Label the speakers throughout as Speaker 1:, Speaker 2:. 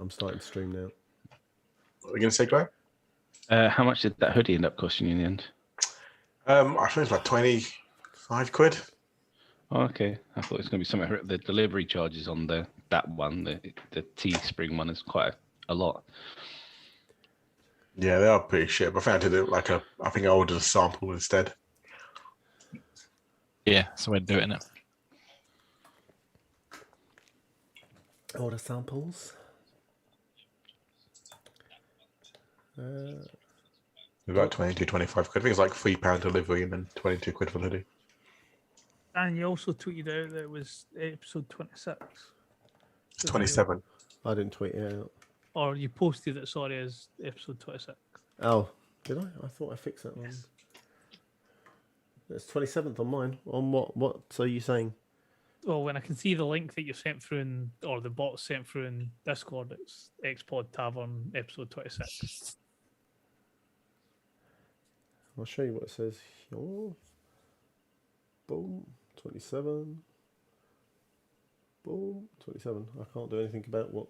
Speaker 1: I'm starting to stream now.
Speaker 2: What are you going to say, Greg?
Speaker 3: How much did that hoodie end up costing you in the end?
Speaker 2: I think it's like 25 quid.
Speaker 3: Oh, okay, I thought it was going to be something. The delivery charges on that one, the Teespring one, is quite a lot.
Speaker 2: Yeah, they are pretty shit. But I think I did it like I think I ordered a sample instead.
Speaker 4: Yeah, that's the way to do it, isn't it?
Speaker 1: Order samples.
Speaker 2: About 22, 25 quid. I think it's like £3 delivery and then 22 quid for the hoodie.
Speaker 5: And you also tweeted out that it was episode 26.
Speaker 2: It's 27.
Speaker 1: I didn't tweet it out.
Speaker 5: Or you posted it, sorry, as episode 26.
Speaker 1: Oh, did I? I thought I fixed that one.
Speaker 5: Yes.
Speaker 1: It's 27th on mine. On what? What are you saying?
Speaker 5: Well, when I can see the link that you sent through, or the bot sent through in Discord, it's Xpod Tavern episode 26.
Speaker 1: I'll show you what it says here. Boom, 27. Boom, 27. I can't do anything about what.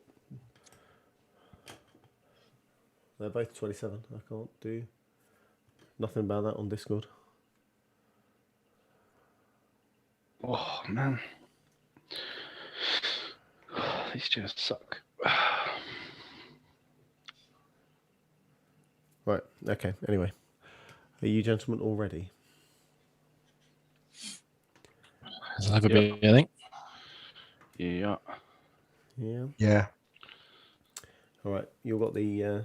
Speaker 1: They're both 27. I can't do nothing about that on Discord.
Speaker 3: Oh man, these chairs suck.
Speaker 1: Right, okay, anyway. Are you gentlemen all ready?
Speaker 4: It's like a bit, I think.
Speaker 3: Yeah.
Speaker 1: Yeah.
Speaker 2: Yeah.
Speaker 1: All right, you've got the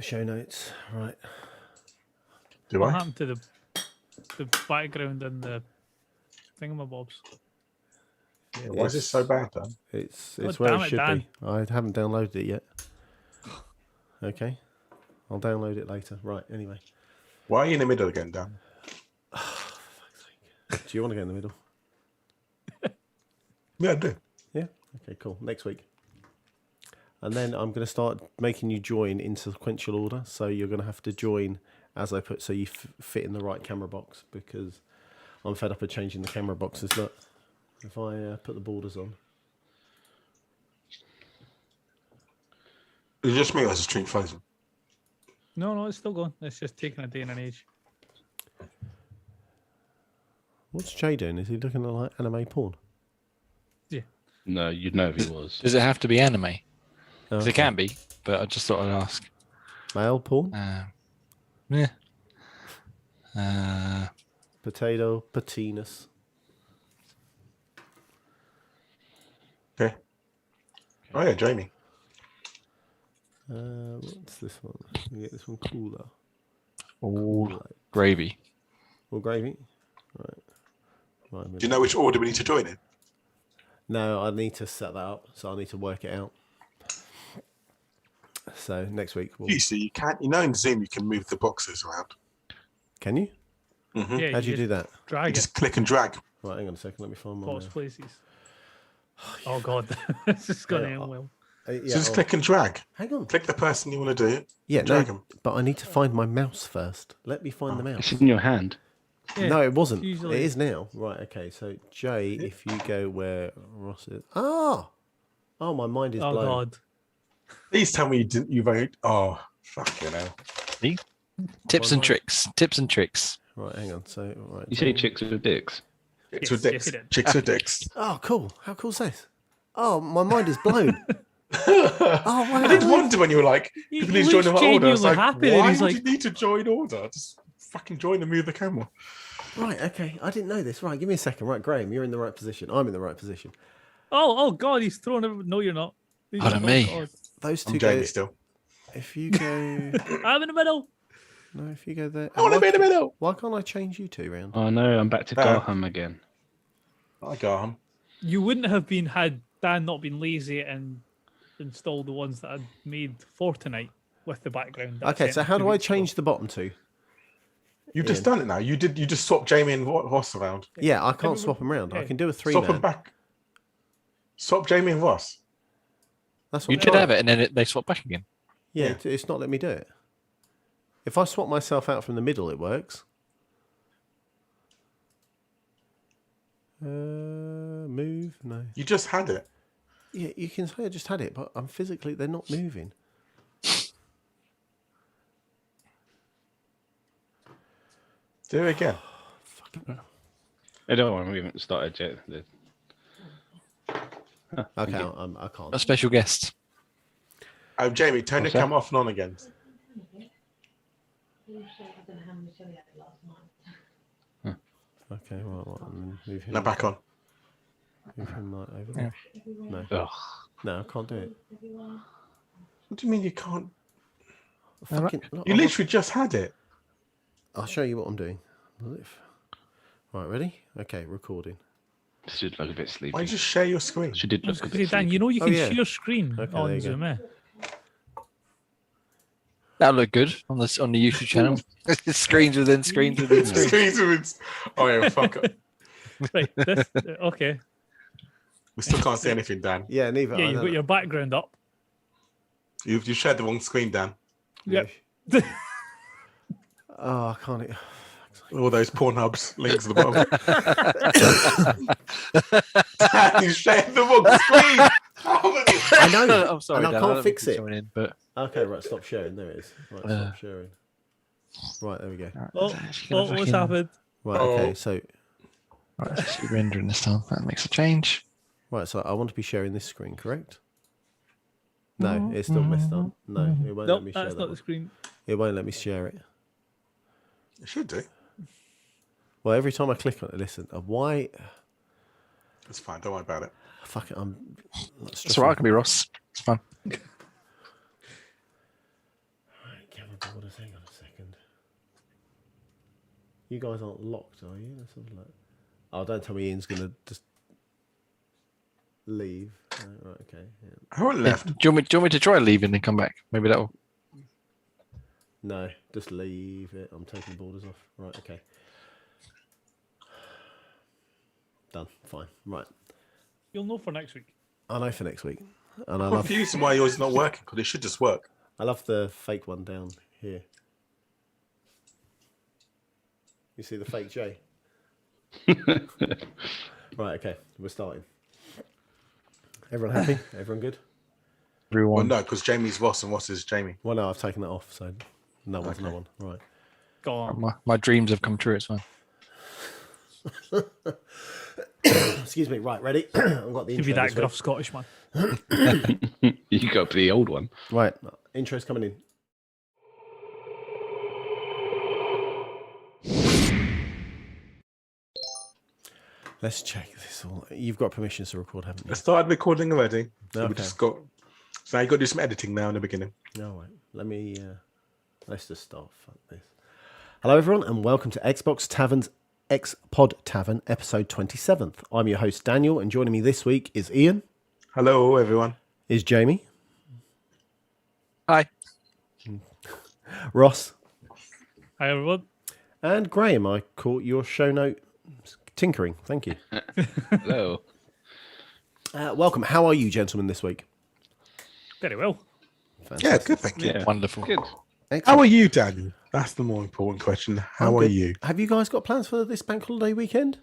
Speaker 1: show notes, right?
Speaker 2: Do
Speaker 5: What
Speaker 2: I?
Speaker 5: happened to the background and the thingamabobs?
Speaker 2: Yeah, why is this so bad, Dan?
Speaker 1: It's
Speaker 5: Oh,
Speaker 1: where
Speaker 5: damn
Speaker 1: it
Speaker 5: it,
Speaker 1: should
Speaker 5: Dan.
Speaker 1: be. I haven't downloaded it yet. Okay, I'll download it later. Right. Anyway,
Speaker 2: Why are you in the middle again, Dan?
Speaker 1: do you want to go in the middle?
Speaker 2: Yeah, I do.
Speaker 1: Yeah. Okay. Cool. Next week. And then I'm going to start making you join in sequential order. So you're going to have to join as I put, so you fit in the right camera box, because I'm fed up of changing the camera boxes. Look, if I put the borders on.
Speaker 2: It's just me or is the stream frozen?
Speaker 5: No, it's still going. It's just taking a day and an age.
Speaker 1: What's Jay doing? Is he looking at like anime porn?
Speaker 5: Yeah.
Speaker 3: No, you'd know if he was.
Speaker 4: Does it have to be anime? 'Cause
Speaker 1: Okay.
Speaker 4: it can be, but I just thought I'd ask.
Speaker 1: Male porn?
Speaker 4: Yeah.
Speaker 1: Potato, patinus.
Speaker 2: Okay. Oh yeah, Jamie.
Speaker 1: What's this one? Let me get this one cooler.
Speaker 4: All gravy.
Speaker 1: All gravy? Right.
Speaker 2: Do you know which order we need to join in?
Speaker 1: No, I need to set that up, so I need to work it out. So next week we'll...
Speaker 2: You see, you can't. You know, in Zoom you can move the boxes around.
Speaker 1: Can you?
Speaker 2: Mm-hmm.
Speaker 5: Yeah,
Speaker 1: How do you do that?
Speaker 2: You
Speaker 5: Drag it.
Speaker 2: just click and drag.
Speaker 1: Right, hang on a second. Let me find my...
Speaker 5: Pause places. Oh god, this is going to end well.
Speaker 2: So just click and drag.
Speaker 1: Hang on.
Speaker 2: Click the person you want to do.
Speaker 1: Yeah,
Speaker 2: drag
Speaker 1: no,
Speaker 2: 'em.
Speaker 1: but I need to find my mouse first. Let me find the mouse.
Speaker 3: It's in your hand.
Speaker 5: Yeah,
Speaker 1: No, it wasn't.
Speaker 5: usually-
Speaker 1: It is now. Right, okay. So, Jay, if you go where Ross is... Oh, my mind is
Speaker 5: Oh
Speaker 1: blown.
Speaker 5: god.
Speaker 2: Please tell me you didn't. You vote. Oh, fucking hell.
Speaker 4: See? Tips and tricks. Tips and tricks.
Speaker 1: Right, hang on. So, right.
Speaker 3: You say chicks with dicks.
Speaker 2: Chicks
Speaker 5: Yes,
Speaker 2: with
Speaker 5: yes,
Speaker 2: dicks.
Speaker 5: you did.
Speaker 2: Chicks with dicks.
Speaker 1: Oh, cool. How cool is this? Oh, my mind is blown. Oh, wow.
Speaker 2: I did wonder when you were like,
Speaker 5: He
Speaker 2: people need to join
Speaker 5: looks
Speaker 2: the order. I was
Speaker 5: genuinely
Speaker 2: like,
Speaker 5: happy, and
Speaker 2: why
Speaker 5: he's
Speaker 2: would
Speaker 5: like-
Speaker 2: you need to join order? Just fucking join and move the camera.
Speaker 1: Right, okay. I didn't know this. Right, give me a second. Right, Graham, you're in the right position. I'm in the right position.
Speaker 5: Oh god, he's throwing it. No, you're not.
Speaker 4: Pardon me.
Speaker 5: God.
Speaker 1: Those two
Speaker 2: I'm
Speaker 1: go...
Speaker 2: Jamie still.
Speaker 1: If you go...
Speaker 5: I'm in the middle.
Speaker 1: No, if you go there...
Speaker 2: I want to be in the middle.
Speaker 1: Why can't I change you two round?
Speaker 3: Oh no, I'm back to Garham again.
Speaker 2: I got him.
Speaker 5: You wouldn't have been had Dan not been lazy and installed the ones that I'd made for tonight with the background. that I
Speaker 1: Okay,
Speaker 5: sent
Speaker 1: so how
Speaker 5: 2
Speaker 1: do I
Speaker 5: weeks ago.
Speaker 1: change the bottom two?
Speaker 2: You've just done it now. You did. You just swapped Jamie and Ross around.
Speaker 1: Yeah, I can't
Speaker 5: Everyone-
Speaker 1: swap them around. I
Speaker 5: yeah.
Speaker 1: can do a
Speaker 2: Swap them
Speaker 1: three-man.
Speaker 2: back. Swap Jamie and Ross.
Speaker 1: That's what
Speaker 4: You
Speaker 1: I'm
Speaker 4: did
Speaker 1: trying.
Speaker 4: have it, and then they swapped back again.
Speaker 1: Yeah,
Speaker 2: Yeah.
Speaker 1: it's not letting me do it. If I swap myself out from the middle, it works. Move? No.
Speaker 2: You just had it.
Speaker 1: Yeah, you can say I just had it, but I'm physically, they're not moving.
Speaker 2: Do it again.
Speaker 3: I don't worry, we haven't started yet.
Speaker 1: Okay, I can't.
Speaker 4: A special guest.
Speaker 2: Jamie, turn your
Speaker 3: What's that?
Speaker 2: camera off and on again.
Speaker 1: Okay, right, and then move him.
Speaker 2: Now back on.
Speaker 1: Move him like over there. No,
Speaker 3: Ugh.
Speaker 1: no, I can't do it.
Speaker 2: What do you mean you can't?
Speaker 1: Fucking, look,
Speaker 2: You literally just had it.
Speaker 1: I'll show you what I'm doing. Right, ready? Okay, recording.
Speaker 3: She did look a bit sleepy.
Speaker 2: Why don't you just share your screen?
Speaker 3: She did
Speaker 5: I was
Speaker 3: look a
Speaker 5: gonna
Speaker 3: bit
Speaker 5: say, Dan,
Speaker 3: sleepy.
Speaker 5: you know you
Speaker 1: Oh,
Speaker 5: can
Speaker 1: yeah.
Speaker 5: share screen
Speaker 1: Okay, there
Speaker 5: on
Speaker 1: you go.
Speaker 5: Zoom, eh?
Speaker 4: That'll look good on the YouTube channel. Screens within screens within screens.
Speaker 2: Screens. Oh yeah, fuck it.
Speaker 5: Right, this, okay.
Speaker 2: We still can't see anything, Dan.
Speaker 1: Yeah, neither.
Speaker 5: Yeah,
Speaker 1: I
Speaker 5: you've
Speaker 1: don't
Speaker 5: got your background up.
Speaker 2: You shared the wrong screen, Dan.
Speaker 5: Yep.
Speaker 1: Oh, I can't.
Speaker 2: All those Pornhubs links at the bottom. Dan, you shared the wrong screen.
Speaker 1: I know.
Speaker 4: I'm sorry,
Speaker 1: and I
Speaker 4: Dan,
Speaker 1: can't
Speaker 4: don't
Speaker 1: fix
Speaker 4: mean
Speaker 1: it.
Speaker 4: to join in, but
Speaker 1: Okay, right, stop sharing. There it is. Right, stop sharing. Right, there we go.
Speaker 5: Oh,
Speaker 4: She's gonna
Speaker 5: what's
Speaker 4: fucking-
Speaker 5: happened?
Speaker 1: Right,
Speaker 2: Oh.
Speaker 1: okay, so
Speaker 4: Right, let's see rendering this time. That makes a change.
Speaker 1: right, so I want to be sharing this screen, correct? No, it's still messed up. No, it won't let
Speaker 5: Nope,
Speaker 1: me share
Speaker 5: that's
Speaker 1: that
Speaker 5: not
Speaker 1: one.
Speaker 5: the screen.
Speaker 1: It won't let me share it.
Speaker 2: You should do.
Speaker 1: Well, every time I click on it, listen, why?
Speaker 2: It's fine. Don't worry about it.
Speaker 1: Fuck it, I'm.
Speaker 4: It's all right, it can be Ross. It's fun.
Speaker 1: Right, camera borders, hang on a second. You guys aren't locked, are you? Let's have a look. Oh, don't tell me Ian's gonna just leave. Right, okay. Yeah.
Speaker 2: I went left.
Speaker 4: Do you want me to try leaving and come back? Maybe that'll.
Speaker 1: No, just leave it. I'm taking the borders off. Right, okay. Done. Fine. Right.
Speaker 5: You'll know for next week.
Speaker 1: I know for next week. And I
Speaker 2: I'm
Speaker 1: love
Speaker 2: confused why yours is not working because it should just work.
Speaker 1: I love the fake one down here. You see the fake J? Right, okay. We're starting. Everyone happy? Everyone good?
Speaker 2: Well,
Speaker 4: Everyone.
Speaker 2: no, because Jamie's Ross and Ross is Jamie.
Speaker 1: Well, no, I've taken that off, so no one's no one. Right.
Speaker 5: Go on.
Speaker 4: My dreams have come true. It's fine.
Speaker 1: Excuse me. Right, ready? I've got the
Speaker 5: To be
Speaker 1: intro
Speaker 5: that
Speaker 1: this week.
Speaker 5: gruff Scottish man.
Speaker 3: You got the old one.
Speaker 1: Right, intro's coming in. Let's check this all. You've got permissions to record, haven't
Speaker 2: I
Speaker 1: you?
Speaker 2: started recording already. So we
Speaker 1: Okay.
Speaker 2: just got. So now you got to do some editing now in the beginning.
Speaker 1: No, wait. Let me. Let's just start. Fuck this. Hello, everyone, and welcome to Xbox Tavern's Xpod Tavern, episode 27th. I'm your host, Daniel, and joining me this week is Ian,
Speaker 2: Hello, everyone.
Speaker 1: is Jamie,
Speaker 4: Hi.
Speaker 1: Ross,
Speaker 5: Hi, everyone.
Speaker 1: and Graham. I caught your show note tinkering. Thank you.
Speaker 3: Hello.
Speaker 1: Welcome. How are you, gentlemen, this week?
Speaker 5: Very well.
Speaker 2: Yeah, good. Thank you.
Speaker 3: Yeah.
Speaker 4: Wonderful.
Speaker 3: Good.
Speaker 1: Excellent.
Speaker 2: How are you, Daniel? That's the more important question. How
Speaker 1: I'm
Speaker 2: are
Speaker 1: good.
Speaker 2: you?
Speaker 1: Have you guys got plans for this bank holiday weekend?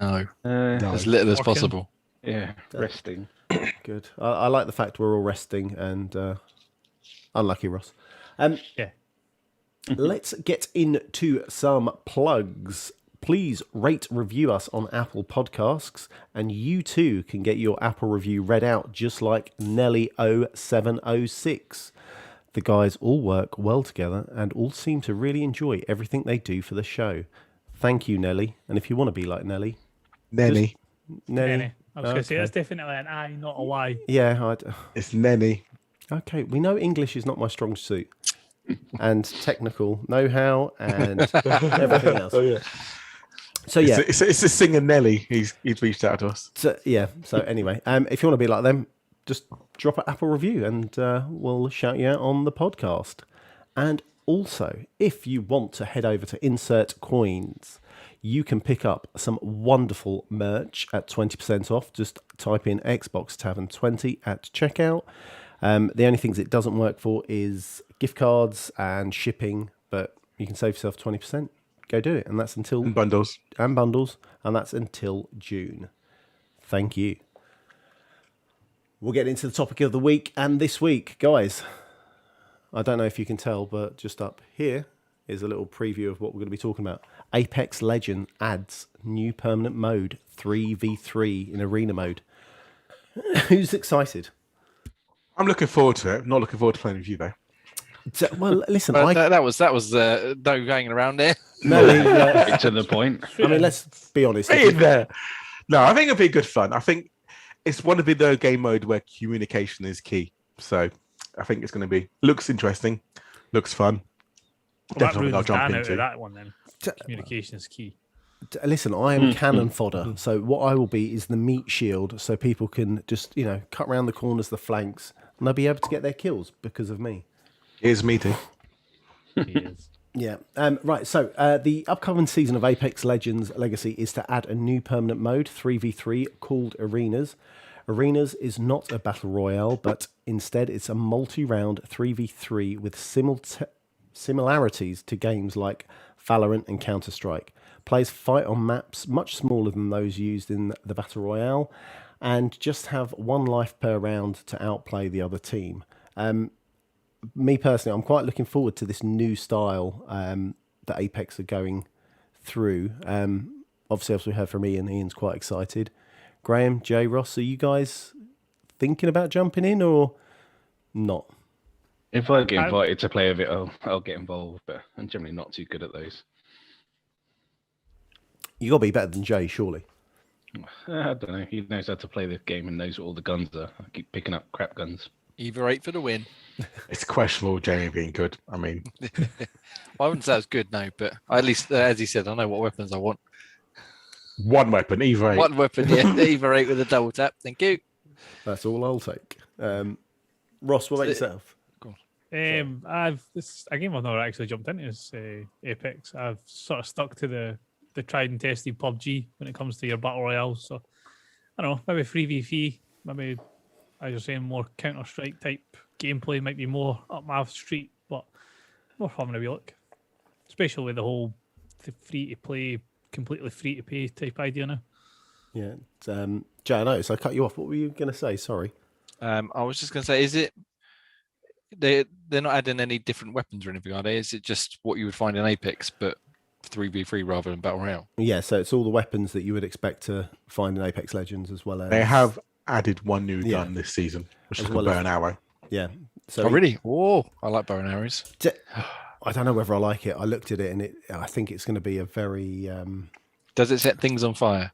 Speaker 4: No.
Speaker 2: No.
Speaker 4: As little as
Speaker 5: Working.
Speaker 4: possible.
Speaker 3: Yeah, resting.
Speaker 1: Good. I like the fact we're all resting and unlucky Ross.
Speaker 5: Yeah.
Speaker 1: Let's get into some plugs. Please rate, review us on Apple Podcasts, and you too can get your Apple review read out just like Nelly0706. The guys all work well together and all seem to really enjoy everything they do for the show. Thank you, Nelly. And if you want to be like Nelly,
Speaker 2: Nenny.
Speaker 1: Nelly.
Speaker 5: Nenny. I was going to say,
Speaker 1: Okay.
Speaker 5: that's definitely an I, not a Y.
Speaker 1: Yeah,
Speaker 2: It's Nenny.
Speaker 1: okay. We know English is not my strong suit, and technical know-how and everything else.
Speaker 2: Oh yeah.
Speaker 1: So yeah,
Speaker 2: It's a singer Nelly. He's reached out to us.
Speaker 1: so anyway, if you want to be like them, just drop an Apple review and we'll shout you out on the podcast. And also, if you want to head over to Insert Coins, you can pick up some wonderful merch at 20% off. Just type in Xbox Tavern 20 at checkout. The only things it doesn't work for is gift cards and shipping, but you can save yourself 20%. Go do it, and that's until
Speaker 2: And bundles.
Speaker 1: and bundles, and that's until June. Thank you. We'll get into the topic of the week. And this week, guys, I don't know if you can tell, but just up here is a little preview of what we're going to be talking about. Apex Legends adds new permanent mode, 3v3 in arena mode. Who's excited?
Speaker 2: I'm looking forward to it. Not looking forward to playing with you though.
Speaker 1: Well, listen,
Speaker 4: That was no hanging around there.
Speaker 1: no,
Speaker 3: To the point.
Speaker 1: I mean, let's be honest.
Speaker 2: Hey there. No, I think it'll be good fun. I think it's one of the game mode where communication is key. So I think it's going to be looks interesting, looks fun. Definitely, I'll jump into
Speaker 5: that one then. Communication is key.
Speaker 1: Listen, I am cannon fodder. So what I will be is the meat shield, so people can just cut around the corners, the flanks, and they'll be able to get their kills because of me.
Speaker 2: Here's me too.
Speaker 5: He is.
Speaker 1: Yeah. Right. So the upcoming season of Apex Legends Legacy is to add a new permanent mode, 3v3, called Arenas. Arenas is not a battle royale, but instead it's a multi-round 3v3 with similarities to games like Valorant and Counter-Strike. Players fight on maps much smaller than those used in the battle royale, and just have one life per round to outplay the other team. Me personally, I'm quite looking forward to this new style that Apex are going through. Obviously, as we heard from Ian, Ian's quite excited. Graham, Jay, Ross, are you guys thinking about jumping in or not?
Speaker 3: If I get invited to play with it, I'll get involved, but I'm generally not too good at those.
Speaker 1: You got to be better than Jay, surely.
Speaker 3: I don't know. He knows how to play the game and knows what all the guns are. I keep picking up crap guns.
Speaker 4: Either 8 for the win.
Speaker 2: It's questionable, Jamie being good. I mean,
Speaker 4: I wouldn't say it's good, no, but at least, as he said, I know what weapons I want.
Speaker 2: one weapon, either way.
Speaker 4: One weapon, yeah. Either 8 with a double tap. Thank you.
Speaker 1: That's all I'll take. Ross, what about yourself?
Speaker 5: This a game I've never actually jumped into is Apex. I've sort of stuck to the tried and tested PUBG when it comes to your battle royales. So I don't know, maybe 3v3, maybe as you're saying, more Counter-Strike type gameplay might be more up my street, but more fun to be look. Especially with the whole free to play, completely free to pay type idea now.
Speaker 1: Yeah, Jay, I noticed I cut you off. What were you going to say? Sorry.
Speaker 4: I was just going to say, is it they're not adding any different weapons or anything, are they? Is it just what you would find in Apex, but 3v3 rather than Battle Royale?
Speaker 1: Yeah, so it's all the weapons that you would expect to find in Apex Legends as well as...
Speaker 2: They have added one new gun this season, which is called bow and arrow.
Speaker 1: Yeah. So
Speaker 4: Oh, really? Oh, I like bow and arrows.
Speaker 1: I don't know whether I like it. I looked at it and I think it's going to be a very...
Speaker 4: Does it set things on fire?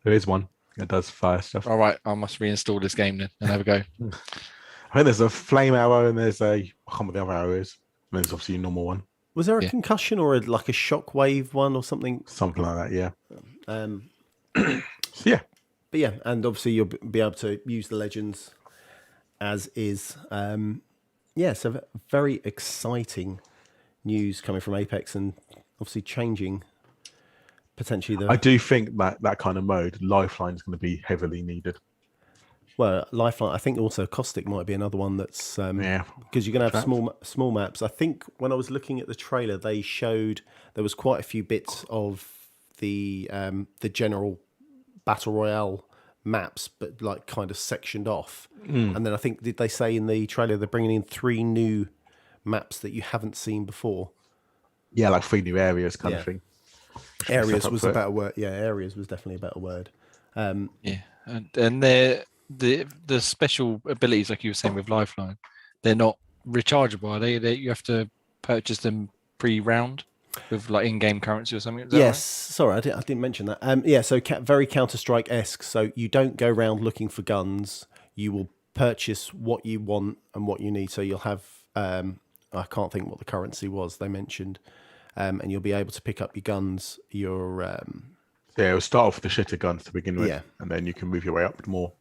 Speaker 2: There is one. It does fire stuff.
Speaker 4: All right, I must reinstall this game then and have a go.
Speaker 2: I think there's a flame arrow and there's I can't remember what the other arrow is. And there's obviously a normal one.
Speaker 1: Was there a concussion or like a shockwave one or something?
Speaker 2: Something like that, yeah. So, yeah.
Speaker 1: But yeah, and obviously you'll be able to use the Legends as is. So very exciting news coming from Apex and obviously changing potentially the...
Speaker 2: I do think that kind of mode, Lifeline, is going to be heavily needed.
Speaker 1: Well, Lifeline, I think also Caustic might be another one that's... Because you're going to have small maps. I think when I was looking at the trailer, they showed there was quite a few bits of the general Battle Royale maps, but like kind of sectioned off. And then I think, did they say in the trailer they're bringing in 3 new maps that you haven't seen before?
Speaker 2: Yeah, like 3 new areas kind of thing.
Speaker 1: Areas was a better word. Yeah, areas was definitely a better word.
Speaker 4: Yeah, and the special abilities, like you were saying with Lifeline, they're not rechargeable, are they? You have to purchase them pre-round with like in-game currency or something.
Speaker 1: Yes,
Speaker 4: right?
Speaker 1: Sorry, I didn't mention that. So very Counter-Strike-esque. So you don't go around looking for guns. You will purchase what you want and what you need. So you'll have I can't think what the currency was they mentioned, and you'll be able to pick up your guns. Your
Speaker 2: it'll start off with the shitter guns to begin with,
Speaker 1: Yeah.
Speaker 2: and then you can move your way up. The more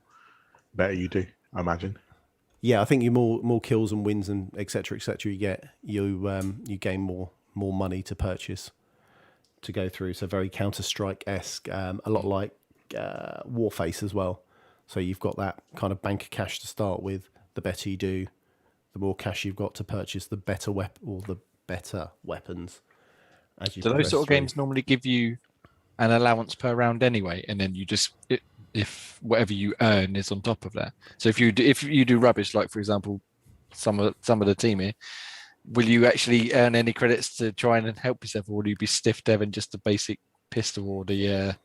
Speaker 2: better you do, I imagine.
Speaker 1: Yeah, I think you more kills and wins and etc. you get, you gain more money to purchase to go through. So very Counter-Strike-esque, a lot like Warface as well. So you've got that kind of bank of cash to start with. The better you do, the more cash you've got to purchase the better better weapons. As you
Speaker 4: Do those
Speaker 1: progress
Speaker 4: sort of
Speaker 1: through.
Speaker 4: games normally give you an allowance per round anyway, and then you just if whatever you earn is on top of that. So if you do rubbish, like for example, some of the team here, will you actually earn any credits to try and help yourself, or will you be stiffed having just the basic pistol or the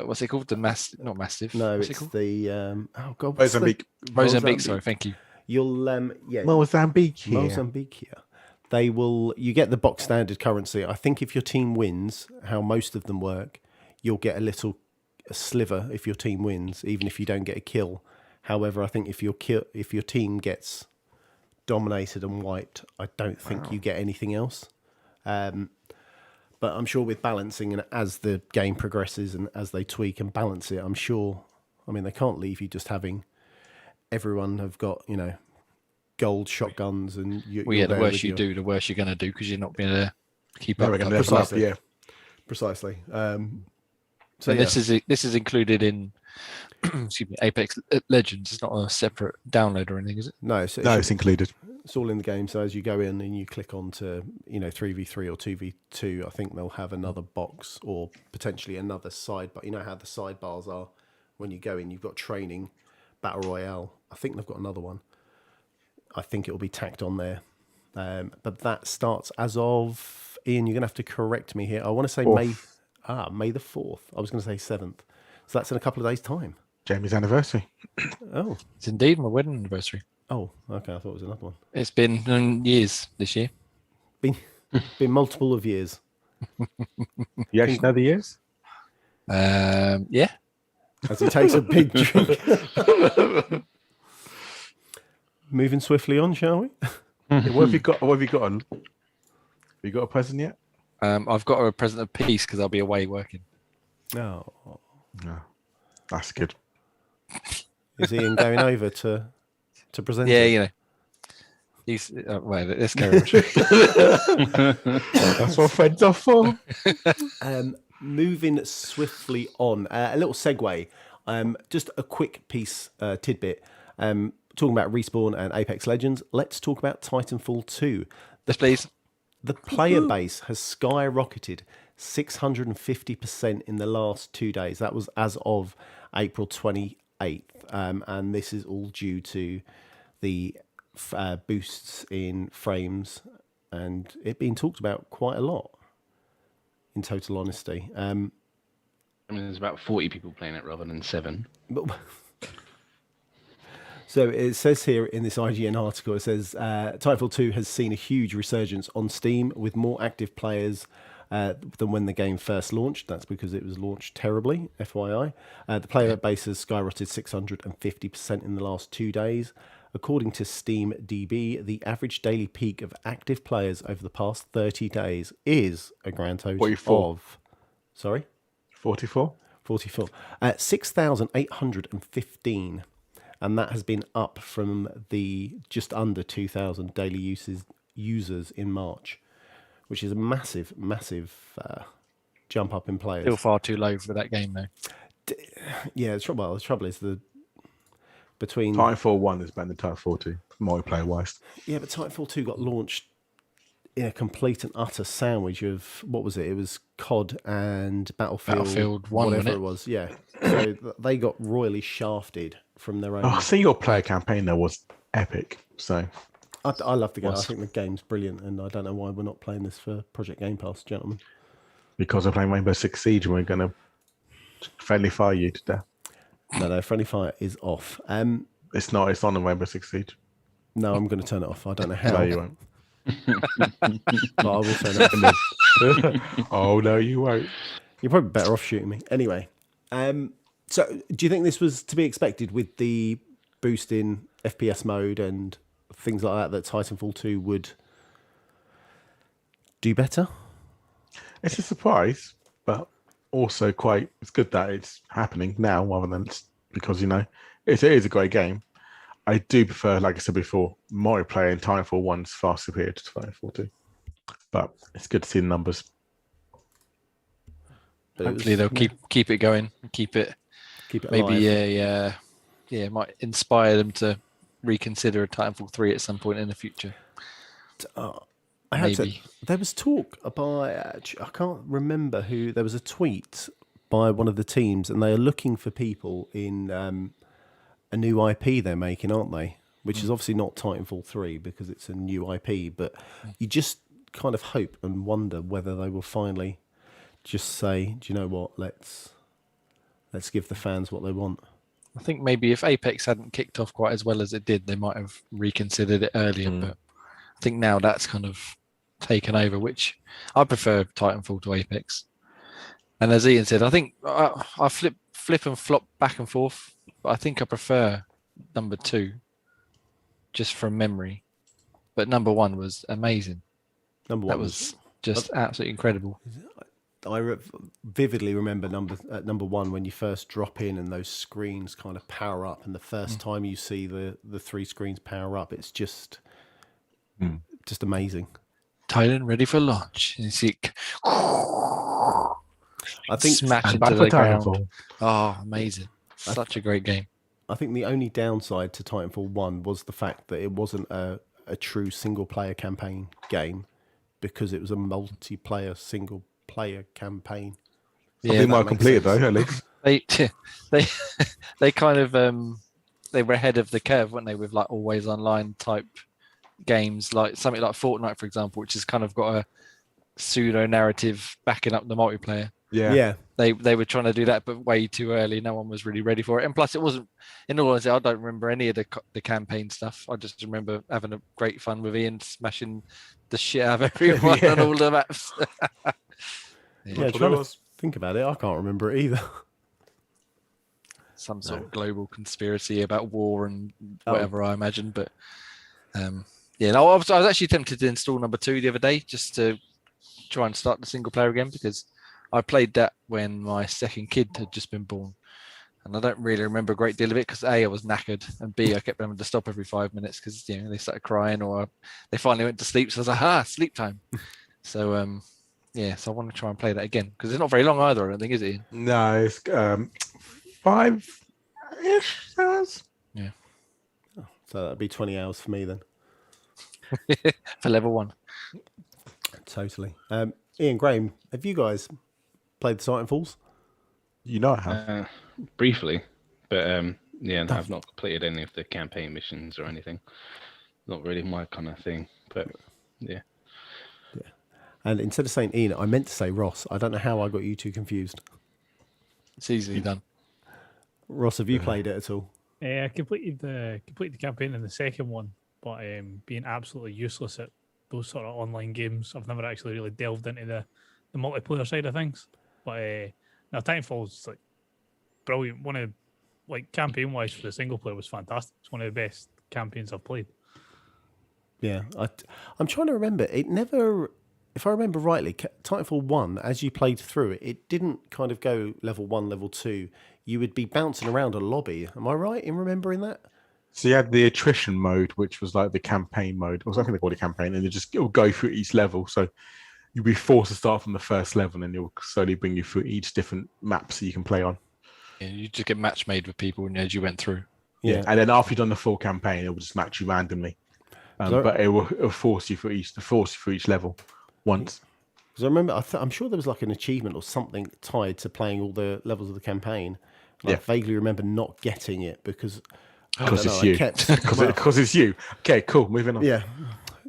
Speaker 4: what's it called? The not massive.
Speaker 1: No,
Speaker 4: what's
Speaker 1: it's
Speaker 4: it called?
Speaker 1: the oh god, what's
Speaker 2: Mozambique.
Speaker 4: Mozambique. Sorry, thank you.
Speaker 1: You'll yeah,
Speaker 2: Mozambique here.
Speaker 1: Mozambique here. You get the box standard currency. I think if your team wins, how most of them work, you'll get a sliver if your team wins, even if you don't get a kill. However, I think if your team gets dominated and wiped, I don't think you get anything else. But I'm sure with balancing and as the game progresses and as they tweak and balance it, I'm sure. I mean, they can't leave you just having everyone have got gold shotguns and
Speaker 4: The worse you do, the worse you're going to do because you're not being able to keep up.
Speaker 1: Precisely.
Speaker 2: Yeah.
Speaker 1: Precisely.
Speaker 4: So this is included in excuse me, Apex Legends. It's not a separate download or anything, is it?
Speaker 1: No,
Speaker 2: It's included.
Speaker 1: It's all in the game. So as you go in and you click on to 3v3 or 2v2, I think they'll have another box or potentially another sidebar. You know how the sidebars are when you go in. You've got training, battle royale. I think they've got another one. I think it will be tacked on there. But that starts as of, Ian, you're going to have to correct me here. I want to say May the 4th. I was going to say 7th. So that's in a couple of days' time.
Speaker 2: Jamie's anniversary.
Speaker 1: Oh.
Speaker 4: It's indeed my wedding anniversary.
Speaker 1: Oh, okay. I thought it was another one.
Speaker 4: It's been years this year.
Speaker 1: Been multiple of years.
Speaker 2: You actually know the years?
Speaker 4: Yeah.
Speaker 1: As he takes a big drink. Moving swiftly on, shall we?
Speaker 2: Yeah, what have you got? What have you got on? Have you got a present yet?
Speaker 4: I've got a present of peace because I'll be away working.
Speaker 1: No.
Speaker 2: No. That's good.
Speaker 1: Is Ian going over to present?
Speaker 4: Yeah,
Speaker 1: it?
Speaker 4: He's well. Let's carry on.
Speaker 2: That's what friends are for.
Speaker 1: Moving swiftly on. A little segue. Just a quick piece, tidbit. Talking about Respawn and Apex Legends, let's talk about Titanfall 2.
Speaker 4: Yes, please.
Speaker 1: The player base has skyrocketed 650% in the last 2 days. That was as of April 28th. And this is all due to the boosts in frames and it being talked about quite a lot, in total honesty.
Speaker 3: I mean, there's about 40 people playing it rather than 7.
Speaker 1: But so it says here in this IGN article, it says Titanfall 2 has seen a huge resurgence on Steam with more active players than when the game first launched. That's because it was launched terribly, FYI. The player base has skyrocketed 650% in the last 2 days. According to Steam DB, the average daily peak of active players over the past 30 days is a grand total
Speaker 2: 44.
Speaker 1: of... Sorry?
Speaker 2: 44?
Speaker 1: 44. 6,815. And that has been up from the just under 2,000 daily users in March, which is a massive jump up in players.
Speaker 4: Still far too low for that game, though.
Speaker 1: Yeah, the trouble is between
Speaker 2: Titanfall 1 is better than Titanfall 2, multiplayer wise.
Speaker 1: Yeah, but Titanfall 2 got launched in a complete and utter sandwich of, what was it? It was COD and Battlefield
Speaker 4: 1,
Speaker 1: whatever
Speaker 4: wasn't
Speaker 1: it was. Yeah, so they got royally shafted from their own.
Speaker 2: Oh, single player campaign there was epic. So
Speaker 1: I love the game. I think the game's brilliant, and I don't know why we're not playing this for Project Game Pass, gentlemen.
Speaker 2: Because we're playing Rainbow Six Siege, and we're going to friendly fire you to death.
Speaker 1: No, friendly fire is off.
Speaker 2: It's not. It's on the Rainbow Six Siege.
Speaker 1: No, I'm going to turn it off. I don't know how.
Speaker 2: No, you won't.
Speaker 1: But I will turn it off.
Speaker 2: Oh no, you won't.
Speaker 1: You're probably better off shooting me. Anyway, so do you think this was to be expected with the boost in FPS mode and things like that Titanfall 2 would do better?
Speaker 2: It's a surprise, but also it's good that it's happening now rather than because, it is a great game. I do prefer, like I said before, multiplayer in Titanfall 1 is far superior to Titanfall 2. But it's good to see the numbers.
Speaker 4: Hopefully they'll keep it going, keep it maybe
Speaker 1: alive.
Speaker 4: It might inspire them to reconsider a Titanfall 3 at some point in the future.
Speaker 1: There was talk about, I can't remember who, there was a tweet by one of the teams, and they are looking for people in a new IP they're making, aren't they? Which is obviously not Titanfall 3 because it's a new IP, but you just kind of hope and wonder whether they will finally just say, do you know what, let's give the fans what they want.
Speaker 4: I think maybe if Apex hadn't kicked off quite as well as it did, they might have reconsidered it earlier. But I think now that's kind of taken over, which I prefer Titanfall to Apex. And as Ian said, I think I flip and flop back and forth, but I think I prefer number 2 just from memory. But number 1 was amazing.
Speaker 1: Number 1
Speaker 4: that was just absolutely incredible.
Speaker 1: I vividly remember number 1 when you first drop in and those screens kind of power up, and the first time you see the 3 screens power up, it's just amazing.
Speaker 4: Titan ready for launch. And you see it
Speaker 1: I think
Speaker 4: smash into the ground. Oh, amazing. Such a great game.
Speaker 1: I think the only downside to Titanfall 1 was the fact that it wasn't a true single-player campaign game, because it was a multiplayer single-player campaign.
Speaker 2: Something might complete it though, at least.
Speaker 4: They kind of they were ahead of the curve, weren't they, with like always online type games, like something like Fortnite, for example, which has kind of got a pseudo narrative backing up the multiplayer.
Speaker 1: Yeah.
Speaker 4: They were trying to do that, but way too early. No one was really ready for it, and plus, it wasn't. In all honesty, I don't remember any of the campaign stuff. I just remember having a great fun with Ian smashing the shit out of everyone on all the maps.
Speaker 1: Trying to think about it, I can't remember it either.
Speaker 4: Some sort of global conspiracy about war and whatever, I imagine. But I was actually tempted to install number 2 the other day just to try and start the single player again, because I played that when my second kid had just been born, and I don't really remember a great deal of it because A, I was knackered, and B, I kept having to stop every 5 minutes because they started crying or they finally went to sleep. So I was like, sleep time. So so I want to try and play that again because it's not very long either, I don't think, is it?
Speaker 2: No, it's 5-ish hours.
Speaker 4: Yeah.
Speaker 1: Oh, so that'd be 20 hours for me then.
Speaker 4: For level 1.
Speaker 1: Totally. Ian, Graham, have you guys played the Titanfalls?
Speaker 2: I have.
Speaker 3: Briefly, but I've not completed any of the campaign missions or anything. Not really my kind of thing, but yeah.
Speaker 1: And instead of saying Ian, I meant to say Ross. I don't know how I got you two confused.
Speaker 4: It's easily done.
Speaker 1: Ross, have you played it at all?
Speaker 5: I completed the campaign in the second one, but being absolutely useless at those sort of online games, I've never actually really delved into the multiplayer side of things. But now Titanfall's like brilliant. One of campaign wise for the single player was fantastic. It's one of the best campaigns I've played.
Speaker 1: Yeah, I'm trying to remember. It never, if I remember rightly, Titanfall 1, as you played through it, it didn't kind of go level 1, level 2. You would be bouncing around a lobby. Am I right in remembering that?
Speaker 2: So you had the attrition mode, which was like the campaign mode, or something they call it campaign, and it'll go through each level. So you'll be forced to start from the first level, and it'll slowly bring you through each different maps that you can play on.
Speaker 4: Yeah, you just get match made with people as you went through.
Speaker 1: Yeah.
Speaker 2: And then after you've done the full campaign, it will just match you randomly. But it'll force you through each level once.
Speaker 1: Because I remember, I'm sure there was like an achievement or something tied to playing all the levels of the campaign. And I vaguely remember not getting it because
Speaker 2: it's you. Because it's you. Okay, cool. Moving on.
Speaker 1: Yeah.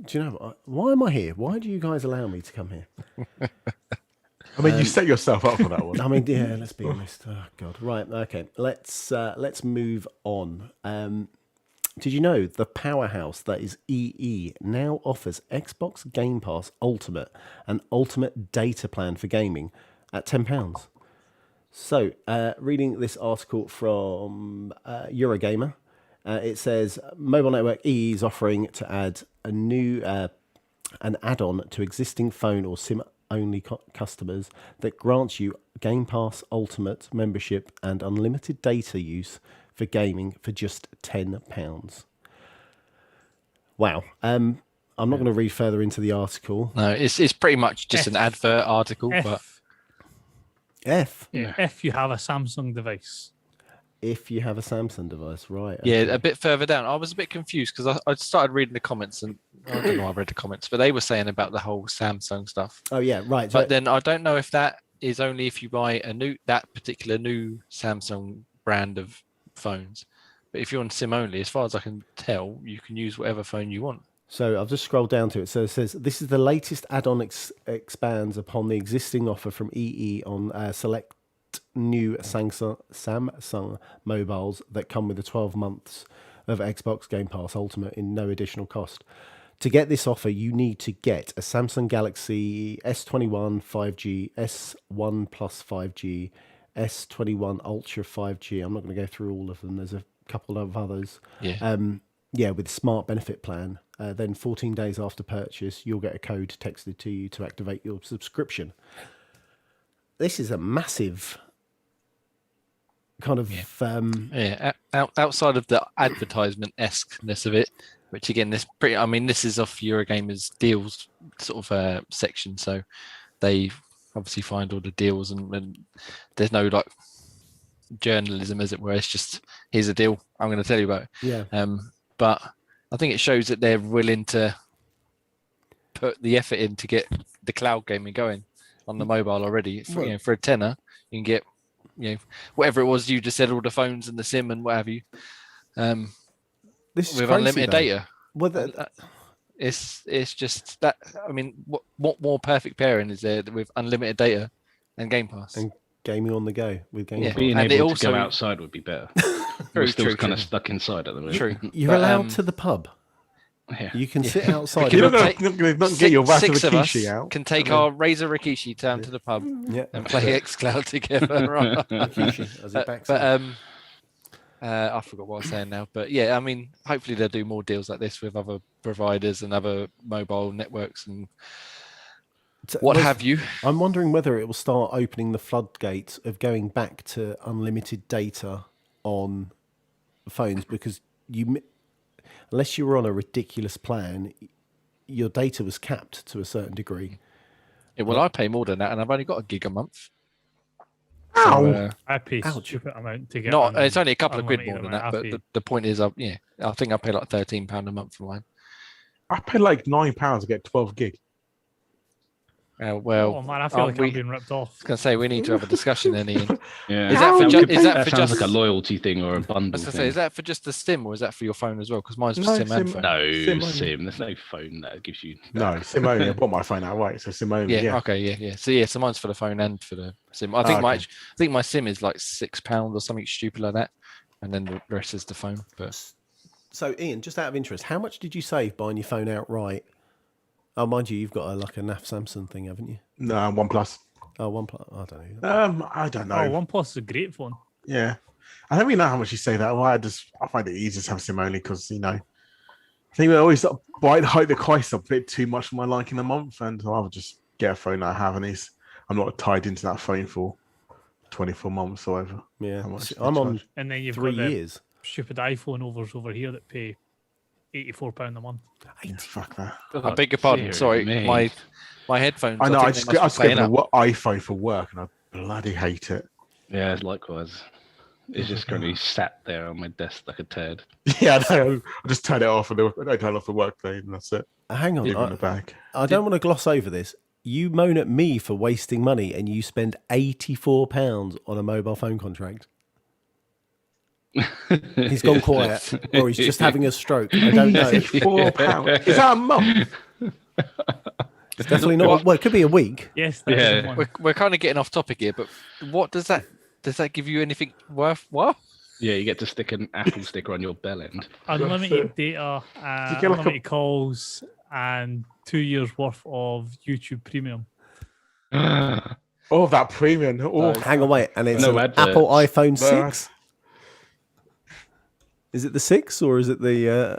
Speaker 1: Do you know what? Why am I here? Why do you guys allow me to come here?
Speaker 2: I mean, you set yourself up for that one.
Speaker 1: I mean, yeah. Let's be honest. Oh God. Right. Okay. Let's move on. Did you know the powerhouse that is EE now offers Xbox Game Pass Ultimate, an ultimate data plan for gaming, at £10? So, reading this article from Eurogamer, it says mobile network EE is offering to add a new an add-on to existing phone or SIM-only customers that grants you Game Pass Ultimate membership and unlimited data use for gaming for just £10. Wow. I'm not going to read further into the article.
Speaker 4: No, it's pretty much just an advert article, but
Speaker 1: F.
Speaker 5: Yeah, if you have a Samsung device.
Speaker 1: If you have a Samsung device, right.
Speaker 4: yeah,
Speaker 1: okay.
Speaker 4: a bit further down. I was a bit confused because I started reading the comments and I don't know, I read the comments, but they were saying about the whole Samsung stuff.
Speaker 1: Oh, yeah, right.
Speaker 4: But then I don't know if that is only if you buy that particular new Samsung brand of phones. But if you're on SIM only, as far as I can tell, you can use whatever phone you want.
Speaker 1: So I've just scrolled down to it. So it says this is the latest add-on expands upon the existing offer from EE on select new Samsung mobiles that come with the 12 months of Xbox Game Pass Ultimate in no additional cost. To get this offer, you need to get a Samsung Galaxy S21 5G, S1 Plus 5G, S21 Ultra 5G. I'm not going to go through all of them. There's a couple of others.
Speaker 4: Yeah.
Speaker 1: With Smart Benefit Plan. Then 14 days after purchase, you'll get a code texted to you to activate your subscription. This is a massive kind of...
Speaker 4: Outside of the advertisement-esqueness of it, which again, this is off Eurogamer's deals sort of section, so they obviously find all the deals and there's no like journalism, as it were. It's just, here's a deal I'm going to tell you about. But I think it shows that they're willing to put the effort in to get the cloud gaming going on the mobile already. For a tenner, you can get whatever it was you just said, all the phones and the SIM and what have you.
Speaker 1: This is
Speaker 4: with
Speaker 1: crazy,
Speaker 4: unlimited
Speaker 1: though.
Speaker 4: data.
Speaker 1: Well,
Speaker 4: It's just that. I mean, what more perfect pairing is there with unlimited data and Game Pass?
Speaker 1: And gaming on the go with Game Pass.
Speaker 3: Being
Speaker 4: And
Speaker 3: able
Speaker 4: it
Speaker 3: to go
Speaker 4: also-
Speaker 3: outside would be better. We're still kind of stuck inside at the moment.
Speaker 4: True.
Speaker 1: You're
Speaker 4: But,
Speaker 1: allowed to the pub.
Speaker 3: Yeah.
Speaker 1: You can sit outside.
Speaker 2: You
Speaker 4: Can
Speaker 2: don't
Speaker 4: take-
Speaker 2: not get your Wrath of
Speaker 4: Six of us
Speaker 2: Rikishi out.
Speaker 4: can take our Razer Rikishi down to the pub
Speaker 1: Yeah.
Speaker 4: and play xCloud together. Right?
Speaker 1: Rikishi, as he backs
Speaker 4: But
Speaker 1: up.
Speaker 4: I forgot what I was saying now. But yeah, I mean, hopefully they'll do more deals like this with other providers and other mobile networks and what have you.
Speaker 1: I'm wondering whether it will start opening the floodgates of going back to unlimited data on phones, because unless you were on a ridiculous plan, your data was capped to a certain degree.
Speaker 4: Yeah, well, I pay more than that, and I've only got a gig a month.
Speaker 2: Ow!
Speaker 4: So,
Speaker 5: I pay
Speaker 1: Ouch.
Speaker 5: stupid amount to get.
Speaker 4: it's only a couple of quid more
Speaker 5: unlimited
Speaker 4: than that.
Speaker 5: amount.
Speaker 4: But the point is, I think I pay like £13 a month for mine.
Speaker 2: I pay like £9 to get 12 gig.
Speaker 4: Well,
Speaker 5: Oh man, I feel like
Speaker 4: we-
Speaker 5: I'm being ripped off.
Speaker 4: I was gonna say we need to have a discussion then, Ian.
Speaker 3: Yeah.
Speaker 4: Is that for
Speaker 3: That
Speaker 4: is that
Speaker 3: that
Speaker 4: for
Speaker 3: sounds
Speaker 4: just?
Speaker 3: like a loyalty thing or a
Speaker 4: I
Speaker 3: bundle
Speaker 4: was gonna
Speaker 3: thing.
Speaker 4: say, is that for just the SIM or is that for your phone as well? Because mine's for
Speaker 2: No,
Speaker 4: SIM and
Speaker 2: SIM.
Speaker 4: phone.
Speaker 3: No,
Speaker 2: Sim only.
Speaker 3: Sim. There's no phone that gives you.
Speaker 2: No, SIM only. I bought my phone outright, so SIM only.
Speaker 4: Yeah,
Speaker 2: Yeah.
Speaker 4: okay, yeah. So mine's for the phone and for the SIM. I think my SIM is like £6 or something stupid like that, and then the rest is the phone. But
Speaker 1: So, Ian, just out of interest, how much did you save buying your phone outright? Oh, mind you, you've got a NAF Samsung thing, haven't you?
Speaker 2: No, OnePlus.
Speaker 1: Oh, OnePlus. I don't know.
Speaker 2: I don't know.
Speaker 5: Oh, OnePlus is a great phone.
Speaker 2: Yeah, I don't really know how much you say that. Well, I find it easier to have SIM only because I think we always hike the price up a bit too much for my liking a month, and I'll just get a phone that I have, and I'm not tied into that phone for 24 months or whatever.
Speaker 1: Yeah,
Speaker 2: How much
Speaker 1: I'm
Speaker 2: they
Speaker 1: on
Speaker 2: charge.
Speaker 5: And then you've
Speaker 1: 3
Speaker 5: got the
Speaker 1: years.
Speaker 5: stupid iPhone overs over here that pay £84 a month.
Speaker 2: Yeah, fuck that.
Speaker 4: I beg your pardon.
Speaker 3: dear
Speaker 4: Sorry,
Speaker 3: me.
Speaker 2: I
Speaker 4: my headphones.
Speaker 2: know. I
Speaker 4: think
Speaker 2: just
Speaker 4: they must be
Speaker 2: get
Speaker 4: playing
Speaker 2: an
Speaker 4: up.
Speaker 2: iPhone for work, and I bloody hate it.
Speaker 3: Yeah, likewise. It's just going to be sat there on my desk like a turd.
Speaker 2: Yeah, I just turn it off, and I turn off the work thing, and that's it.
Speaker 1: Hang on.
Speaker 2: Leave it in the bag.
Speaker 1: I don't want to gloss over this. You moan at me for wasting money, and you spend £84 on a mobile phone contract. He's gone quiet, or he's just having a stroke. I don't know.
Speaker 2: £4. Is that a month?
Speaker 1: It's definitely not. Well, it could be a week.
Speaker 5: Yes, that's
Speaker 3: Yeah.
Speaker 5: the one.
Speaker 4: We're kind of getting off topic here, but what does that give you anything worth? What?
Speaker 3: Yeah, you get to stick an Apple sticker on your bell end.
Speaker 5: Unlimited data,
Speaker 2: You get like a-
Speaker 5: unlimited calls, and 2 years worth of YouTube Premium.
Speaker 2: Oh, that premium. Oh,
Speaker 1: Hang on, wait, and it's
Speaker 3: No
Speaker 1: an
Speaker 3: adverts.
Speaker 1: Apple iPhone
Speaker 2: But-
Speaker 1: 6. Is it the 6 or is it the?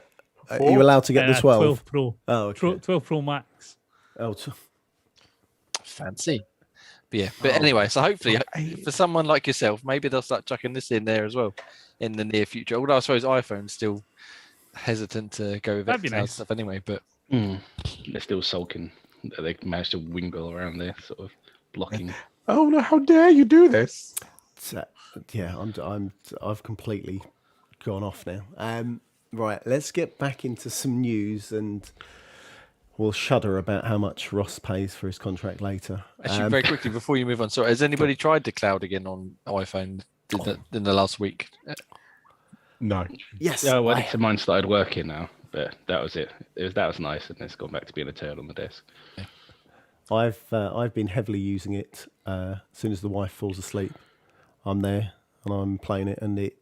Speaker 1: Are you
Speaker 2: Four?
Speaker 1: allowed to get the 12?
Speaker 5: 12 Pro.
Speaker 1: Oh, okay.
Speaker 5: 12 Pro Max.
Speaker 1: Oh,
Speaker 4: Fancy. But yeah. But anyway, so hopefully
Speaker 2: eight.
Speaker 4: for someone like yourself, maybe they'll start chucking this in there as well in the near future. Although I suppose iPhone's still hesitant to go with
Speaker 5: That'd be
Speaker 4: xCloud
Speaker 5: nice.
Speaker 4: stuff anyway. But
Speaker 3: They're still sulking that they managed to wingle around there, sort of blocking.
Speaker 2: oh no! How dare you do this?
Speaker 1: So, yeah, I've completely gone off now. Right, let's get back into some news, and will shudder about how much Ross pays for his contract later.
Speaker 4: Actually, very quickly before you move on, sorry, has anybody tried the cloud again on iPhone in the last week?
Speaker 2: No.
Speaker 1: Yes.
Speaker 3: Yeah, well, so mine started working now, but that was it. That was nice, and it's gone back to being a tail on the desk.
Speaker 1: I've been heavily using it. As soon as the wife falls asleep, I'm there and I'm playing it. And it,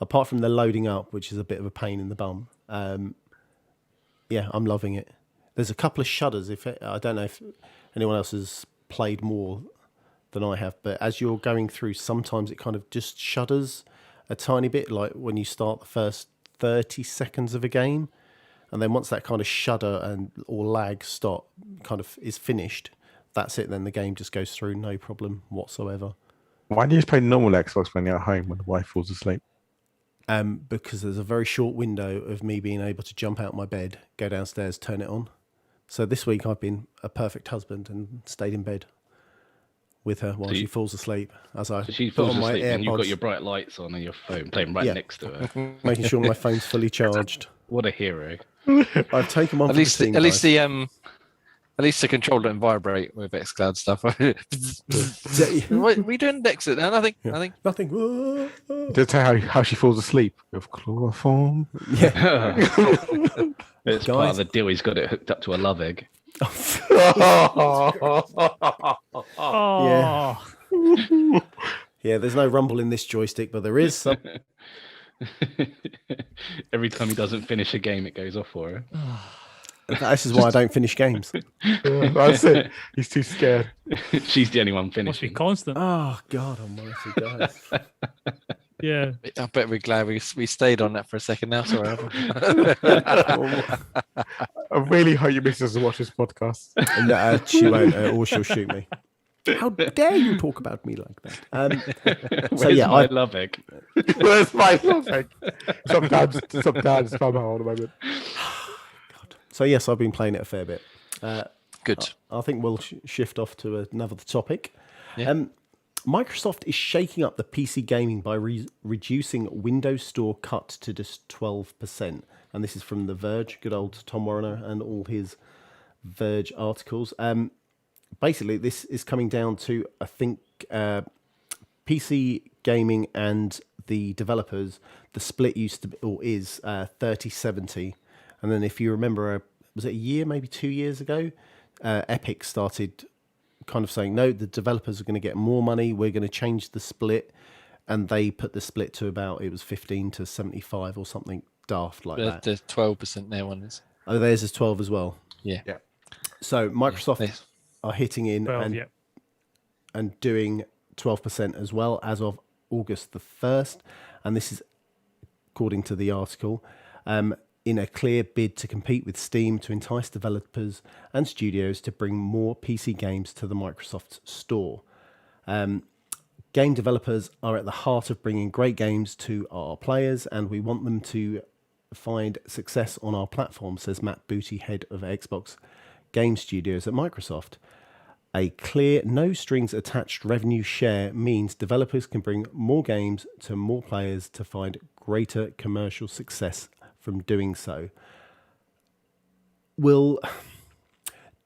Speaker 1: apart from the loading up, which is a bit of a pain in the bum, yeah, I'm loving it. There's a couple of shudders. I don't know if anyone else has played more than I have, but as you're going through, sometimes it kind of just shudders a tiny bit, like when you start the first 30 seconds of a game. And then once that kind of shudder or lag stop kind of is finished, that's it. Then the game just goes through, no problem whatsoever.
Speaker 2: Why do you just play normal Xbox when you're at home when the wife falls asleep?
Speaker 1: Because there's a very short window of me being able to jump out my bed, go downstairs, turn it on. So this week I've been a perfect husband and stayed in bed with her while she falls asleep. As I
Speaker 3: So she
Speaker 1: put
Speaker 3: falls
Speaker 1: on my
Speaker 3: asleep, and you've got
Speaker 1: AirPods,
Speaker 3: your bright lights on and your phone playing right next to her.
Speaker 1: making sure my phone's fully charged.
Speaker 3: What a hero!
Speaker 1: I've taken one
Speaker 4: At
Speaker 1: for
Speaker 4: least,
Speaker 1: the team,
Speaker 4: at least
Speaker 1: guys.
Speaker 4: the controller don't vibrate with xCloud stuff. What are we doing next? Nothing. Nothing.
Speaker 1: Nothing.
Speaker 2: Did tell how she falls asleep with chloroform?
Speaker 1: Yeah.
Speaker 3: It's part of the deal. He's got it hooked up to a love egg.
Speaker 5: Oh,
Speaker 1: Yeah, there's no rumble in this joystick, but there is some.
Speaker 3: Every time he doesn't finish a game, it goes off for her.
Speaker 1: This is why I don't finish games.
Speaker 2: That's it. He's too scared.
Speaker 3: She's the only one
Speaker 5: must be
Speaker 3: finishing.
Speaker 5: constant.
Speaker 1: Oh, God almighty, guys.
Speaker 5: Yeah.
Speaker 4: I bet we're glad we stayed on that for a second now. Sorry.
Speaker 2: I really hope your missus will watch this podcast.
Speaker 1: No, she won't, or she'll shoot me. How dare you talk about me like that? So
Speaker 3: Where's
Speaker 1: yeah,
Speaker 3: my love egg?
Speaker 2: Where's my topic? Sometimes somehow at the moment.
Speaker 1: So yes, I've been playing it a fair bit.
Speaker 4: Good.
Speaker 1: I think we'll shift off to another topic.
Speaker 4: Yeah.
Speaker 1: Microsoft is shaking up the PC gaming by reducing Windows Store cut to just 12%. And this is from The Verge, good old Tom Warner and all his Verge articles. Basically, this is coming down to, I think, PC gaming and the developers, the split used to be, or is 30-70. And then if you remember, was it a year, maybe 2 years ago, Epic started kind of saying, no, the developers are going to get more money, we're going to change the split. And they put the split to about, it was 15-75 or something daft like that.
Speaker 4: The 12% there one is.
Speaker 1: Oh, theirs is 12 as well.
Speaker 4: Yeah.
Speaker 1: So Microsoft are hitting in
Speaker 5: Well,
Speaker 1: and doing 12% as well as of August the 1st. And this is, according to the article, in a clear bid to compete with Steam to entice developers and studios to bring more PC games to the Microsoft Store. Game developers are at the heart of bringing great games to our players, and we want them to find success on our platform, says Matt Booty, head of Xbox Game Studios at Microsoft. A clear, no-strings-attached revenue share means developers can bring more games to more players to find greater commercial success from doing so. Do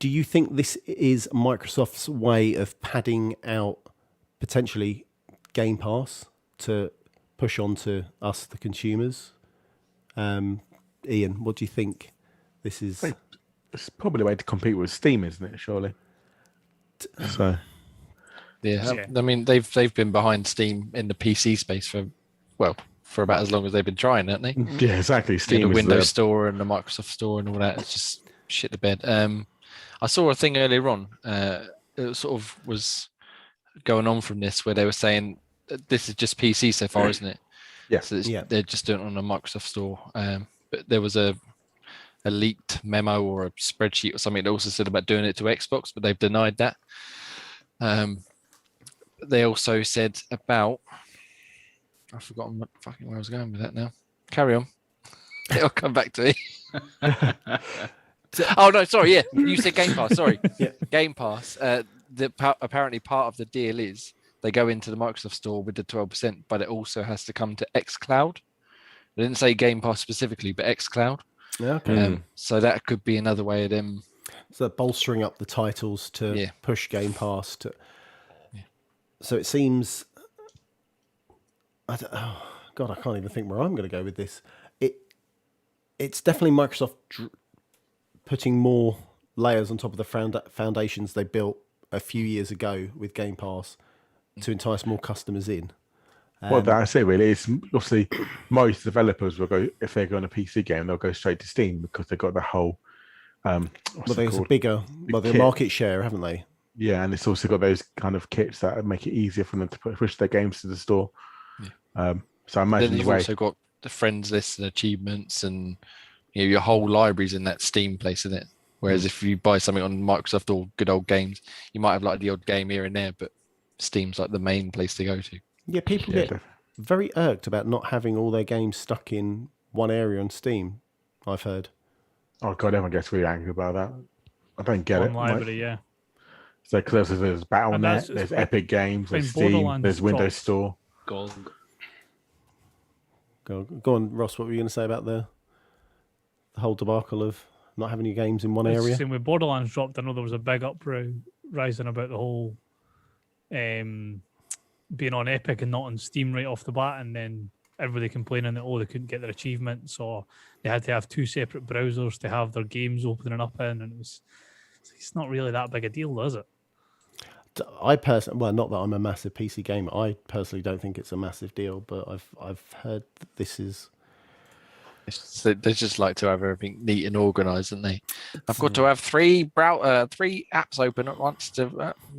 Speaker 1: you think this is Microsoft's way of padding out potentially Game Pass to push on to us, the consumers? Ian, what do you think this is?
Speaker 2: It's probably a way to compete with Steam, isn't it? Surely. So.
Speaker 4: Yeah. I mean, they've been behind Steam in the PC space for about as long as they've been trying, haven't they?
Speaker 2: Yeah, exactly. Steam
Speaker 4: the
Speaker 2: is
Speaker 4: Windows Store and the Microsoft Store and all that. It's just shit the bed. I saw a thing earlier on. It sort of was going on from this where they were saying this is just PC so far, isn't it?
Speaker 2: Yeah.
Speaker 4: So they're just doing it on the Microsoft Store. But there was a leaked memo or a spreadsheet or something that also said about doing it to Xbox, but they've denied that. They also said about, I've forgotten where I was going with that now. Carry on. It'll come back to me. Oh no, sorry. Yeah, you said Game Pass. Sorry, Game Pass. Apparently, part of the deal is they go into the Microsoft Store with the 12%, but it also has to come to xCloud. They didn't say Game Pass specifically, but xCloud.
Speaker 1: Yeah, okay.
Speaker 4: So that could be another way of them.
Speaker 1: So bolstering up the titles to push Game Pass to.
Speaker 4: Yeah.
Speaker 1: So it seems. Oh God, I can't even think where I'm going to go with this. It's definitely Microsoft putting more layers on top of the foundations they built a few years ago with Game Pass to entice more customers in.
Speaker 2: Well, that's it, really. It's obviously most developers will go, if they're going a PC game, they'll go straight to Steam because they've got the whole.
Speaker 1: There's a bigger market share, haven't they?
Speaker 2: Yeah, and it's also got those kind of kits that make it easier for them to push their games to the store.
Speaker 4: Yeah.
Speaker 2: So I imagine
Speaker 4: then you've also got the friends list and achievements, and your whole library's in that Steam place, isn't it? Whereas if you buy something on Microsoft or Good Old Games, you might have like the odd game here and there, but Steam's like the main place to go to.
Speaker 1: Yeah, people get very irked about not having all their games stuck in one area on Steam, I've heard.
Speaker 2: Oh, God, everyone gets really angry about that. I don't get it.
Speaker 5: Library, yeah.
Speaker 2: So, because there's Battle.net, there's Epic Games, there's Steam, there's Windows Store.
Speaker 1: Go on, Ross, what were you going to say about the whole debacle of not having your games in one area?
Speaker 5: Same with Borderlands dropped, I know there was a big uproar rising about the whole being on Epic and not on Steam right off the bat, and then everybody complaining that they couldn't get their achievements, or they had to have two separate browsers to have their games opening up in, and it's not really that big a deal, is it?
Speaker 1: I personally, well, not that I'm a massive PC gamer, I personally don't think it's a massive deal, but I've heard that this is.
Speaker 4: They just like to have everything neat and organised, don't they? I've got to have three apps open at once.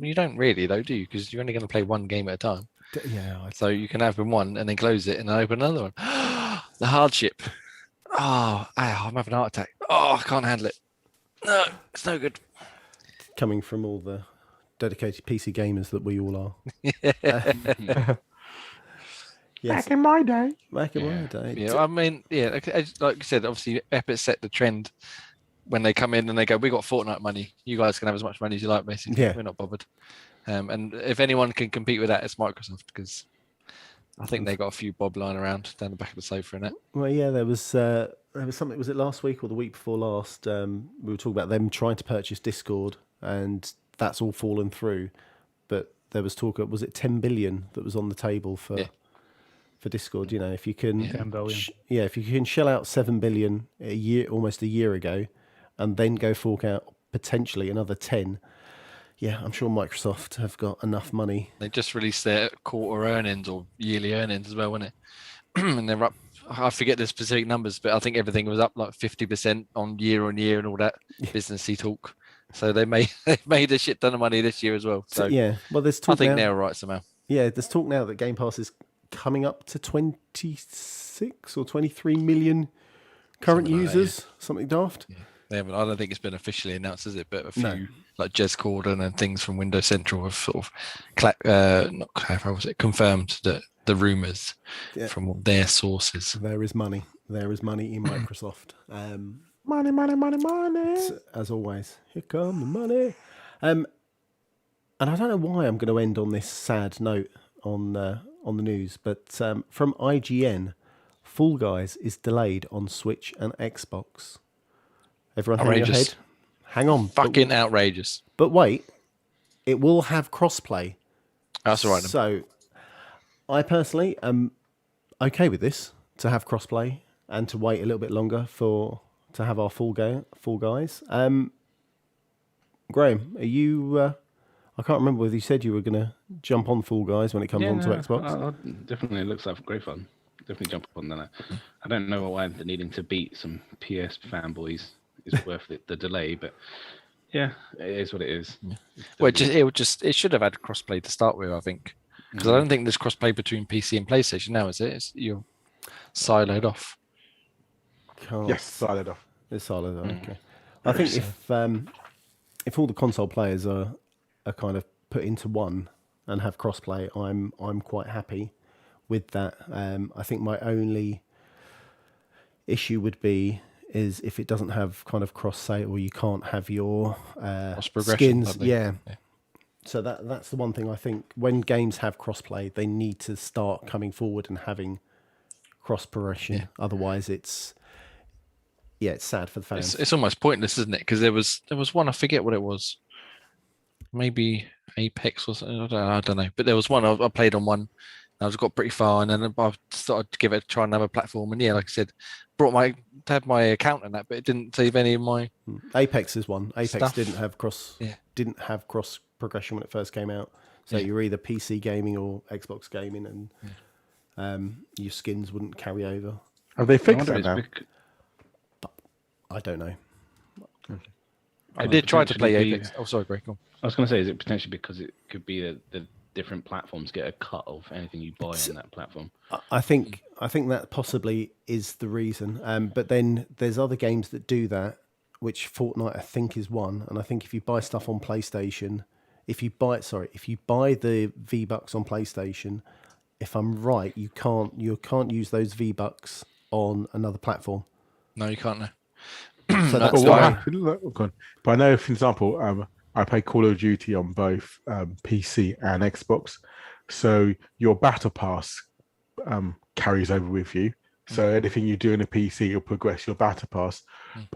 Speaker 4: You don't really, though, do you? Because you're only going to play one game at a time.
Speaker 1: Yeah.
Speaker 4: So you can open one and then close it and then open another one. The hardship. Oh, I'm having a heart attack. Oh, I can't handle it. No, it's no good.
Speaker 1: Coming from all the dedicated PC gamers that we all are. Yes.
Speaker 2: Back in my day.
Speaker 4: Yeah, I mean, like you said, obviously Epic set the trend when they come in and they go, "We got Fortnite money. You guys can have as much money as you like, basically.
Speaker 1: Yeah.
Speaker 4: We're not bothered." And if anyone can compete with that, it's Microsoft, because I think they got a few bob lying around down the back of the sofa in it.
Speaker 1: Well, yeah, there was something. Was it last week or the week before last? We were talking about them trying to purchase Discord, and that's all fallen through. But there was talk of, was it 10 billion that was on the table for Discord? If you can,
Speaker 5: 10 billion.
Speaker 1: If you can shell out 7 billion a year, almost a year ago, and then go fork out potentially another 10. Yeah, I'm sure Microsoft have got enough money.
Speaker 4: They just released their quarter earnings or yearly earnings as well, wasn't it? And they're up. I forget the specific numbers, but I think everything was up like 50% on year and all that businessy talk. So they made a shit ton of money this year as well. So
Speaker 1: yeah, well, there's talk.
Speaker 4: I think they're right somehow.
Speaker 1: Yeah, there's talk now that Game Pass is coming up to 26 or 23 million current users, something daft.
Speaker 4: Yeah. I don't think it's been officially announced, is it? But a few like Jez Corden and things from Windows Central have sort of confirmed that the rumours from their sources.
Speaker 1: There is money. There is money in Microsoft.
Speaker 2: Money.
Speaker 1: As always, here come the money. And I don't know why I'm going to end on this sad note on the news, but from IGN, Fall Guys is delayed on Switch and Xbox. Everyone hang your head. Hang on.
Speaker 4: Fucking outrageous.
Speaker 1: But wait, it will have crossplay.
Speaker 4: That's all right.
Speaker 1: So I personally am okay with this, to have crossplay and to wait a little bit longer to have our Fall Guys. Graham, are you? I can't remember whether you said you were going to jump on Fall Guys when it comes onto Xbox.
Speaker 3: Definitely looks like great fun. Definitely jump on that. I don't know why they're needing to beat some PS fanboys is worth the delay, but yeah, it is what it is.
Speaker 4: Well, it should have had crossplay to start with, I think, because I don't think there's crossplay between PC and PlayStation now, is it? You're siloed off.
Speaker 2: Yes, siloed off.
Speaker 1: It's siloed off. Okay. I think if all the console players are kind of put into one and have crossplay, I'm quite happy with that. I think my only issue would be is if it doesn't have kind of cross save, or you can't have your skins. Yeah. So that's the one thing I think when games have crossplay, they need to start coming forward and having cross progression. Yeah. Otherwise, yeah, it's sad for the fans.
Speaker 4: It's almost pointless, isn't it? Because there was one, I forget what it was. Maybe Apex or something. I don't know. But there was one I played on one. I got pretty far, and then I started to give it a try on another platform. And yeah, like I said, had my account on that, but it didn't save any of my.
Speaker 1: Apex is one. Apex
Speaker 4: stuff.
Speaker 1: didn't have cross progression when it first came out. So you're either PC gaming or Xbox gaming, and your skins wouldn't carry over.
Speaker 2: Have they
Speaker 3: I
Speaker 2: fixed
Speaker 3: wonder
Speaker 2: that
Speaker 3: if
Speaker 2: now?
Speaker 3: it's
Speaker 1: I don't know.
Speaker 4: I did try to play
Speaker 3: potentially
Speaker 4: Apex. Oh, sorry, Greg. Go on.
Speaker 3: I was going to say, is it potentially because it could be that the different platforms get a cut of anything you buy on that platform?
Speaker 1: I think that possibly is the reason. But then there's other games that do that, which Fortnite I think is one. And I think if you buy stuff on PlayStation, if you buy the V-Bucks on PlayStation, if I'm right, you can't use those V-Bucks on another platform.
Speaker 4: No, you can't. No.
Speaker 1: So that's
Speaker 2: But what
Speaker 1: why.
Speaker 2: happened? But I know, for example, I play Call of Duty on both PC and Xbox, so your battle pass carries over with you. So anything you do in a PC, you'll progress your battle pass,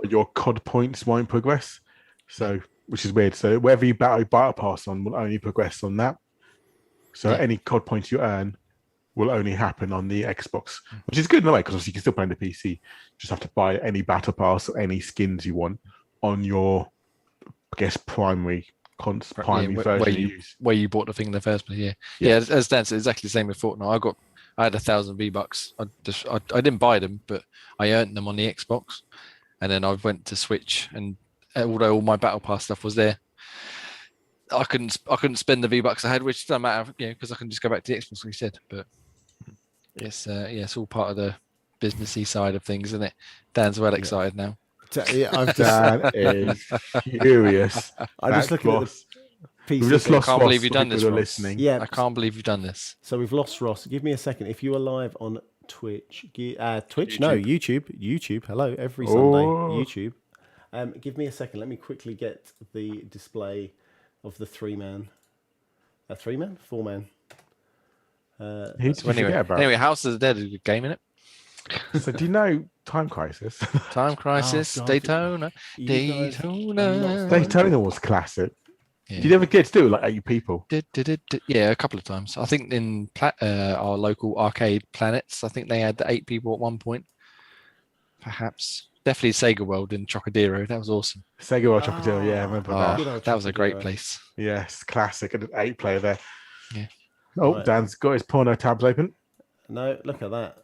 Speaker 2: but your COD points won't progress. So, which is weird. So wherever you battle pass on will only progress on that. So any COD points you earn will only happen on the Xbox, which is good in a way because you can still play on the PC. You just have to buy any battle pass or any skins you want on your, I guess, primary version
Speaker 4: where you bought the thing in the first place. Yeah. As Dan said, exactly the same with Fortnite. I had 1,000 V-Bucks. I didn't buy them, but I earned them on the Xbox, and then I went to Switch, and although all my Battle Pass stuff was there, I couldn't spend the V-Bucks I had, which doesn't matter, because I can just go back to the Xbox, like you said. But it's all part of the businessy side of things, isn't it? Dan's well excited now.
Speaker 2: Dan is furious.
Speaker 1: I'm just looking at the PC.
Speaker 2: We've just lost
Speaker 4: I can't
Speaker 2: Ross
Speaker 4: believe you've done
Speaker 2: for
Speaker 4: this,
Speaker 2: people who are
Speaker 4: Ross.
Speaker 2: listening.
Speaker 1: Yeah.
Speaker 4: I can't believe you've done this.
Speaker 1: So we've lost Ross. Give me a second. If you are live on Twitch, YouTube. Hello, every Sunday, YouTube. Give me a second. Let me quickly get the display of the 4-man.
Speaker 4: Anyway, House of the Dead is a good game, isn't it?
Speaker 2: So do you know Time Crisis?
Speaker 4: Time Crisis,
Speaker 1: God.
Speaker 4: Daytona.
Speaker 2: Daytona was classic.
Speaker 4: Yeah.
Speaker 2: Did you ever get to do like 8 people?
Speaker 4: Yeah, a couple of times. I think in our local arcade Planets, I think they had 8 people at one point. Perhaps. Definitely Sega World in Trocadero. That was awesome.
Speaker 2: Sega World Trocadero, yeah, I remember that.
Speaker 4: That was a great place.
Speaker 2: Yes, classic. And an 8-player there.
Speaker 4: Yeah.
Speaker 2: Oh,
Speaker 1: Right.
Speaker 2: Dan's got his porno tabs open.
Speaker 1: No, look at that.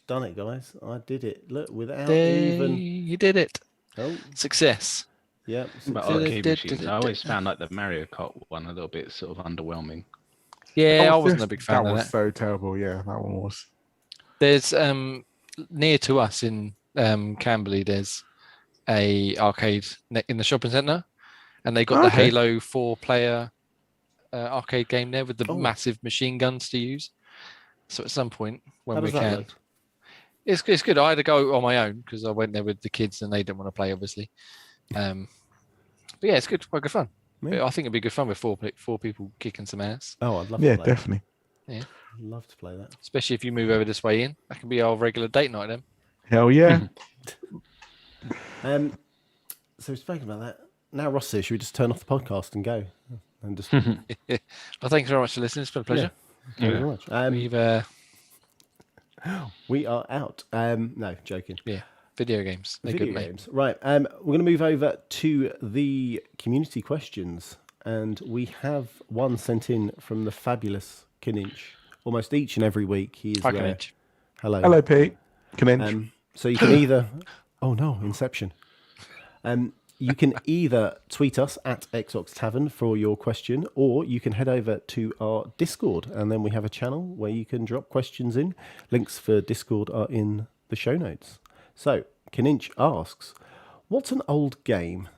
Speaker 1: Done it, guys. I did it. Look, without even.
Speaker 4: You did it.
Speaker 1: Oh,
Speaker 4: Success.
Speaker 1: yeah.
Speaker 3: But arcade machines, I always found like the Mario Kart one a little bit sort of underwhelming.
Speaker 4: Yeah, I wasn't a big fan
Speaker 2: that
Speaker 4: of
Speaker 2: was
Speaker 4: that.
Speaker 2: so terrible. Yeah, that one was.
Speaker 4: There's near to us in Camberley, there's a arcade in the shopping centre, and they got the Halo 4-player arcade game there with the massive machine guns to use. So at some point when we can, it's good. I had to go on my own because I went there with the kids and they didn't want to play, obviously. But yeah, it's good. Quite good fun.
Speaker 1: Yeah.
Speaker 4: I think it'd be good fun with four people kicking some ass.
Speaker 1: Oh, I'd love to
Speaker 2: Yeah,
Speaker 1: play
Speaker 2: definitely.
Speaker 1: that. I'd love to play that.
Speaker 4: Especially if you move over this way in. That can be our regular date night then.
Speaker 2: Hell yeah.
Speaker 1: So speaking about that, now Ross says, should we just turn off the podcast and go? And just
Speaker 4: Well, thanks very much for listening. It's been a pleasure.
Speaker 1: Thank you very much. We are out. No, joking.
Speaker 4: Yeah, video games. They're
Speaker 1: Video
Speaker 4: good, mate.
Speaker 1: games. Right. We're going to move over to the community questions. And we have one sent in from the fabulous Kinninch. Almost each and every week he is
Speaker 4: Hi,
Speaker 1: there.
Speaker 4: Kinninch.
Speaker 1: Hello.
Speaker 2: Hello, Pete. Can
Speaker 1: So you can either... Oh, no, Inception. You can either tweet us at Xbox Tavern for your question, or you can head over to our Discord, and then we have a channel where you can drop questions in. Links for Discord are in the show notes. So, Kinninch asks, what's an old game?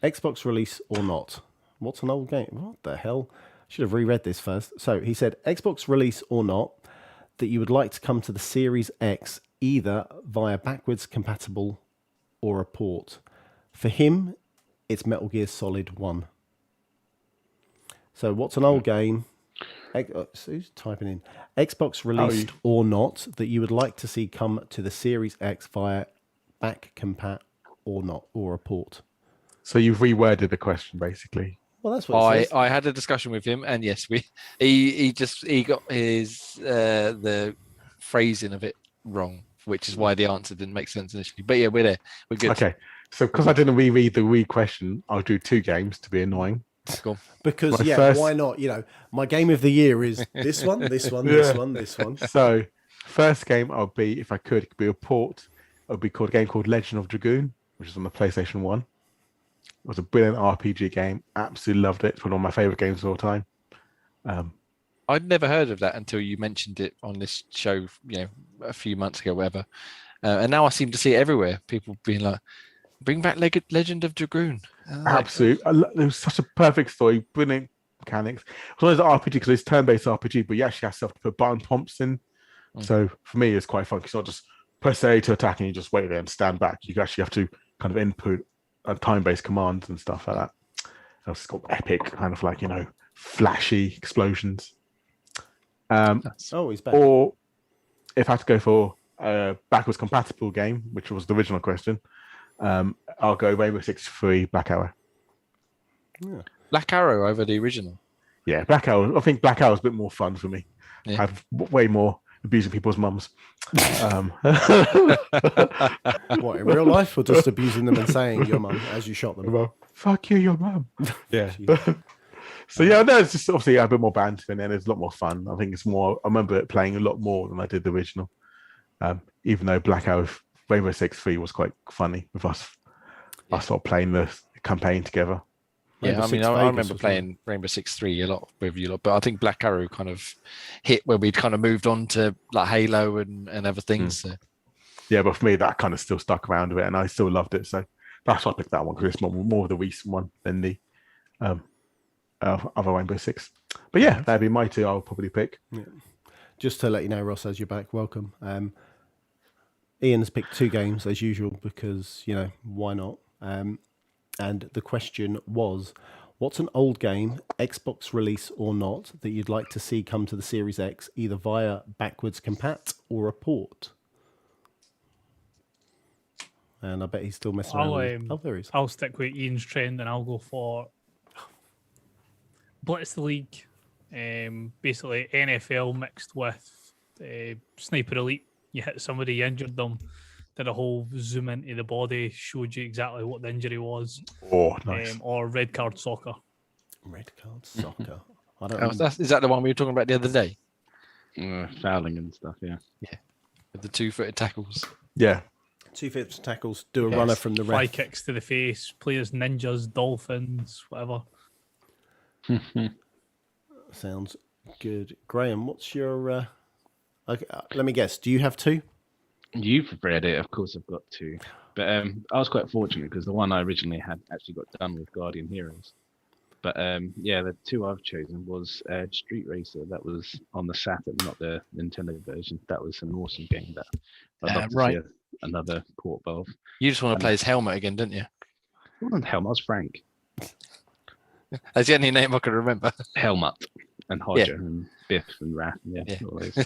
Speaker 1: Xbox release or not? What's an old game? What the hell? I should have reread this first. So, he said, Xbox release or not, that you would like to come to the Series X either via backwards compatible or a port. For him, it's Metal Gear Solid 1. So what's an old game? Who's typing in? Xbox released or not that you would like to see come to the Series X via back compat or not, or a port?
Speaker 2: So you've reworded the question basically.
Speaker 1: Well, that's what it says.
Speaker 4: I had a discussion with him, and yes, he got his the phrasing of it wrong, which is why the answer didn't make sense initially. But yeah, we're there. We're good.
Speaker 2: Okay. So because I didn't reread the question, I'll do 2 games to be annoying.
Speaker 4: Cool.
Speaker 1: Because
Speaker 2: My first-
Speaker 1: why not? My game of the year is this one, this one, this one, this one.
Speaker 2: So first game if I could, it could be a port. It would be called a game called Legend of Dragoon, which is on the PlayStation 1. It was a brilliant RPG game. Absolutely loved it. It's one of my favorite games of all time.
Speaker 4: I'd never heard of that until you mentioned it on this show, a few months ago, whatever. And now I seem to see it everywhere. People being like, "Bring back Legend of Dragoon."
Speaker 2: Absolutely. It was such a perfect story, brilliant mechanics. It's one of those RPG because it's turn-based RPG, but you actually have to put button prompts in. So for me, it's quite fun. It's not just press A to attack and you just wait there and stand back. You actually have to kind of input time-based commands and stuff like that. It's got epic, kind of like, flashy explosions.
Speaker 1: He's back.
Speaker 2: Or if I had to go for a backwards compatible game, which was the original question, I'll go Rainbow Six Free Black Arrow.
Speaker 1: Yeah.
Speaker 4: Black Arrow over the original.
Speaker 2: Yeah, Black Arrow. I think Black Arrow is a bit more fun for me.
Speaker 4: Yeah.
Speaker 2: I have way more abusing people's mums.
Speaker 1: What, in real life, or just abusing them and saying your mum as you shot them?
Speaker 2: Well, fuck you, your mum. Yeah. So yeah, no, it's just obviously a bit more banter and then it's a lot more fun. I think it's more. I remember it playing a lot more than I did the original. Even though Black Arrow Rainbow Six 3 was quite funny with us sort of playing the campaign together.
Speaker 4: Yeah,
Speaker 1: Rainbow Six
Speaker 4: I
Speaker 1: Vegas
Speaker 4: remember
Speaker 1: was
Speaker 4: playing Rainbow Six 3 a lot with you lot, but I think Black Arrow kind of hit where we'd kind of moved on to like Halo and other things. So.
Speaker 2: Yeah, but for me, that kind of still stuck around with it, and I still loved it. So that's why I picked that one because it's more of the recent one than the other Rainbow Six. But yeah, that'd be my 2 I'll probably pick.
Speaker 1: Yeah. Just to let you know, Ross, as you're back, welcome. Ian's picked 2 games as usual because, why not? And the question was, what's an old game, Xbox release or not, that you'd like to see come to the Series X, either via backwards compat or a port? And I bet he's still messing around. There he is.
Speaker 5: I'll stick with Ian's trend and I'll go for Blitz the League. Basically NFL mixed with Sniper Elite. You hit somebody, you injured them, did a whole zoom into the body, showed you exactly what the injury was.
Speaker 2: Oh, nice.
Speaker 5: Or Red Card Soccer.
Speaker 1: Red Card Soccer. I don't
Speaker 4: Oh, is that the one we were talking about the other day?
Speaker 3: Fouling and stuff, yeah.
Speaker 4: Yeah. With the 2-footed tackles.
Speaker 2: Yeah.
Speaker 1: 2-fifths tackles, do a runner from the
Speaker 5: Fly
Speaker 1: ref.
Speaker 5: kicks to the face, players ninjas, dolphins, whatever.
Speaker 1: Sounds good. Graham, what's your... okay, let me guess. Do you have 2?
Speaker 3: You've read it, of course I've got 2. But I was quite fortunate because the one I originally had actually got done with Guardian Heroes. But the 2 I've chosen was Street Racer. That was on the Saturn, not the Nintendo version. That was an awesome game that I'd love to see another port of.
Speaker 4: You just want to play as Helmet again, didn't you?
Speaker 3: It wasn't Helmut, I was Frank.
Speaker 4: That's the only name I can remember.
Speaker 3: Helmut and Hodger and Biff and Raph. Yeah. All those.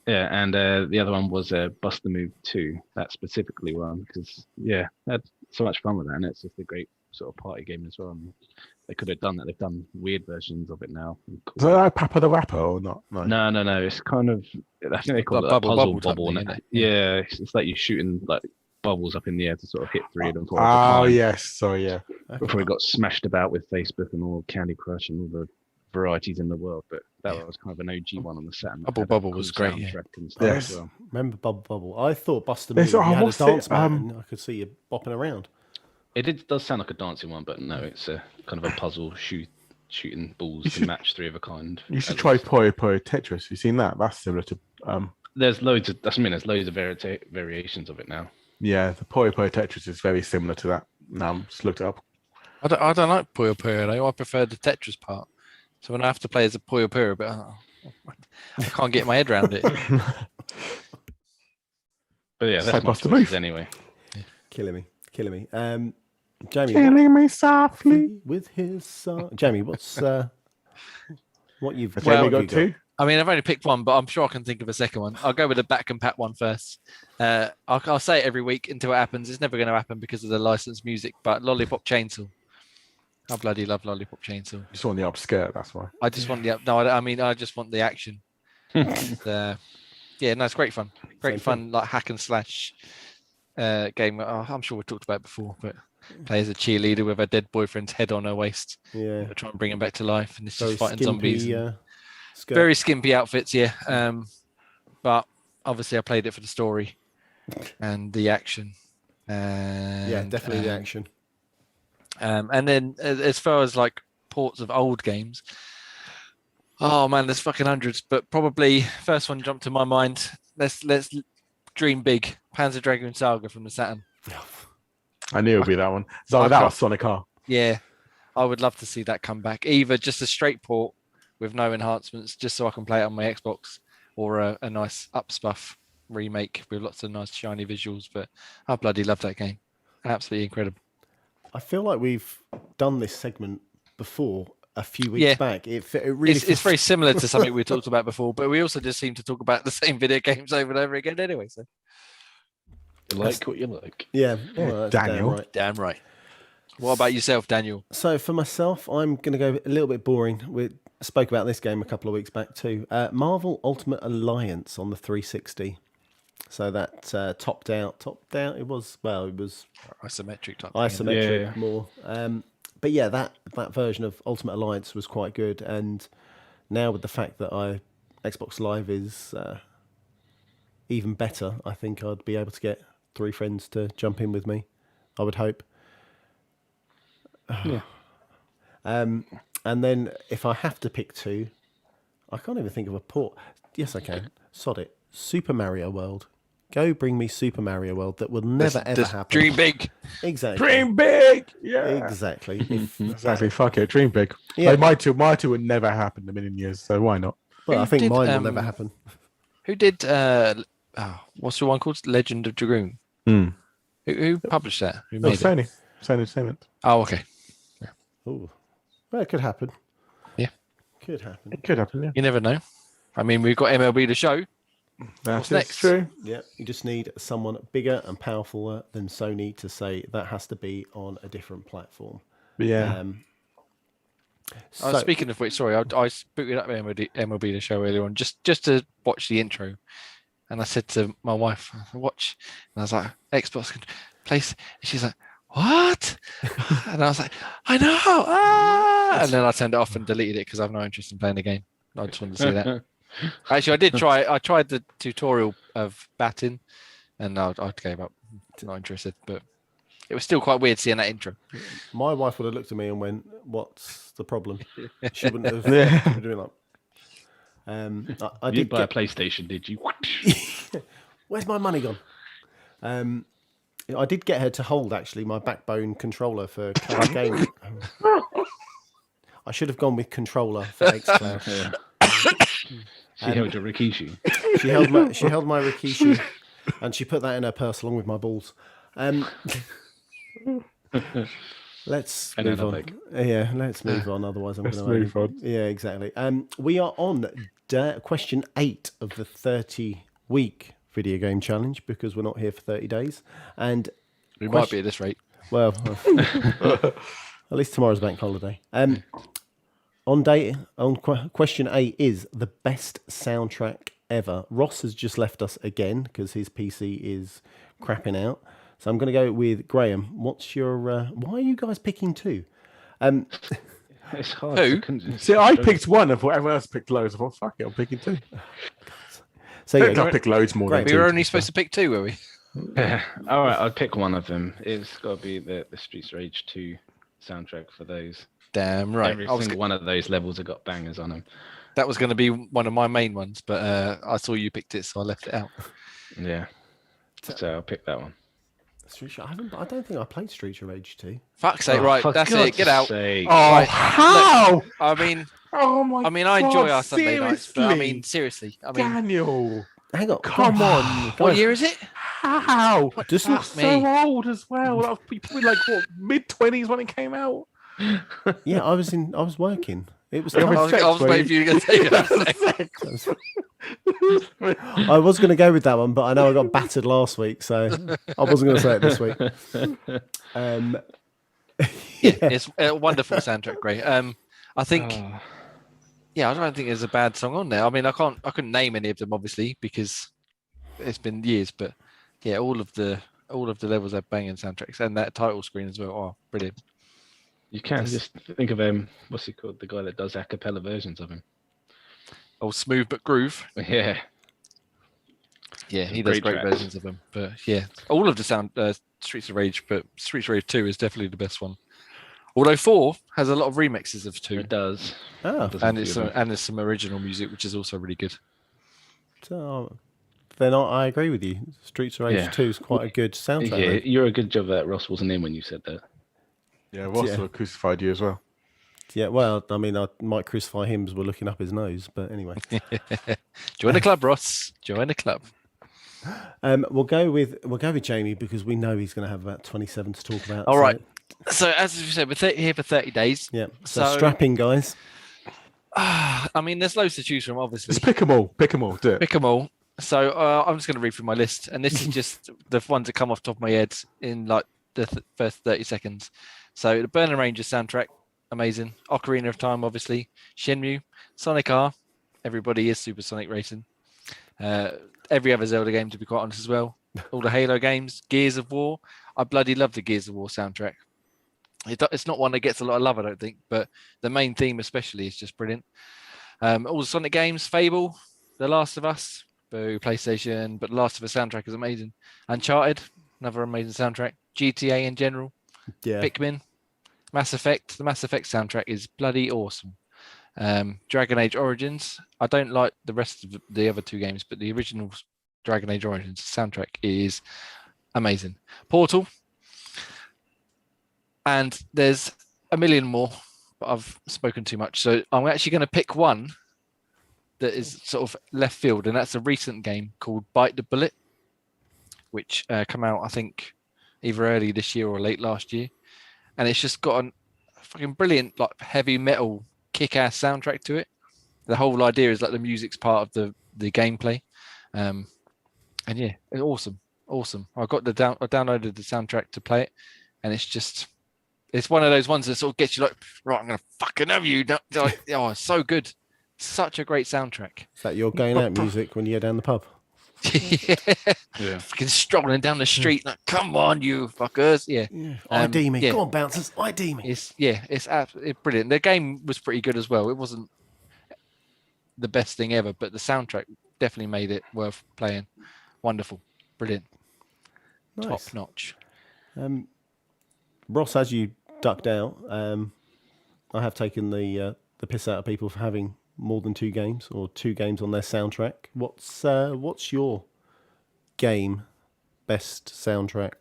Speaker 3: Yeah, and the other one was Buster Move 2. That specifically one because I had so much fun with that, and it's just a great sort of party game as well. And they could have done that. They've done weird versions of it now.
Speaker 2: Is that like Papa the Rapper or not?
Speaker 3: No. It's kind of I think they call it like puzzle bubble. Yeah, it's like you're shooting like bubbles up in the air to sort of hit 3 of them.
Speaker 2: Oh yes, sorry, yeah.
Speaker 3: Before it got smashed about with Facebook and all Candy Crush and all the varieties in the world, but that was kind of an OG one on the Saturn.
Speaker 4: Bubble was great.
Speaker 3: And stuff as well.
Speaker 1: Remember Bubble? I thought Buster Move, you had a dance man. I could see you bopping around.
Speaker 3: It does sound like a dancing one, but no, it's a kind of a puzzle shooting balls to match 3 of a kind.
Speaker 2: You should try Puyo Puyo Tetris. Have you seen that? That's similar to.
Speaker 3: There's loads of. There's loads of variations of it now.
Speaker 2: Yeah, the Puyo Puyo Tetris is very similar to that. Now I'm just looked it up.
Speaker 4: I don't like Puyo Puyo though. I prefer the Tetris part. So when I have to play as a Puyo Puyo, but I can't get my head around it.
Speaker 3: But yeah, that's my choices anyway.
Speaker 1: Killing me. Jamie,
Speaker 2: killing me softly
Speaker 1: with his song. Jamie, what's what you've
Speaker 2: Jamie got 2?
Speaker 4: I mean, I've only picked one, but I'm sure I can think of a second one. I'll go with the back and pat one first. I'll say it every week until it happens. It's never going to happen because of the licensed music, but Lollipop Chainsaw. I bloody love Lollipop Chainsaw.
Speaker 2: You just want the upskirt, that's why.
Speaker 4: I just want the no. I mean, I just want the action. Yeah, no, it's great fun. Great
Speaker 1: Same
Speaker 4: fun, like hack and slash game. I'm sure we talked about it before, but play as a cheerleader with a dead boyfriend's head on her waist.
Speaker 1: Yeah.
Speaker 4: Try and bring him back to life, and it's
Speaker 1: Very
Speaker 4: just fighting
Speaker 1: skimpy,
Speaker 4: zombies.
Speaker 1: skirt.
Speaker 4: Very skimpy outfits, yeah. But obviously, I played it for the story and the action.
Speaker 1: Yeah, definitely the action.
Speaker 4: And then as far as like ports of old games, oh man, there's fucking hundreds. But probably first one jumped to my mind. Let's dream big. Panzer Dragoon Saga from the Saturn.
Speaker 2: I knew it would be that one. So that was Sonic R.
Speaker 4: Yeah, I would love to see that come back. Either just a straight port with no enhancements, just so I can play it on my Xbox, or a nice upspuff remake with lots of nice shiny visuals. But I bloody love that game. Absolutely incredible.
Speaker 1: I feel like we've done this segment before a few weeks back. It really
Speaker 4: it's very similar to something we talked about before, but we also just seem to talk about the same video games over and over again anyway. So
Speaker 3: You like what you like.
Speaker 1: Yeah, well, that's
Speaker 2: Daniel.
Speaker 4: damn right. What about yourself, Daniel?
Speaker 1: So for myself, I'm going to go a little bit boring. We spoke about this game a couple of weeks back too. Marvel Ultimate Alliance on the 360. So that topped out. It was
Speaker 4: Isometric type.
Speaker 1: isometric more. But yeah, that version of Ultimate Alliance was quite good. And now with the fact that Xbox Live is even better, I think I'd be able to get 3 friends to jump in with me. I would hope.
Speaker 3: Yeah.
Speaker 1: And then if I have to pick 2, I can't even think of a port. Yes, I can. Sod it. Super Mario World. Go bring me Super Mario World. That will never ever happen.
Speaker 4: Dream big.
Speaker 1: Exactly.
Speaker 2: Dream big! Yeah.
Speaker 1: Exactly.
Speaker 2: Exactly. Fuck it. Dream big.
Speaker 1: Yeah.
Speaker 2: Like my two would never happen in a million years, so why not?
Speaker 1: Well, I think
Speaker 4: did,
Speaker 1: mine will never happen.
Speaker 4: Who did? What's the one called? Legend of Dragoon. Who published that? Who made it?
Speaker 2: Sony. Sony Entertainment.
Speaker 4: Oh, okay.
Speaker 1: Oh, well, it could happen.
Speaker 4: Yeah.
Speaker 1: Could happen.
Speaker 2: It could happen, yeah.
Speaker 4: You never know. I mean, we've got MLB The Show.
Speaker 2: That's
Speaker 4: next?
Speaker 2: true.
Speaker 1: Yeah, you just need someone bigger and powerful than Sony to say that has to be on a different platform.
Speaker 2: Yeah.
Speaker 4: Speaking of which, sorry, I booted up MLB The Show earlier on just to watch the intro, and I said to my wife, "Watch," and I was like, "Xbox can place," and she's like, "What?" And I was like, "I know," and then I turned it off and deleted it because I have no interest in playing the game. I just wanted to see that. Actually, I did try. I tried the tutorial of batting, and I gave up. Not interested, but it was still quite weird seeing that intro.
Speaker 1: My wife would have looked at me and went, "What's the problem?" She wouldn't have been doing that. I
Speaker 3: You
Speaker 1: did
Speaker 3: buy a
Speaker 1: get.
Speaker 3: PlayStation, did you?
Speaker 1: Where's my money gone? I did get her to hold actually my Backbone controller for current game. I should have gone with controller for xCloud.
Speaker 3: She held your Rikishi.
Speaker 1: She held my Rikishi, and she put that in her purse along with my balls. Let's
Speaker 3: And
Speaker 1: move on.
Speaker 3: another
Speaker 1: Yeah, let's move on. Otherwise, I'm going to
Speaker 2: move on.
Speaker 1: Yeah, exactly. We are on question 8 of the 30-week video game challenge because we're not here for 30 days, and
Speaker 4: We might be at this rate.
Speaker 1: well, at least tomorrow's bank holiday. Question 8 is the best soundtrack ever. Ross has just left us again because his PC is crapping out. So I'm going to go with Graham. What's your? Why are you guys picking 2?
Speaker 3: It's hard.
Speaker 4: Who?
Speaker 2: See, I picked one. I thought everyone else picked loads. I thought, fuck it, I'm picking 2.
Speaker 1: So
Speaker 2: I
Speaker 1: yeah,
Speaker 2: picked loads more
Speaker 1: Great.
Speaker 2: than
Speaker 4: We
Speaker 2: 2.
Speaker 4: were only supposed to pick 2, were we?
Speaker 3: All right, I'll pick one of them. It's got to be the Streets of Rage 2 soundtrack for those.
Speaker 4: Damn right.
Speaker 3: Every single one of those levels have got bangers on them.
Speaker 4: That was going to be one of my main ones, but I saw you picked it, so I left it out.
Speaker 3: Yeah. So I'll pick that one.
Speaker 1: I don't think I played Streets of Rage 2.
Speaker 4: Fuck's sake,
Speaker 3: Oh,
Speaker 4: right?
Speaker 3: for
Speaker 4: That's
Speaker 3: God's
Speaker 4: it. Get out.
Speaker 3: sake.
Speaker 2: Oh,
Speaker 4: Right,
Speaker 2: how?
Speaker 4: I mean,
Speaker 2: Oh my
Speaker 4: I enjoy
Speaker 2: God,
Speaker 4: our Sunday nights, but I
Speaker 2: seriously?
Speaker 4: mean, seriously, I mean,
Speaker 2: Daniel,
Speaker 1: Hang on,
Speaker 2: come on.
Speaker 4: what year is it?
Speaker 2: How?
Speaker 1: Just
Speaker 2: That's
Speaker 4: me.
Speaker 2: so old as well. That was probably like what, mid-20s when it came out.
Speaker 1: Yeah, I was working. It was
Speaker 2: Yeah,
Speaker 1: tough.
Speaker 2: but-
Speaker 4: I was waiting for you to take it.
Speaker 1: I was going to go with that one, but I know I got battered last week, so I wasn't going to say it this week.
Speaker 4: Yeah, it's a wonderful soundtrack, great. I think,
Speaker 3: Oh,
Speaker 4: yeah, I don't think there's a bad song on there. I mean, I couldn't name any of them obviously because it's been years, but yeah, all of the levels have banging soundtracks, and that title screen as well. Oh, brilliant!
Speaker 3: you can
Speaker 4: Yes.
Speaker 3: just think of what's he called? The guy that does a cappella versions of him.
Speaker 4: Oh, smooth but groove.
Speaker 3: Yeah.
Speaker 4: Yeah,
Speaker 3: Some
Speaker 4: he does
Speaker 3: great
Speaker 4: great
Speaker 3: tracks.
Speaker 4: versions of them. But yeah, all of the Streets of Rage, but Streets of Rage 2 is definitely the best one. Although 4 has a lot of remixes of 2,
Speaker 3: It does.
Speaker 1: Oh,
Speaker 3: Does
Speaker 4: and
Speaker 3: include them.
Speaker 4: there's some original music which is also really good.
Speaker 1: so then I agree with you. Streets of Rage
Speaker 3: Yeah.
Speaker 1: 2 is quite a good soundtrack.
Speaker 3: Yeah,
Speaker 1: then.
Speaker 3: you're a good job that Ross wasn't in when you said that.
Speaker 2: Yeah, Ross
Speaker 1: Yeah.
Speaker 2: will have crucified you as well.
Speaker 1: Yeah, well, I mean, I might crucify him as we're looking up his nose, but anyway.
Speaker 4: Join the club, Ross. Join the club.
Speaker 1: We'll go with Jamie because we know he's going to have about 27 to talk about.
Speaker 4: All
Speaker 1: so-
Speaker 4: right. So as we said, we're here for 30 days.
Speaker 1: Yeah. So,
Speaker 4: So-
Speaker 1: strap in, guys.
Speaker 4: I mean, there's loads to choose from, obviously.
Speaker 2: Just pick them all. Pick them all. Do it.
Speaker 4: Pick them all. So I'm just going to read through my list, and this is just the ones that come off the top of my head in like the first 30 seconds. So the Burning Rangers soundtrack, amazing. Ocarina of Time, obviously. Shenmue, Sonic R. Everybody is Super Sonic Racing. Every other Zelda game, to be quite honest, as well. All the Halo games, Gears of War. I bloody love the Gears of War soundtrack. It's not one that gets a lot of love, I don't think, but the main theme especially is just brilliant. All the Sonic games, Fable, The Last of Us, boo, PlayStation, but The Last of Us soundtrack is amazing. Uncharted, another amazing soundtrack. GTA in general,
Speaker 1: Yeah.
Speaker 4: Pikmin, Mass Effect. The Mass Effect soundtrack is bloody awesome. Dragon Age Origins. I don't like the rest of the other two games, but the original Dragon Age Origins soundtrack is amazing. Portal. And there's a million more, but I've spoken too much. So I'm actually going to pick one that is sort of left field, and that's a recent game called Bite the Bullet, which came out, I think, either early this year or late last year. And it's just got a fucking brilliant, like, heavy metal kick-ass soundtrack to it. The whole idea is like the music's part of the gameplay. And yeah, it's awesome. I downloaded the soundtrack to play it, and it's one of those ones that sort of gets you like, right, I'm gonna fucking have you. Like, oh, it's so good. Such a great soundtrack.
Speaker 1: Is that your going out music when you go down the pub?
Speaker 4: Yeah.
Speaker 3: Yeah.
Speaker 4: Fucking strolling down the street, like, come on, you fuckers. Yeah.
Speaker 1: Yeah.
Speaker 4: Um,
Speaker 1: ID me.
Speaker 4: yeah.
Speaker 1: Go on, bouncers. ID me.
Speaker 4: It's absolutely brilliant. The game was pretty good as well. It wasn't the best thing ever, but the soundtrack definitely made it worth playing. Wonderful. Brilliant.
Speaker 1: Nice.
Speaker 4: Top notch.
Speaker 1: Ross, as you ducked out, I have taken the piss out of people for having more than 2 games or 2 games on their soundtrack. What's your game best soundtrack?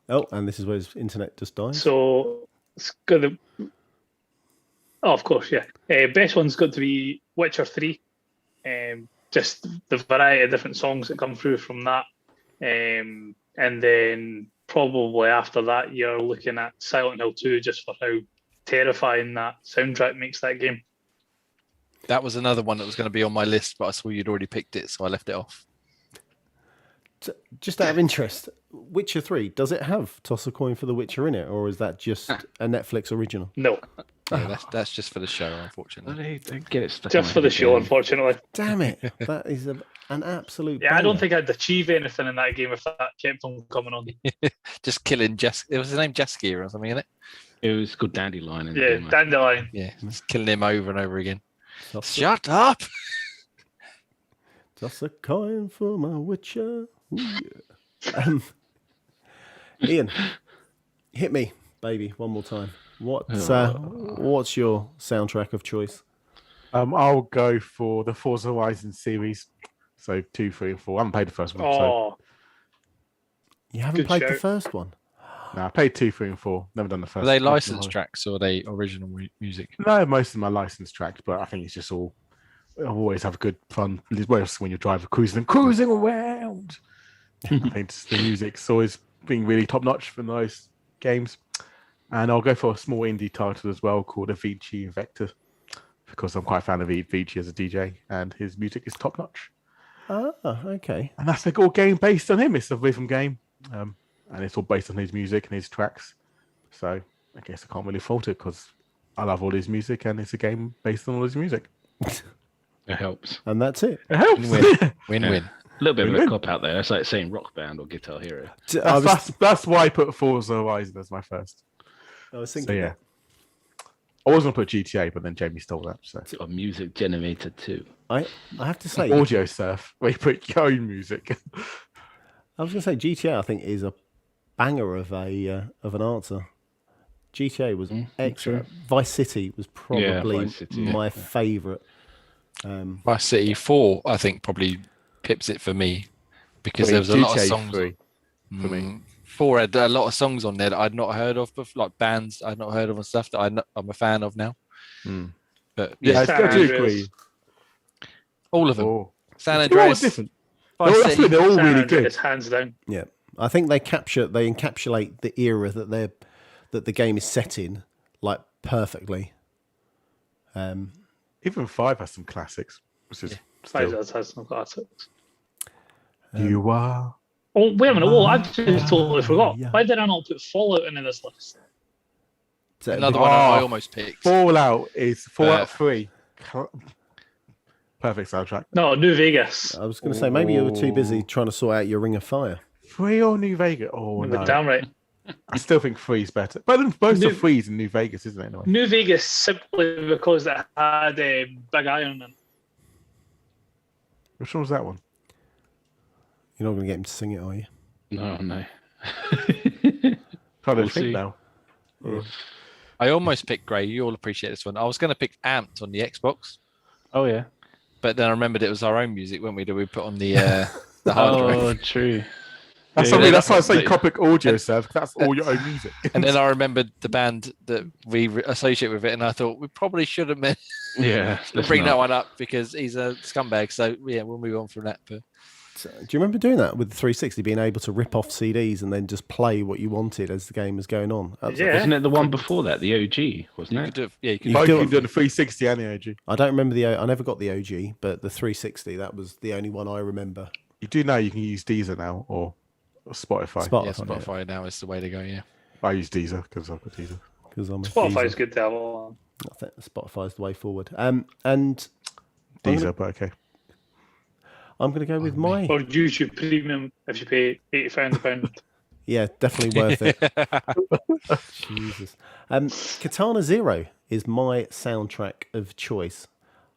Speaker 1: Oh, and this is where his internet just died.
Speaker 5: So it's got the. Oh, of course, yeah. Best one's got to be Witcher 3. Just the variety of different songs that come through from that. And then probably after that, you're looking at Silent Hill 2 just for how terrifying that soundtrack makes that game.
Speaker 4: That was another one that was going to be on my list, but I saw you'd already picked it, so I left it off.
Speaker 1: Just out of interest, Witcher 3, does it have Toss a Coin for the Witcher in it, or is that just a Netflix original?
Speaker 5: No,
Speaker 4: Yeah, that's just for the show, unfortunately.
Speaker 3: They get it stuck in
Speaker 5: just
Speaker 3: my
Speaker 5: for the
Speaker 3: head
Speaker 5: show,
Speaker 3: again.
Speaker 5: unfortunately.
Speaker 1: Damn it. That is an absolute
Speaker 5: Yeah, I don't
Speaker 1: banger.
Speaker 5: think I'd achieve anything in that game if that kept on coming on.
Speaker 4: Just killing Jess. It was his name Jaskier or something, isn't it?
Speaker 3: It was called Dandelion. In the
Speaker 5: Yeah,
Speaker 3: game,
Speaker 5: Dandelion.
Speaker 4: Yeah, just killing him over and over again.
Speaker 1: Toss
Speaker 4: up!
Speaker 1: a coin for my Witcher. Ooh, yeah. Ian, hit me, baby, one more time. What's your soundtrack of choice?
Speaker 2: I'll go for the Forza Horizon series. So 2, 3, and 4. I haven't played the first one. So
Speaker 5: Oh,
Speaker 1: You haven't
Speaker 5: Good
Speaker 1: played the
Speaker 5: shout.
Speaker 1: first one?
Speaker 2: no, I played 2, 3, and 4. Never done the first.
Speaker 4: Are they
Speaker 2: one.
Speaker 4: licensed tracks or are they original music?
Speaker 2: No, most of them are licensed tracks, but I think it's just all. I always have good fun. Well, when you drive cruising around. I think the music's always being really top notch for those games. And I'll go for a small indie title as well called Avicii Vector, because I'm quite a fan of Avicii as a DJ, and his music is top notch.
Speaker 1: Ah, okay.
Speaker 2: And that's a good game based on him. It's a rhythm game, and it's all based on his music and his tracks. So I guess I can't really fault it because I love all his music, and it's a game based on all his music.
Speaker 3: It helps.
Speaker 1: And that's it.
Speaker 2: It helps.
Speaker 4: Win-win.
Speaker 3: A little bit of a
Speaker 2: Win-win.
Speaker 3: cop out there. It's like saying Rock Band or Guitar Hero.
Speaker 2: That's why I put Forza Horizon as my first.
Speaker 1: I was
Speaker 2: So
Speaker 1: thinking.
Speaker 2: yeah, I was going to put GTA, but then Jamie stole that. So
Speaker 3: Or Music Generator 2.
Speaker 1: I have to say,
Speaker 2: Audio Surf, where you put your own music.
Speaker 1: I was going to say GTA. I think is a banger of an answer. GTA was excellent. Vice City was probably
Speaker 3: Vice City,
Speaker 1: my favourite.
Speaker 4: Vice City 4, I think, probably pips it for me because there was a lot of
Speaker 2: GTA
Speaker 4: songs.
Speaker 2: 3 for me.
Speaker 4: 4 had a lot of songs on there that I'd not heard of, before, like bands I'd not heard of and stuff that I'm a fan of now. But
Speaker 2: Yeah, I
Speaker 6: San
Speaker 2: do
Speaker 6: Andreas.
Speaker 2: agree.
Speaker 4: all of them.
Speaker 2: Oh.
Speaker 4: San
Speaker 2: They're all
Speaker 4: Andreas,
Speaker 2: different.
Speaker 4: Vice
Speaker 2: They're all-
Speaker 4: City.
Speaker 2: they're all
Speaker 6: San
Speaker 2: really
Speaker 6: Andreas,
Speaker 2: good.
Speaker 6: hands down.
Speaker 1: Yeah, I think they encapsulate the era that the game is set in like perfectly.
Speaker 2: Even 5 has some classics, which is
Speaker 6: Five
Speaker 2: still.
Speaker 6: does have some classics.
Speaker 2: You are.
Speaker 6: Oh, wait a minute. Oh, I just totally forgot.
Speaker 1: yeah.
Speaker 6: Why did I not put Fallout in this list?
Speaker 1: So
Speaker 4: Another
Speaker 1: the-
Speaker 4: one I
Speaker 2: Oh,
Speaker 4: almost picked.
Speaker 2: Fallout is Fallout
Speaker 4: Uh,
Speaker 2: 3. Perfect soundtrack.
Speaker 6: No, New Vegas.
Speaker 1: I was going to say maybe you were too busy trying to sort out your Ring of Fire.
Speaker 2: 3 or New Vegas? Oh,
Speaker 6: You're
Speaker 2: no.
Speaker 6: damn right.
Speaker 2: I still think 3 is better. But then most
Speaker 6: New-
Speaker 2: of 3 is in New Vegas, isn't it? Anyway?
Speaker 6: New Vegas simply because it had Big Iron in.
Speaker 2: Which one was that one?
Speaker 1: You're not going to get him to sing it, are you?
Speaker 3: No.
Speaker 2: Trying to
Speaker 3: We'll
Speaker 2: think
Speaker 3: see.
Speaker 2: now.
Speaker 4: I almost picked Grey. You all appreciate this one. I was going to pick Amped on the Xbox,
Speaker 3: Oh, yeah.
Speaker 4: but then I remembered it was our own music, weren't we? That we put on the hard drive.
Speaker 3: Oh, true.
Speaker 2: That's,
Speaker 3: Yeah,
Speaker 2: that's why I say
Speaker 3: but-
Speaker 2: Copic Audio Serve. That's all your own music.
Speaker 4: And then I remembered the band that we associate with it, and I thought we probably shouldn't
Speaker 3: Yeah. let's
Speaker 4: bring that
Speaker 3: not.
Speaker 4: one up because he's a scumbag. So yeah, we'll move on from that. But
Speaker 1: So, do you remember doing that with the 360, being able to rip off CDs and then just play what you wanted as the game was going on? That was-
Speaker 6: Yeah.
Speaker 3: Wasn't it the one before that, the OG, wasn't
Speaker 4: you
Speaker 3: it?
Speaker 4: could do, yeah, you could
Speaker 1: You
Speaker 2: Both
Speaker 1: do
Speaker 2: of
Speaker 1: it-
Speaker 2: you done the 360 and the OG.
Speaker 1: I don't remember I never got the OG, but the 360, that was the only one I remember.
Speaker 2: You do know you can use Deezer now or Spotify.
Speaker 4: yeah, Spotify now is the way to go. Yeah,
Speaker 2: I use Deezer because I've got Deezer.
Speaker 1: Because I'm a
Speaker 6: Spotify's
Speaker 1: Deezer.
Speaker 6: good to have on.
Speaker 1: I think Spotify's the way forward. And I'm
Speaker 2: Deezer, but okay.
Speaker 1: going to go with my...
Speaker 6: Or YouTube Premium if you pay £80 a pound.
Speaker 1: Yeah, definitely worth it. Jesus. Katana Zero is my soundtrack of choice.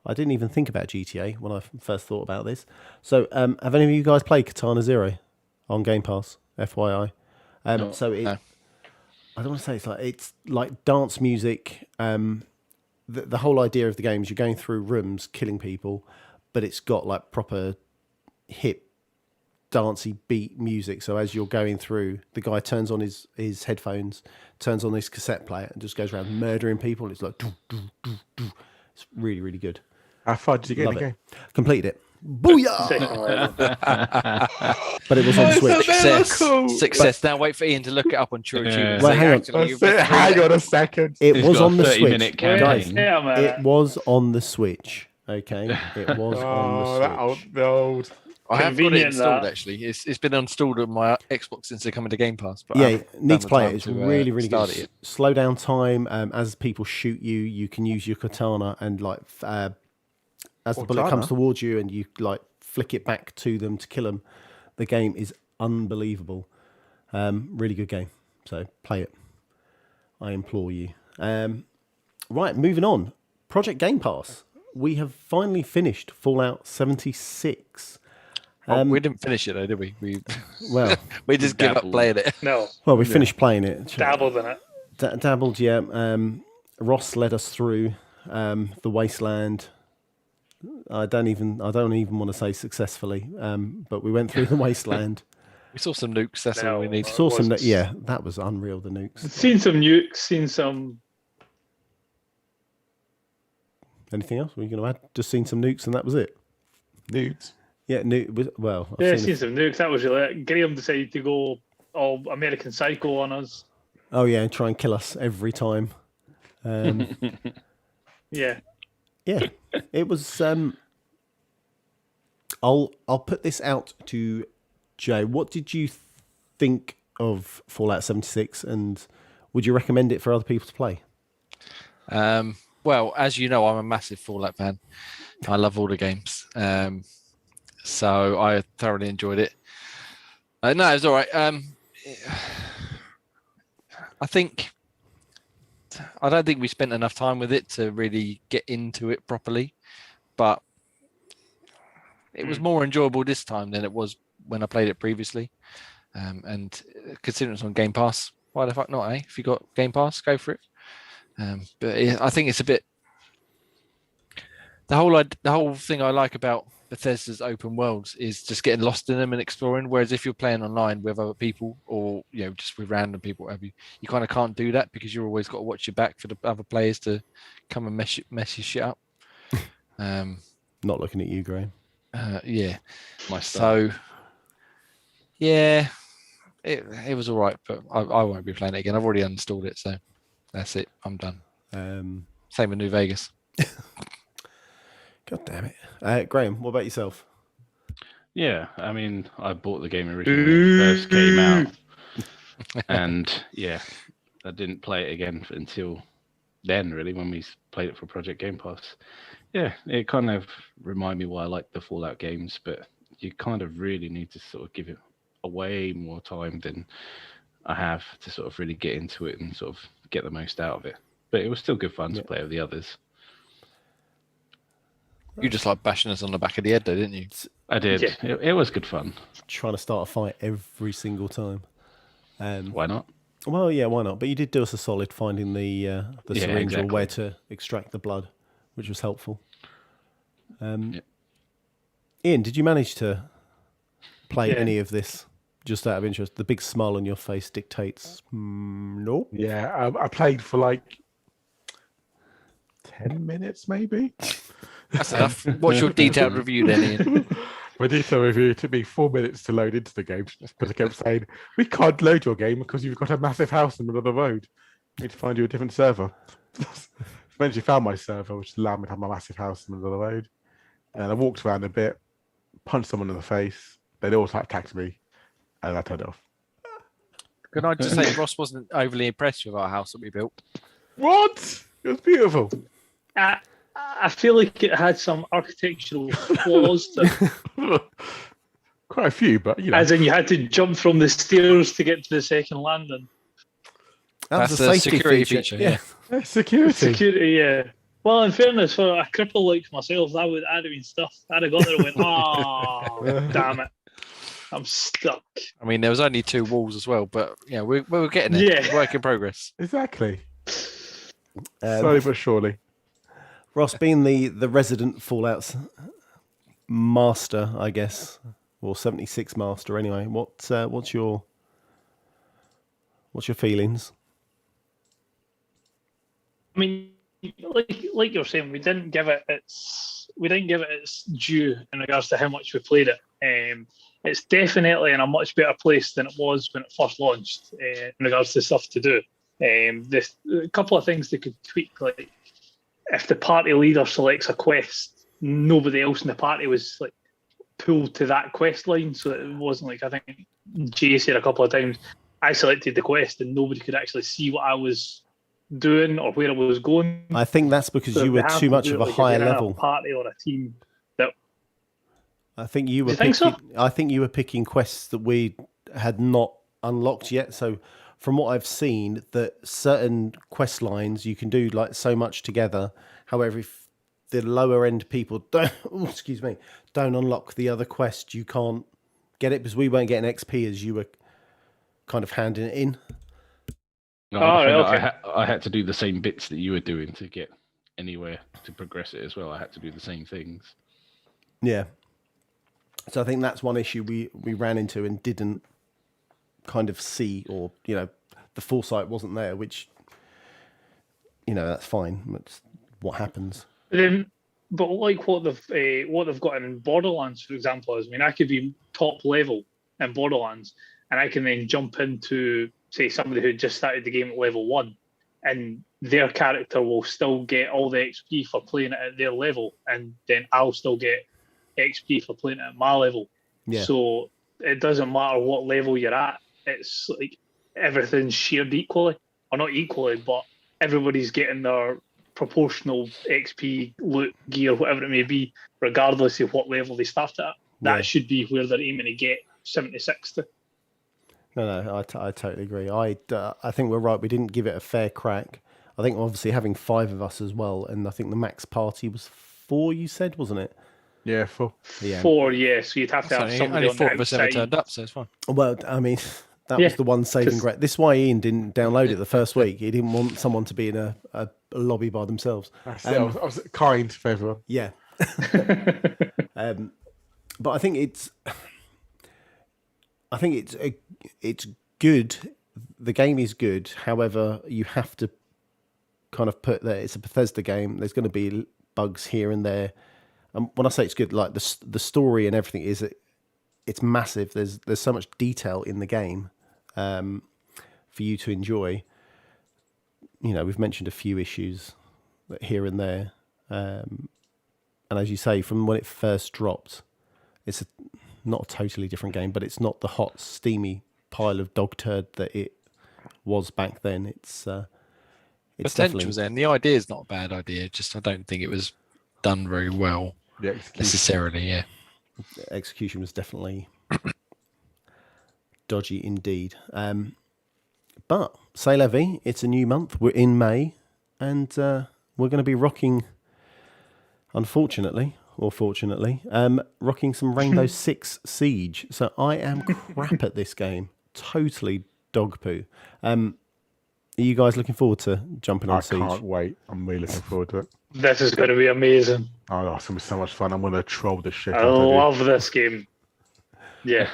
Speaker 1: I didn't even think about GTA when I first thought about this. So, have any of you guys played Katana Zero on Game Pass? FYI. So it,
Speaker 4: no.
Speaker 1: I don't want to say it's like dance music. The whole idea of the game is you're going through rooms killing people, but it's got like proper hip dancey beat music. So as you're going through, the guy turns on his headphones, turns on his cassette player, and just goes around murdering people. It's like, doo, doo, doo, doo. It's really, really good.
Speaker 2: How far did you get
Speaker 1: Love
Speaker 2: in the
Speaker 1: it.
Speaker 2: game?
Speaker 1: Completed it. Booyah!
Speaker 6: Second one.
Speaker 1: But it was on Switch.
Speaker 4: Success. Now wait for Ian to look it up on True
Speaker 3: Yeah.
Speaker 4: Tube.
Speaker 1: Well, hang on.
Speaker 2: Hang on a second.
Speaker 1: It
Speaker 3: He's
Speaker 1: was
Speaker 3: got
Speaker 1: on
Speaker 3: a
Speaker 1: the
Speaker 3: 30-minute
Speaker 1: Switch.
Speaker 3: campaign.
Speaker 1: Guys,
Speaker 6: Yeah, man.
Speaker 1: it was on the Switch. Okay, it was
Speaker 2: Oh,
Speaker 1: on
Speaker 2: that
Speaker 1: the
Speaker 2: old,
Speaker 1: Switch.
Speaker 2: the old.
Speaker 4: I have got it
Speaker 6: Convenient,
Speaker 4: installed
Speaker 6: that.
Speaker 4: actually. It's been installed on my Xbox since they come into Game Pass. But I
Speaker 1: Yeah,
Speaker 4: haven't
Speaker 1: need
Speaker 4: done
Speaker 1: to
Speaker 4: the
Speaker 1: play it.
Speaker 4: time
Speaker 1: It's
Speaker 4: to,
Speaker 1: really, really
Speaker 4: start
Speaker 1: good.
Speaker 4: it yet.
Speaker 1: Slow down time. As people shoot you, you can use your katana and like as the bullet
Speaker 2: Katana?
Speaker 1: comes towards you and you like flick it back to them to kill them. The game is unbelievable. Really good game. So play it. I implore you. Right, moving on. Project Game Pass. We have finally finished Fallout 76.
Speaker 4: We didn't finish it though, did we? We
Speaker 1: Well,
Speaker 4: just give up
Speaker 3: Dabbled.
Speaker 4: playing it.
Speaker 6: No,
Speaker 1: we finished playing it.
Speaker 6: dabbled in it.
Speaker 1: Dabbled, yeah. Ross led us through the wasteland. I don't even want to say successfully, but we went through the wasteland.
Speaker 4: We saw some nukes. That's all we
Speaker 6: No.
Speaker 4: need.
Speaker 1: Saw some,
Speaker 6: was-
Speaker 1: yeah, that was unreal. The nukes.
Speaker 6: Seen some nukes, seen some.
Speaker 1: Anything else? Were you going to add? Just seen some nukes, and that was it.
Speaker 2: Nudes.
Speaker 1: Yeah, well, I've
Speaker 6: Yeah,
Speaker 1: seen
Speaker 6: seen some nukes. That was really it. Graham decided to go all American Psycho on us.
Speaker 1: Oh yeah, and try and kill us every time.
Speaker 6: Yeah.
Speaker 1: Yeah, it was. I'll put this out to Jay. What did you think of Fallout 76, and would you recommend it for other people to play?
Speaker 4: Well, as you know, I'm a massive Fallout fan. I love all the games. So I thoroughly enjoyed it. No, it was all right. I don't think we spent enough time with it to really get into it properly, but it was more enjoyable this time than it was when I played it previously. And considering it's on Game Pass, why the fuck not, eh? If you got Game Pass, go for it. But I think it's a bit the whole thing I like about Bethesda's open worlds is just getting lost in them and exploring. Whereas if you're playing online with other people or just with random people, whatever, you kind of can't do that because you've always got to watch your back for the other players to come and mess your shit up.
Speaker 1: Not looking at you, Graham.
Speaker 4: Yeah.
Speaker 3: My style.
Speaker 4: So yeah, it was all right, but I won't be playing it again. I've already uninstalled it, so that's it. I'm done. Same with New Vegas.
Speaker 1: God damn it. Graham, what about yourself?
Speaker 3: Yeah, I mean, I bought the game originally when it first came out, and yeah, I didn't play it again until then, really, when we played it for Project Game Pass. Yeah, it kind of reminded me why I like the Fallout games, but you kind of really need to sort of give it a way more time than I have to sort of really get into it and sort of get the most out of it. But it was still good fun to play with the others.
Speaker 4: You just like bashing us on the back of the head, though, didn't you?
Speaker 3: I did.
Speaker 6: Yeah.
Speaker 3: It was good fun.
Speaker 1: Trying to start a fight every single time.
Speaker 3: Why not?
Speaker 1: Well, yeah, why not? But you did do us a solid finding the syringe
Speaker 3: exactly.
Speaker 1: or where to extract the blood, which was helpful. Ian, did you manage to play any of this just out of interest? The big smile on your face dictates nope.
Speaker 2: Yeah, I played for like 10 minutes, maybe.
Speaker 4: That's enough. What's your detailed review then, Ian?
Speaker 2: My detailed review took me 4 minutes to load into the game because I kept saying, we can't load your game because you've got a massive house in the middle of the road. We need to find you a different server. Eventually found my server, which allowed me to have my massive house in the middle of the road. And I walked around a bit, punched someone in the face. They all attacked me, and I turned it off.
Speaker 4: Can I just say Ross wasn't overly impressed with our house that we built?
Speaker 2: What? It was beautiful.
Speaker 6: I feel like it had some architectural flaws to it.
Speaker 2: Quite a few, but you know.
Speaker 6: As in you had to jump from the stairs to get to the second landing.
Speaker 1: That's a
Speaker 4: the
Speaker 1: safety
Speaker 4: security
Speaker 1: feature.
Speaker 4: feature, yeah.
Speaker 2: Security.
Speaker 6: Security, yeah. Well, in fairness, for a cripple like myself, I'd have been stuffed. I'd have got there and went, oh, damn it. I'm stuck.
Speaker 4: I mean, there was only 2 walls as well, but yeah, we were getting there.
Speaker 6: Yeah.
Speaker 4: It's work in progress.
Speaker 2: Exactly. Slowly but surely.
Speaker 1: Ross, being the resident Fallout master, I guess, or 76 master anyway, what's your feelings?
Speaker 6: I mean, like you're saying, we didn't give it its due in regards to how much we played it. It's definitely in a much better place than it was when it first launched in regards to stuff to do. There's a couple of things they could tweak, like if the party leader selects a quest, nobody else in the party was like pulled to that quest line, so it wasn't like, I think Jay said a couple of times, I selected the quest and nobody could actually see what I was doing or where I was going.
Speaker 1: I think that's because you were too much of a higher level
Speaker 6: a party or a team. That
Speaker 1: I think you were.
Speaker 6: Do you think so?
Speaker 1: I think you were picking quests that we had not unlocked yet. So, from what I've seen, that certain quest lines you can do like so much together. However, if the lower end people don't unlock the other quest, you can't get it because we weren't getting XP as you were kind of handing it in.
Speaker 3: No, I had to do the same bits that you were doing to get anywhere to progress it as well. I had to do the same things.
Speaker 1: Yeah. So I think that's one issue we ran into and didn't kind of see, or the foresight wasn't there, which that's fine. That's what happens.
Speaker 6: But like what they've got in Borderlands, for example, is I could be top level in Borderlands, and I can then jump into say somebody who just started the game at level 1, and their character will still get all the XP for playing it at their level, and then I'll still get XP for playing it at my level.
Speaker 1: Yeah.
Speaker 6: So it doesn't matter what level you're at. It's like everything's shared equally, or not equally, but everybody's getting their proportional XP, loot, gear, whatever it may be, regardless of what level they start at. That should be where they're aiming to get 76 to.
Speaker 1: No, I totally agree. I think we're right. We didn't give it a fair crack. I think obviously having 5 of us as well, and I think the max party was 4. You said, wasn't it?
Speaker 2: Yeah, 4.
Speaker 1: Yeah.
Speaker 6: 4, yeah. So you'd have to have
Speaker 4: Only
Speaker 6: somebody on the
Speaker 4: 4% have
Speaker 6: outside.
Speaker 4: turned up, so it's fine.
Speaker 1: Well, I mean, that was the one saving grace. This is why Ian didn't download it the first week. He didn't want someone to be in a lobby by themselves.
Speaker 2: I was kind for everyone.
Speaker 1: Yeah. But I think it's good. The game is good. However, you have to kind of put that it's a Bethesda game. There's going to be bugs here and there. And when I say it's good, like the story and everything it's massive. There's so much detail in the game for you to enjoy. You know, we've mentioned a few issues here and there, and as you say, from when it first dropped, it's not a totally different game, but it's not the hot, steamy pile of dog turd that it was back then. It's
Speaker 4: Potential's there, and the idea is not a bad idea. Just I don't think it was done very well necessarily. Yeah,
Speaker 1: execution was definitely dodgy indeed. But c'est la vie. It's a new month. We're in May, and we're going to be rocking. Unfortunately, or fortunately, rocking some Rainbow Six Siege. So I am crap at this game. Totally dog poo. Are you guys looking forward to jumping on Siege?
Speaker 2: I can't wait. I'm really looking forward to it.
Speaker 6: This is going to be amazing.
Speaker 2: Oh, it's going to be so much fun. I'm going to troll the shit
Speaker 6: I
Speaker 2: out of it.
Speaker 6: love this game. Yeah.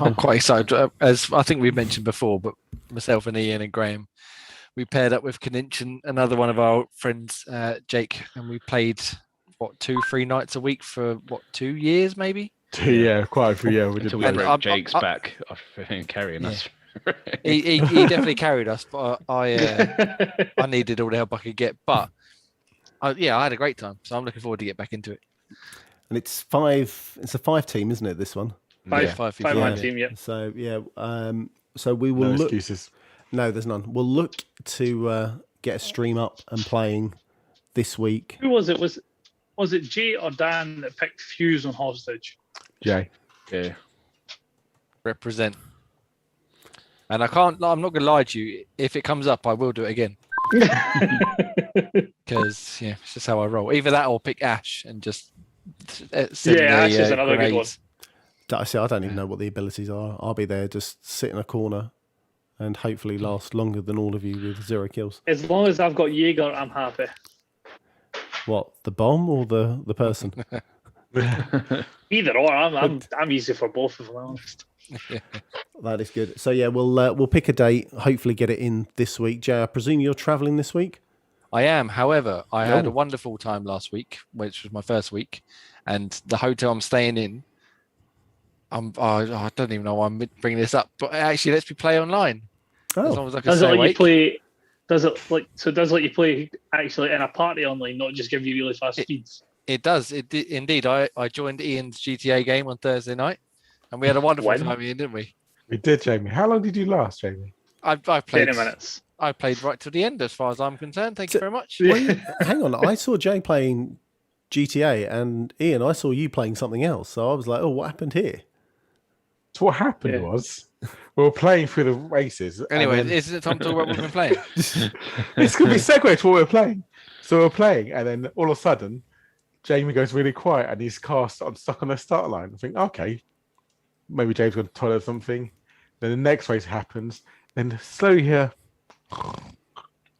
Speaker 4: I'm quite excited. As I think we've mentioned before, but myself and Ian and Graham, we paired up with Kaninch and another one of our friends, Jake, and we played 2-3 nights a week for 2 years maybe.
Speaker 2: Yeah, quite a few. Yeah, we did.
Speaker 3: Until we broke Jake's back off carrying us.
Speaker 4: He definitely carried us, but I needed all the help I could get. But I had a great time, so I'm looking forward to get back into it.
Speaker 1: And it's 5. It's a 5 team, isn't it? This one.
Speaker 6: 5-man team. Yeah.
Speaker 1: So yeah. So we will
Speaker 2: No
Speaker 1: look.
Speaker 2: excuses.
Speaker 1: No, there's none. We'll look to get a stream up and playing this week.
Speaker 6: Who was it? Was it Jay or Dan that picked Fuse on hostage?
Speaker 2: Jay.
Speaker 3: Yeah.
Speaker 4: Represent. And I'm not going to lie to you. If it comes up, I will do it again. Because it's just how I roll. Either that or pick Ash and just
Speaker 6: Ash is another good one.
Speaker 1: I don't even know what the abilities are. I'll be there, just sit in a corner, and hopefully last longer than all of you with 0 kills.
Speaker 6: As long as I've got Jaeger, I'm happy.
Speaker 1: What, the bomb or the person?
Speaker 6: Either or, I'm easy for both, if I'm honest.
Speaker 1: That is good. So yeah, we'll pick a date. Hopefully, get it in this week. Jay, I presume you're travelling this week.
Speaker 4: I am. However, I had a wonderful time last week, which was my first week, and the hotel I'm staying in. I don't even know why I'm bringing this up, but it actually lets me play online. As long as I can stay awake.
Speaker 6: Does it let you play actually in a party online, not just give you really fast speeds?
Speaker 4: It does. Indeed. I joined Ian's GTA game on Thursday night, and we had a wonderful time, Ian, didn't we?
Speaker 2: We did, Jamie. How long did you last, Jamie?
Speaker 4: I played
Speaker 6: 20 minutes.
Speaker 4: I played right to the end, as far as I'm concerned. Thank you very much.
Speaker 1: Hang on, I saw Jay playing GTA, and Ian, I saw you playing something else. So I was like, "Oh, what happened here?"
Speaker 2: So what happened was we were playing through the races.
Speaker 4: Anyway, isn't it time to talk about what we've been playing?
Speaker 2: This could be segue to what we're playing. So we're playing, and then all of a sudden, Jamie goes really quiet, and he's stuck on the start line. I think, okay, maybe James going to toilet or something. Then the next race happens. Then slowly here.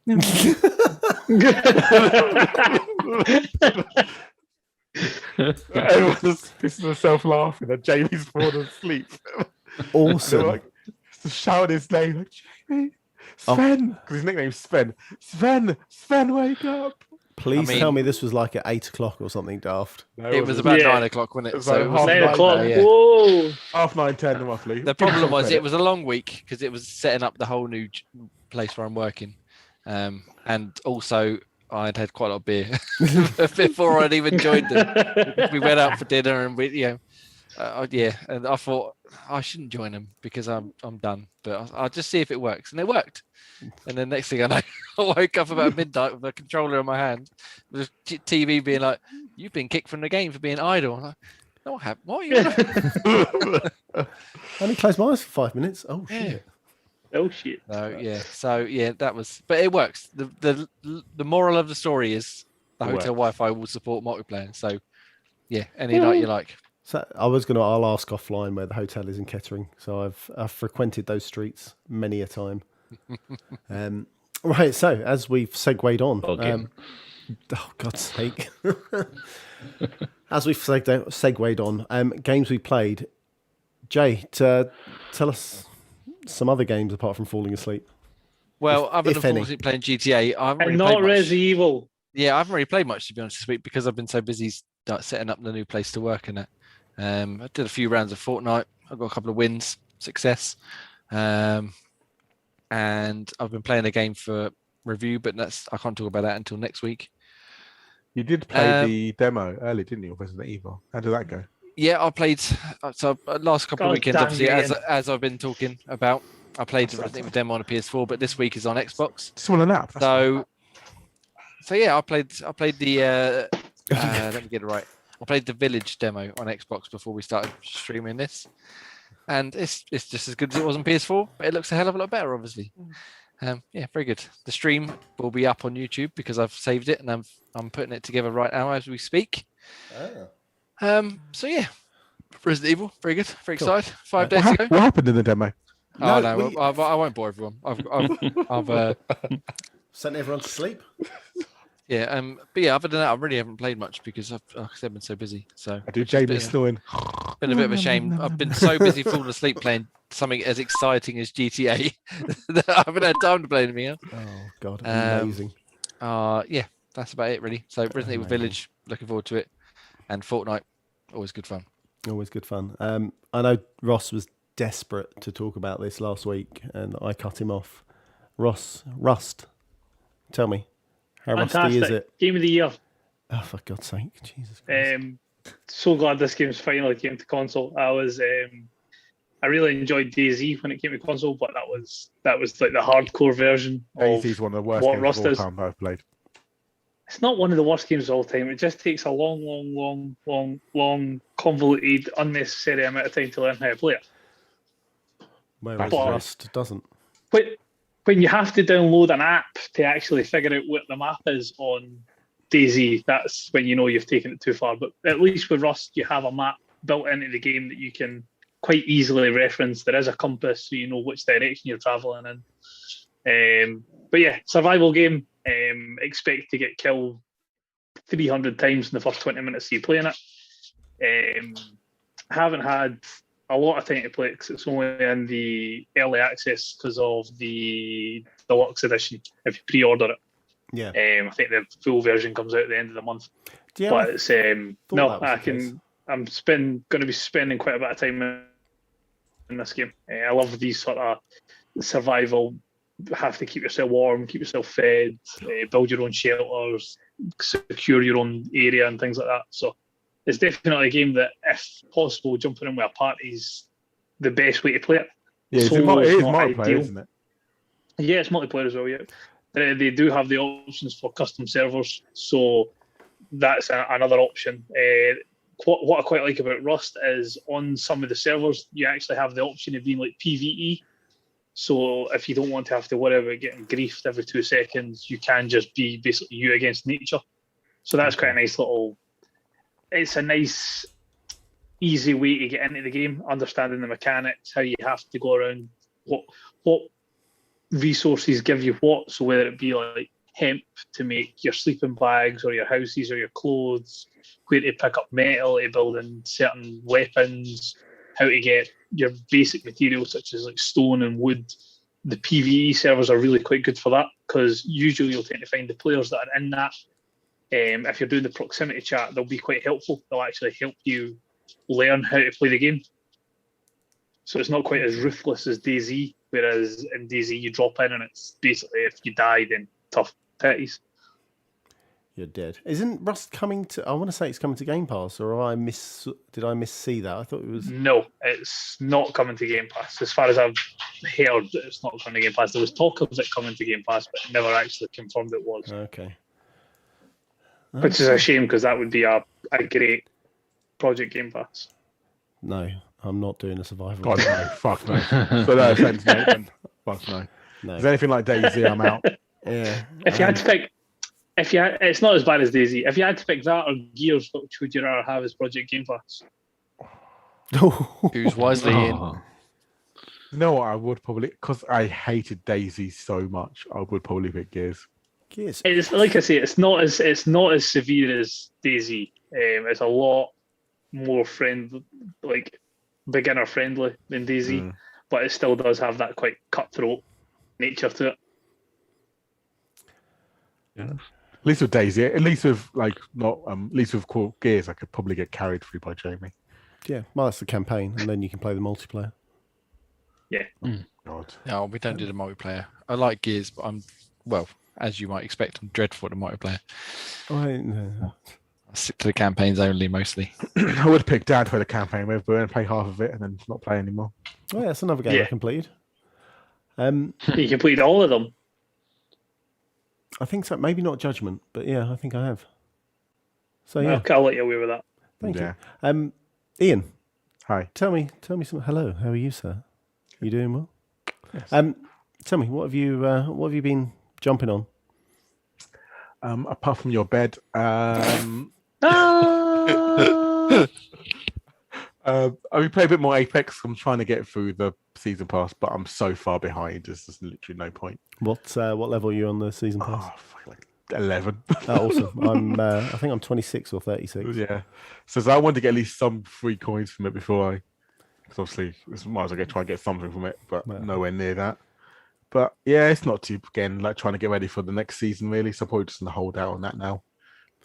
Speaker 2: Everyone's pissing themselves laughing and Jamie's fallen asleep.
Speaker 1: Awesome.
Speaker 2: Like, shout his name like, Jamie, Sven, because his nickname's Sven. Sven, wake up.
Speaker 1: Please
Speaker 4: I mean-
Speaker 1: tell me this was like at 8 o'clock or something daft.
Speaker 2: No,
Speaker 4: It was about
Speaker 6: Yeah.
Speaker 4: 9 o'clock, wasn't
Speaker 2: It
Speaker 4: it?
Speaker 2: was
Speaker 4: So
Speaker 2: like
Speaker 4: it was
Speaker 2: half
Speaker 6: 9
Speaker 2: nine.
Speaker 6: o'clock.
Speaker 4: Yeah.
Speaker 6: Whoa.
Speaker 2: half 9, 10 roughly.
Speaker 4: The problem was it was a long week because it was setting up the whole new place where I'm working, and also I'd had quite a lot of beer before I'd even joined them. We went out for dinner and and I thought I shouldn't join them because I'm done, but I'll just see if it works, and it worked. And then next thing I know, I woke up about midnight with a controller in my hand, with the TV being like, "You've been kicked from the game for being idle." I'm like, no, I haven't. What are you?
Speaker 1: I only closed my eyes for 5 minutes. Oh,
Speaker 4: Yeah.
Speaker 1: shit.
Speaker 6: Oh shit.
Speaker 4: So that was, but it works. The moral of the story is the
Speaker 2: It
Speaker 4: hotel
Speaker 2: works.
Speaker 4: Wi-Fi will support multiplayer. So yeah, any night you like.
Speaker 1: So I'll ask offline where the hotel is in Kettering. So I've frequented those streets many a time. Right, so as we've segued on,
Speaker 3: Okay.
Speaker 1: oh God's sake, as we've segued on, games we played. Jay, tell us some other games apart from falling asleep.
Speaker 4: Well, other
Speaker 1: if
Speaker 4: than
Speaker 1: any.
Speaker 4: fortunately playing GTA, I haven't really
Speaker 6: And
Speaker 4: played
Speaker 6: not
Speaker 4: much.
Speaker 6: Resident Evil.
Speaker 4: Yeah, I haven't really played much to be honest this week because I've been so busy setting up the new place to work in it. I did a few rounds of Fortnite. I got a couple of wins, success, and I've been playing a game for review, but I can't talk about that until next week.
Speaker 2: You did play the demo early, didn't you, of Resident Evil? How did that go?
Speaker 4: Yeah, I played. So last couple of
Speaker 6: God
Speaker 4: weekends,
Speaker 6: damn
Speaker 4: obviously,
Speaker 6: you,
Speaker 4: as I've been talking about, I played the Resident Evil demo on a PS4, but this week is on Xbox.
Speaker 2: Just on an app. That's fine.
Speaker 4: So yeah, I played the. Let me get it right. I played the Village demo on Xbox before we started streaming this, and it's just as good as it was on PS4, but it looks a hell of a lot better, obviously. Yeah, very good. The stream will be up on YouTube because I've saved it and I'm putting it together right now as we speak. So yeah, Resident Evil, very good, very
Speaker 1: Cool.
Speaker 4: excited. 5 days ago.
Speaker 2: What happened in the demo?
Speaker 4: Oh
Speaker 1: No,
Speaker 4: no,
Speaker 1: we-
Speaker 4: I won't bore everyone. I've
Speaker 1: Sent everyone to sleep.
Speaker 4: yeah, but yeah, other than that, I really haven't played much because I've been so busy. So
Speaker 2: I do
Speaker 4: it's just
Speaker 2: Jamie snoring.
Speaker 4: been a bit of a shame. I've been so busy falling asleep playing something as exciting as GTA that I haven't had time to play anything else.
Speaker 1: Oh God,
Speaker 4: Um,
Speaker 1: amazing.
Speaker 4: Yeah, that's about it really. So Resident Evil
Speaker 1: Amazing.
Speaker 4: Village, looking forward to it, and Fortnite, always good fun.
Speaker 1: Always good fun. I know Ross was desperate to talk about this last week, and I cut him off. Rust. Tell me, how rusty is
Speaker 6: Fantastic.
Speaker 1: it?
Speaker 6: Game of the year.
Speaker 1: Oh, for God's sake, Jesus Christ.
Speaker 6: So glad this game's finally came to console. I really enjoyed DayZ when it came to console, but that was like the hardcore version of
Speaker 2: DayZ's one of the worst
Speaker 6: what
Speaker 2: games
Speaker 6: Rust
Speaker 2: of all
Speaker 6: is.
Speaker 2: time I've played.
Speaker 6: It's not one of the worst games of all time. It just takes a long, convoluted, unnecessary amount of time to learn how to play it.
Speaker 1: Whereas
Speaker 6: but-
Speaker 1: Rust doesn't.
Speaker 6: But when you have to download an app to actually figure out what the map is on DayZ, that's when you know you've taken it too far. But at least with Rust, you have a map built into the game that you can quite easily reference. There is a compass, so you know which direction you're traveling in. But yeah, survival game. Expect to get killed 300 times in the first 20 minutes of you playing it. Haven't had a lot of time to play it because it's only in the early access because of the deluxe edition if you pre-order it.
Speaker 1: Yeah.
Speaker 6: I think the full version comes out at the end of the month.
Speaker 1: Do you
Speaker 6: But
Speaker 1: ever
Speaker 6: it's
Speaker 1: thought
Speaker 6: no,
Speaker 1: that was
Speaker 6: I
Speaker 1: the case?
Speaker 6: can. I'm going to be spending quite a bit of time in this game. I love these sort of survival. Have to keep yourself warm, keep yourself fed, build your own shelters, secure your own area, and things like that. So it's definitely a game that, if possible, jumping in with a party is the best way to play it.
Speaker 2: Yeah, it is
Speaker 6: Solo's not
Speaker 2: multiplayer,
Speaker 6: ideal.
Speaker 2: isn't it?
Speaker 6: Yeah, it's multiplayer as well. Yeah, they do have the options for custom servers, so that's another option. What I quite like about Rust is on some of the servers you actually have the option of being like PVE. So if you don't want to have to worry about getting griefed every 2 seconds, you can just be basically you against nature. So that's quite a nice little. It's a nice, easy way to get into the game, understanding the mechanics, how you have to go around, what resources give you what. So whether it be like hemp to make your sleeping bags or your houses or your clothes, where to pick up metal to build in certain weapons, how to get your basic materials such as like stone and wood. The PvE servers are really quite good for that because usually you'll tend to find the players that are in that if you're doing the proximity chat, they'll be quite helpful. They'll actually help you learn how to play the game. So it's not quite as ruthless as DayZ, whereas in DayZ you drop in and it's basically if you die, then tough titties.
Speaker 1: You're dead. Isn't Rust coming to? I want to say it's coming to Game Pass, or did I miss-see that? I thought it was.
Speaker 6: No, it's not coming to Game Pass. As far as I've heard, it's not coming to Game Pass. There was talk of it coming to Game Pass, but never actually confirmed it was.
Speaker 1: Okay.
Speaker 6: Which is a shame because that would be a great Project Game Pass.
Speaker 1: No, I'm not doing a survival.
Speaker 2: God no, fuck no. So no offense, Nathan. Fuck no.
Speaker 1: No.
Speaker 2: If there's anything like DayZ, I'm out.
Speaker 1: Yeah.
Speaker 6: If you had to pick, it's not as bad as DayZ. If you had to pick that or Gears, which would you rather have as Project Game Pass?
Speaker 4: Choose wisely.
Speaker 3: Oh.
Speaker 2: You know what? I would probably, because I hated DayZ so much, I would probably pick Gears.
Speaker 1: Yes.
Speaker 6: It's like I say, it's not as severe as DayZ. It's a lot more beginner friendly than DayZ, but it still does have that quite cutthroat nature to it.
Speaker 2: Yeah. At least with DayZ, at least with at least with Gears, I could probably get carried through by Jamie.
Speaker 1: Yeah. Well, that's the campaign, and then you can play the multiplayer.
Speaker 6: Yeah.
Speaker 2: God.
Speaker 4: No, we don't do the multiplayer. I like Gears, but as you might expect, I'm dreadful at the multiplayer.
Speaker 1: No.
Speaker 4: I stick to the campaigns only mostly.
Speaker 2: I would pick Dad for the campaign with, but then play half of it and then not play anymore.
Speaker 1: Oh, yeah, that's another game I completed.
Speaker 6: You completed all of them.
Speaker 1: I think so. Maybe not Judgment, but yeah, I think I have. So yeah,
Speaker 6: Okay, I'll let you away with that.
Speaker 1: thank
Speaker 2: Yeah.
Speaker 1: you. Ian,
Speaker 2: Hi.
Speaker 1: tell me some. Hello, how are you, sir? You doing well?
Speaker 2: Yes.
Speaker 1: Tell me, what have you been jumping on?
Speaker 2: Apart from your bed, I've been playing a bit more Apex. I'm trying to get through the season pass, but I'm so far behind. There's just literally no point.
Speaker 1: What level are you on the season pass?
Speaker 2: Oh, fuck, like 11.
Speaker 1: Oh, awesome. I think I'm 26 or 36.
Speaker 2: Yeah. So I wanted to get at least some free coins from it before because obviously, might as well try and get something from it, but nowhere near that. But yeah, it's not too, again, like trying to get ready for the next season, really. So probably just going to hold out on that now.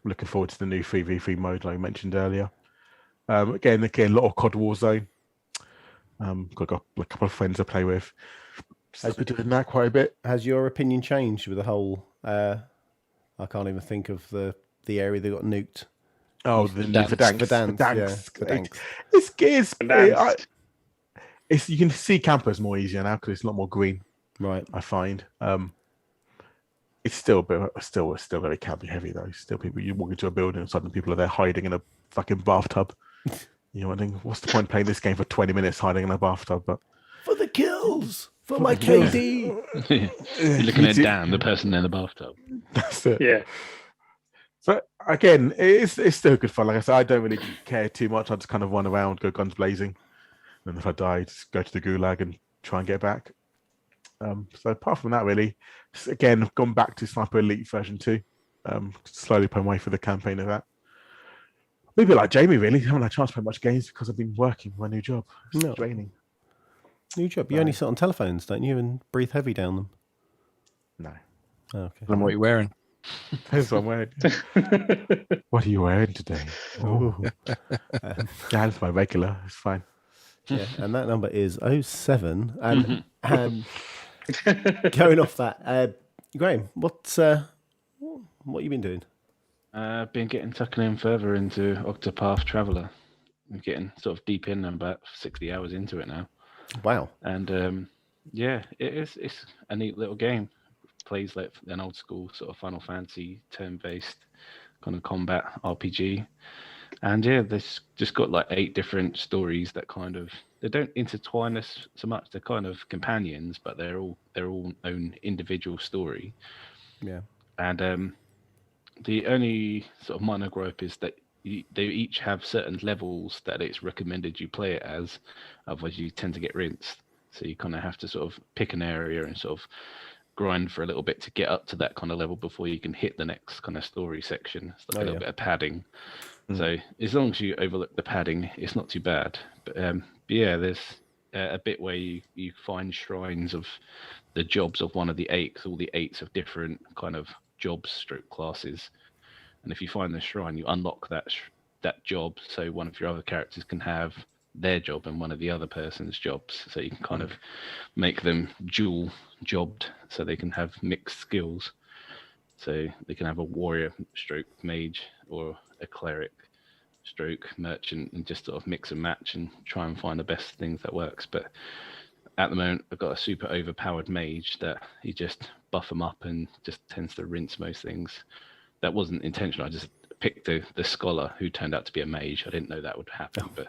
Speaker 2: I'm looking forward to the new 3v3 mode like I mentioned earlier. Again, a lot of COD Warzone. Got a couple of friends I play with. I've been doing that quite a bit.
Speaker 1: Has your opinion changed with the whole? I can't even think of the area that got nuked.
Speaker 2: Oh, the Verdansk. It's you can see campers more easier now because it's a lot more green.
Speaker 1: Right.
Speaker 2: I find. It's still very campy heavy though. Still, people you walk into a building and suddenly people are there hiding in a fucking bathtub. You know what I mean? What's the point playing this game for 20 minutes hiding in a bathtub? But
Speaker 1: for the kills, for my KD.
Speaker 3: You're looking at Dan, the person in the bathtub.
Speaker 2: That's it.
Speaker 6: Yeah.
Speaker 2: So again, it's still good fun. Like I said, I don't really care too much. I just kind of run around, go guns blazing, and if I die, just go to the gulag and try and get back. So apart from that, really, again, I've gone back to Sniper Elite version 2. Slowly playing way for the campaign of that. Maybe like Jamie, really. I haven't had a chance to play much games because I've been working my new job. It's draining.
Speaker 1: New job. You only sit on telephones, don't you, and breathe heavy down them?
Speaker 2: No.
Speaker 1: Oh, okay.
Speaker 4: And what you're wearing.
Speaker 2: That's what I'm wearing. What are you wearing today? Oh. That's my regular. It's fine.
Speaker 1: Yeah, and that number is 07. And going off that, Graham, what you been doing?
Speaker 3: I've been tucking in further into Octopath Traveler. I'm getting sort of deep in. I'm about 60 hours into it now.
Speaker 1: Wow.
Speaker 3: And it's a neat little game. Plays like an old school sort of Final Fantasy turn-based kind of combat RPG. And yeah, there's just got like 8 different stories that kind of, they don't intertwine us so much. They're kind of companions, but they're all own individual story.
Speaker 1: Yeah.
Speaker 3: And the only sort of minor gripe is that they each have certain levels that it's recommended you play it as, otherwise you tend to get rinsed. So you kind of have to sort of pick an area and sort of grind for a little bit to get up to that kind of level before you can hit the next kind of story section. It's like a little bit of padding. So as long as you overlook the padding, it's not too bad. But yeah, there's a bit where you find shrines of the jobs of one of the 8, 'cause all the 8s have different kind of jobs stroke classes. and if you find the shrine, you unlock that job. So one of your other characters can have their job and one of the other person's jobs. So you can kind of make them dual jobbed, so they can have mixed skills. So they can have a warrior stroke mage or a cleric stroke merchant, and just sort of mix and match and try and find the best things that works. But at the moment, I've got a super overpowered mage that he just buff them up and just tends to rinse most things. That wasn't intentional. I just picked the scholar who turned out to be a mage. I didn't know that would happen, but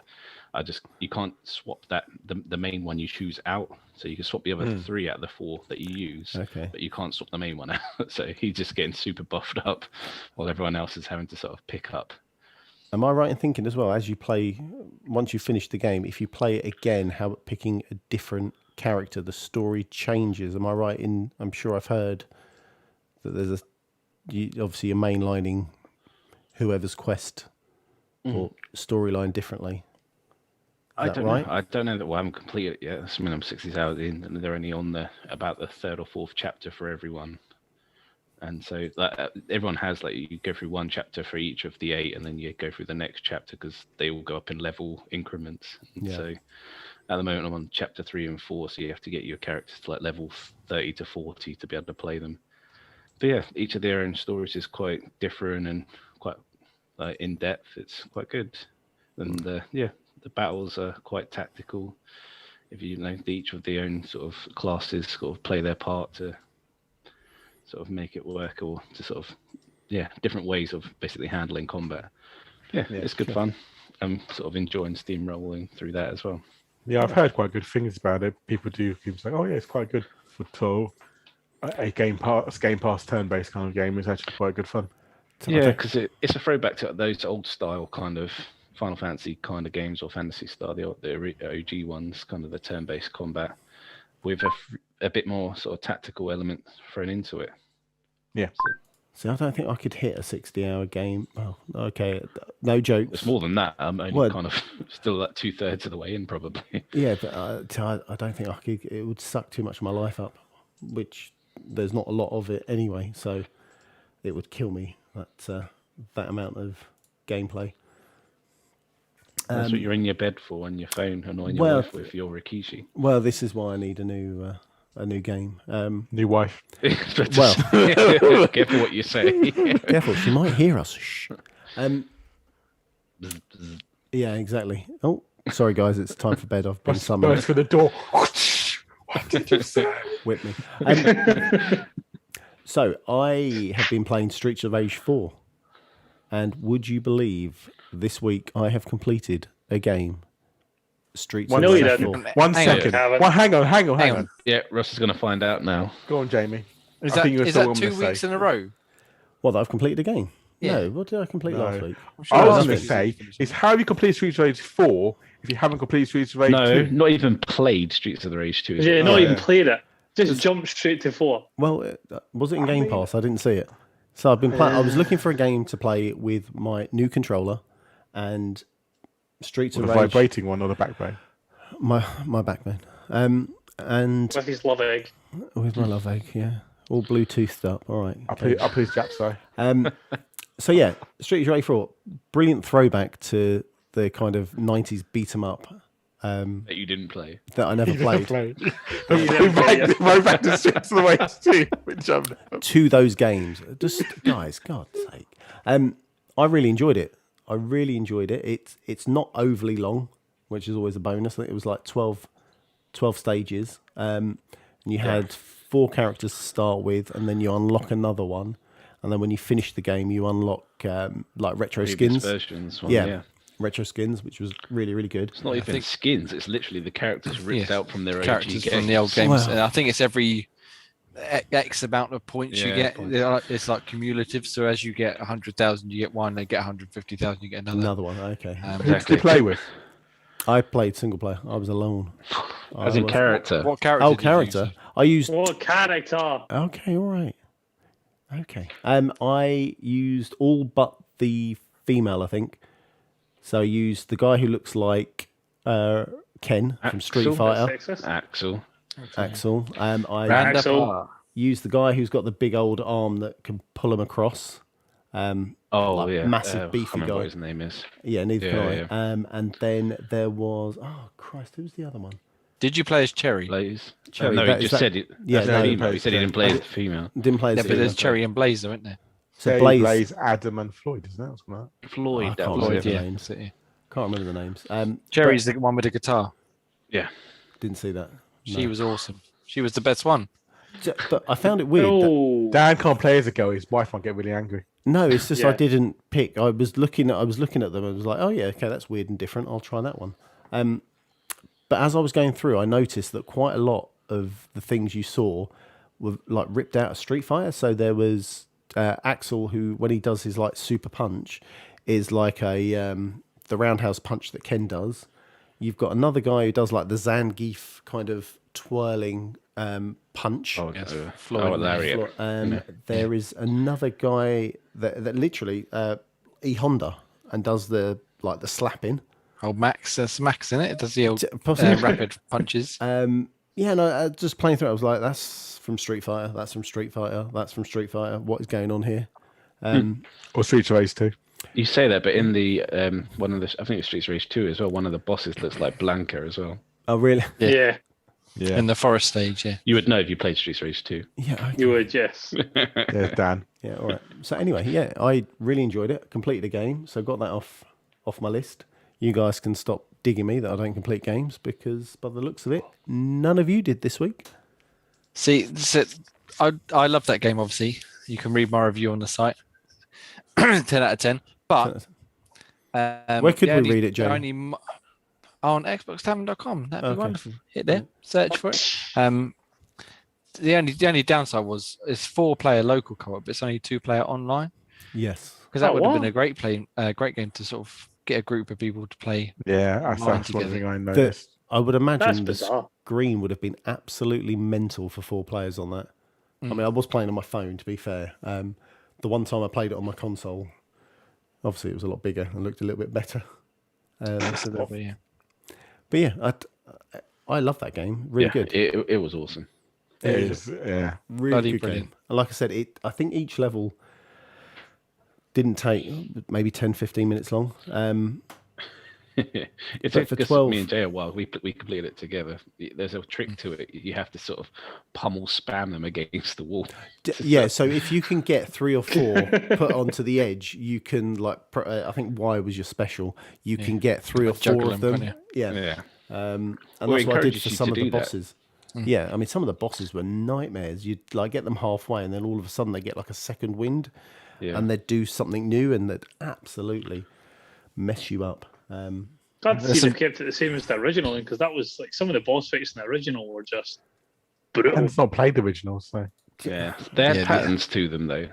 Speaker 3: you can't swap the main one you choose out. So you can swap the other 3 out of the 4 that you use, but you can't swap the main one out. So he's just getting super buffed up while everyone else is having to sort of pick up.
Speaker 1: Am I right in thinking as well, as you play, once you finish the game, if you play it again, how picking a different character, the story changes? Am I right in, I'm sure I've heard that there's obviously you're mainlining whoever's quest or storyline differently.
Speaker 3: I don't know. I don't know that I haven't completed it yet. I mean, I'm 60 hours in, and they're only on about the 3rd or 4th chapter for everyone. And so everyone has, like, you go through one chapter for each of the 8, and then you go through the next chapter because they all go up in level increments. And so at the moment I'm on chapter 3 and 4, so you have to get your characters to like level 30 to 40 to be able to play them. But yeah, each of their own stories is quite different and quite in depth. It's quite good. And the battles are quite tactical. If you know, each of their own sort of classes sort of play their part to sort of make it work, or to sort of different ways of basically handling combat. It's good fun. I'm sort of enjoying steamrolling through that as well.
Speaker 2: Yeah, I've heard quite good things about it. People do keep saying, "Oh yeah, it's quite good for a Game Pass turn-based kind of game." Is actually quite good fun.
Speaker 3: Yeah, because it's a throwback to those old style kind of Final Fantasy kind of games, or Fantasy Star, the OG ones, kind of the turn-based combat with a bit more sort of tactical element thrown into it.
Speaker 2: Yeah.
Speaker 1: See, I don't think I could hit a 60-hour game. Oh, okay, no jokes.
Speaker 3: It's more than that. I'm only kind of still like 2/3 of the way in, probably.
Speaker 1: Yeah, but I don't think I could. It would suck too much of my life up, which there's not a lot of it anyway. So it would kill me. That amount of gameplay.
Speaker 3: That's what you're in your bed for, on your phone, annoying your wife with your Rikishi.
Speaker 1: Well, this is why I need a new game.
Speaker 2: New wife.
Speaker 1: Well,
Speaker 3: careful what you say.
Speaker 1: Careful, she might hear us. Shh. Yeah, exactly. Oh, sorry guys, it's time for bed. I've been summoned.
Speaker 2: Burst for the door. What did you say?
Speaker 1: Whip me. So I have been playing Streets of Rage 4, and would you believe this week I have completed a game. Streets of Rage 4.
Speaker 2: 1 second. Well, hang on.
Speaker 3: Yeah, Russ is going to find out now.
Speaker 2: Go on, Jamie.
Speaker 4: Is that 2 weeks in a row?
Speaker 1: Well, I've completed a game.
Speaker 4: Yeah.
Speaker 1: No, what did I complete last week?
Speaker 2: Sure I was going to say, is how have you completed Streets of Rage 4 if you haven't completed Streets of Rage 2?
Speaker 3: No, not even played Streets of the Rage 2.
Speaker 6: Yeah, not even played it. Just jump straight to 4.
Speaker 1: Well, was it in Game Pass? I didn't see it. So I've been playing. I was looking for a game to play with my new controller and Streets of Rage.
Speaker 2: The vibrating one or the backbone?
Speaker 1: My backbone. And
Speaker 6: with his love egg.
Speaker 1: With my love egg, yeah. All Bluetoothed up. All right.
Speaker 2: I'll please Jap, sorry.
Speaker 1: So yeah, Streets of Rage 4, brilliant throwback to the kind of 90s beat 'em up.
Speaker 3: That you didn't play.
Speaker 1: That I never played.
Speaker 2: Throwback to Streets of the Rage 2, which
Speaker 1: to those games. Just guys, God's sake. I really enjoyed it. It's not overly long, which is always a bonus. I think it was like 12 stages. And you had 4 characters to start with, and then you unlock another one. And then when you finish the game, you unlock like retro skins.
Speaker 3: Versions,
Speaker 1: retro skins, which was really, really good.
Speaker 3: It's not even skins; it's literally the characters ripped out from their
Speaker 4: characters
Speaker 3: OG games.
Speaker 4: from the old games.
Speaker 1: Well,
Speaker 4: and I think it's every X amount of points you get. It's like cumulative. So as you get 100,000, you get one. They get 150,000, you get another
Speaker 1: one. Okay.
Speaker 2: Who did you play with?
Speaker 1: I played single player. I was alone.
Speaker 3: As in character.
Speaker 4: What character?
Speaker 1: Oh, character. I used.
Speaker 6: What character?
Speaker 1: Okay, all right. Okay. I used all but the female, I think. So I used the guy who looks like Ken from Street Fighter.
Speaker 3: Axel.
Speaker 1: I used the guy who's got the big old arm that can pull him across.
Speaker 3: Oh
Speaker 1: like
Speaker 3: yeah,
Speaker 1: massive
Speaker 3: I
Speaker 1: beefy
Speaker 3: can't remember
Speaker 1: guy.
Speaker 3: what his name is.
Speaker 1: Yeah, neither can I.
Speaker 3: Yeah,
Speaker 1: And then there was Christ, who's the other one?
Speaker 4: Did you play as Cherry?
Speaker 3: Blaze.
Speaker 1: Cherry,
Speaker 3: No,
Speaker 1: that-
Speaker 3: he
Speaker 1: is
Speaker 3: just
Speaker 1: that-
Speaker 3: said it.
Speaker 1: yeah,
Speaker 3: That's
Speaker 1: no,
Speaker 3: the
Speaker 2: he
Speaker 3: female. He
Speaker 2: plays
Speaker 3: said he didn't
Speaker 2: Cherry.
Speaker 3: play the female.
Speaker 1: Didn't play as
Speaker 4: Yeah, but there's
Speaker 1: female.
Speaker 4: Cherry and Blaze, though, isn't there?
Speaker 1: So
Speaker 2: Cherry,
Speaker 1: Blaze,
Speaker 2: Adam, and Floyd, isn't that? Something like that.
Speaker 3: Floyd.
Speaker 1: I
Speaker 3: that
Speaker 1: can't
Speaker 3: was
Speaker 1: remember
Speaker 3: it.
Speaker 1: the
Speaker 4: yeah,
Speaker 1: names.
Speaker 4: that's it, yeah.
Speaker 1: Can't remember the names.
Speaker 4: Cherry's the one with the guitar.
Speaker 3: Yeah.
Speaker 1: Didn't see that.
Speaker 4: She
Speaker 1: No.
Speaker 4: was awesome. She was the best one.
Speaker 1: But I found it weird. That,
Speaker 6: Oh,
Speaker 2: Dan can't play as a girl. His wife might get really angry.
Speaker 1: no, it's just I
Speaker 6: Yeah.
Speaker 1: didn't pick. I was looking at them. I was like, oh yeah, okay, that's weird and different. I'll try that one. But as I was going through, I noticed that quite a lot of the things you saw were like ripped out of Street Fighter. So there was Axel, who when he does his like super punch, is like a the roundhouse punch that Ken does. You've got another guy who does like the Zangief kind of twirling punch.
Speaker 3: Oh,
Speaker 4: Yes,
Speaker 3: no.
Speaker 4: Floyd.
Speaker 3: Oh, Lariat.
Speaker 1: There is another guy that literally E Honda and does the slapping.
Speaker 4: Oh, Max, that's Max in it. It does the old
Speaker 1: Possibly.
Speaker 4: rapid punches.
Speaker 1: Yeah, no, just playing through it, I was like, that's from Street Fighter, that's from Street Fighter, that's from Street Fighter. What is going on here?
Speaker 2: Or Streets of Rage 2.
Speaker 3: You say that, but in the one of the, I think it's Streets Rage 2 as well. One of the bosses looks like Blanca as well.
Speaker 1: Oh, really?
Speaker 6: yeah,
Speaker 2: Yeah.
Speaker 4: In the forest stage, yeah.
Speaker 3: You would know if you played Streets Rage 2.
Speaker 1: Yeah, okay.
Speaker 6: you would, yes.
Speaker 2: There's Dan.
Speaker 1: Yeah, all right. So anyway, yeah, I really enjoyed it. Completed a game, so got that off my list. You guys can stop digging me that I don't complete games because, by the looks of it, none of you did this week.
Speaker 4: See, I love that game, obviously. You can read my review on the site. 10 out of 10. But
Speaker 1: Where could we read it, Joe?
Speaker 4: On xboxtavern.com. That'd be
Speaker 1: Okay.
Speaker 4: wonderful. Hit there, search for it. The only downside was it's 4-player local co-op, but it's only 2-player online.
Speaker 1: Yes.
Speaker 4: Because that
Speaker 6: Oh,
Speaker 4: would have
Speaker 6: what?
Speaker 4: been a great game to sort of get a group of people to play.
Speaker 2: Yeah, that's
Speaker 4: Mine
Speaker 2: one
Speaker 4: together.
Speaker 2: thing I noticed.
Speaker 1: I would
Speaker 6: That's
Speaker 1: imagine the
Speaker 6: bizarre.
Speaker 1: screen would have been absolutely mental for 4 players on that. I mean, I was playing on my phone, to be fair. The one time I played it on my console, obviously it was a lot bigger and looked a little bit better.
Speaker 4: But yeah.
Speaker 1: But yeah, I love that game. Really
Speaker 3: Yeah,
Speaker 1: good.
Speaker 3: It was awesome.
Speaker 2: It is, yeah.
Speaker 1: Really
Speaker 4: bloody
Speaker 1: good
Speaker 4: brilliant.
Speaker 1: game. And like I said, I think each level didn't take maybe 10, 15 minutes long.
Speaker 3: It
Speaker 1: But
Speaker 3: took
Speaker 1: for
Speaker 3: us,
Speaker 1: 12
Speaker 3: me and Jay a while. We completed it together. There's a trick to it. You have to sort of pummel spam them against the wall.
Speaker 1: Yeah, so if you can get 3 or 4 put onto the edge, you can I think Y was your special. You can get 3 or 4
Speaker 4: Juggle
Speaker 1: of
Speaker 4: them,
Speaker 1: them.
Speaker 4: can't
Speaker 1: Yeah.
Speaker 3: Yeah.
Speaker 1: And
Speaker 3: Well,
Speaker 1: that's
Speaker 3: it
Speaker 1: what I did
Speaker 3: encourages
Speaker 1: for
Speaker 3: you
Speaker 1: some
Speaker 3: to
Speaker 1: of the
Speaker 3: do that.
Speaker 1: bosses. Yeah, I mean, some of the bosses were nightmares. You'd get them halfway, and then all of a sudden they get like a second wind,
Speaker 3: Yeah.
Speaker 1: and they'd do something new, and they'd absolutely mess you up.
Speaker 6: Glad to see they've kept it the same as the original, because that was like some of the boss fights in the original were just brutal.
Speaker 2: Dan's not played the original, so.
Speaker 3: Yeah. They had
Speaker 4: Yeah,
Speaker 3: patterns to them though.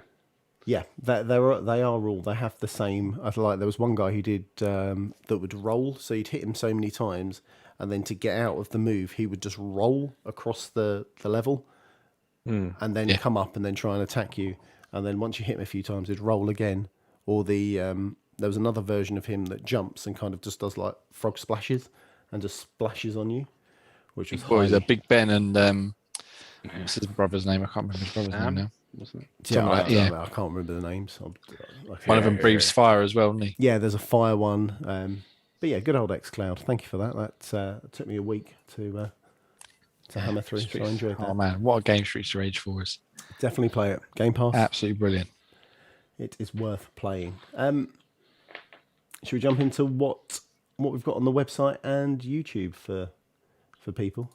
Speaker 1: Yeah, they are all. They have the same. I feel like there was one guy who did that would roll, so you'd hit him so many times, and then to get out of the move, he would just roll across the level, and then come up and then try and attack you. And then once you hit him a few times, he'd roll again. Or there was another version of him that jumps and kind of just does like frog splashes and just splashes on you, which was
Speaker 4: Boys,
Speaker 1: highly-
Speaker 4: Big Ben and what's his brother's name? I can't remember his brother's name now.
Speaker 3: Wasn't it?
Speaker 1: Yeah,
Speaker 4: Something like- yeah.
Speaker 1: I can't remember the names.
Speaker 4: One of them breathes fire as well, isn't he?
Speaker 1: Yeah, there's a fire one. But yeah, good old xCloud. Thank you for that. That took me a week to hammer through, so I enjoyed that.
Speaker 4: Oh man, what a game Streets of Rage for us.
Speaker 1: Definitely play it. Game Pass.
Speaker 4: Absolutely brilliant.
Speaker 1: It is worth playing. Should we jump into what we've got on the website and YouTube for people?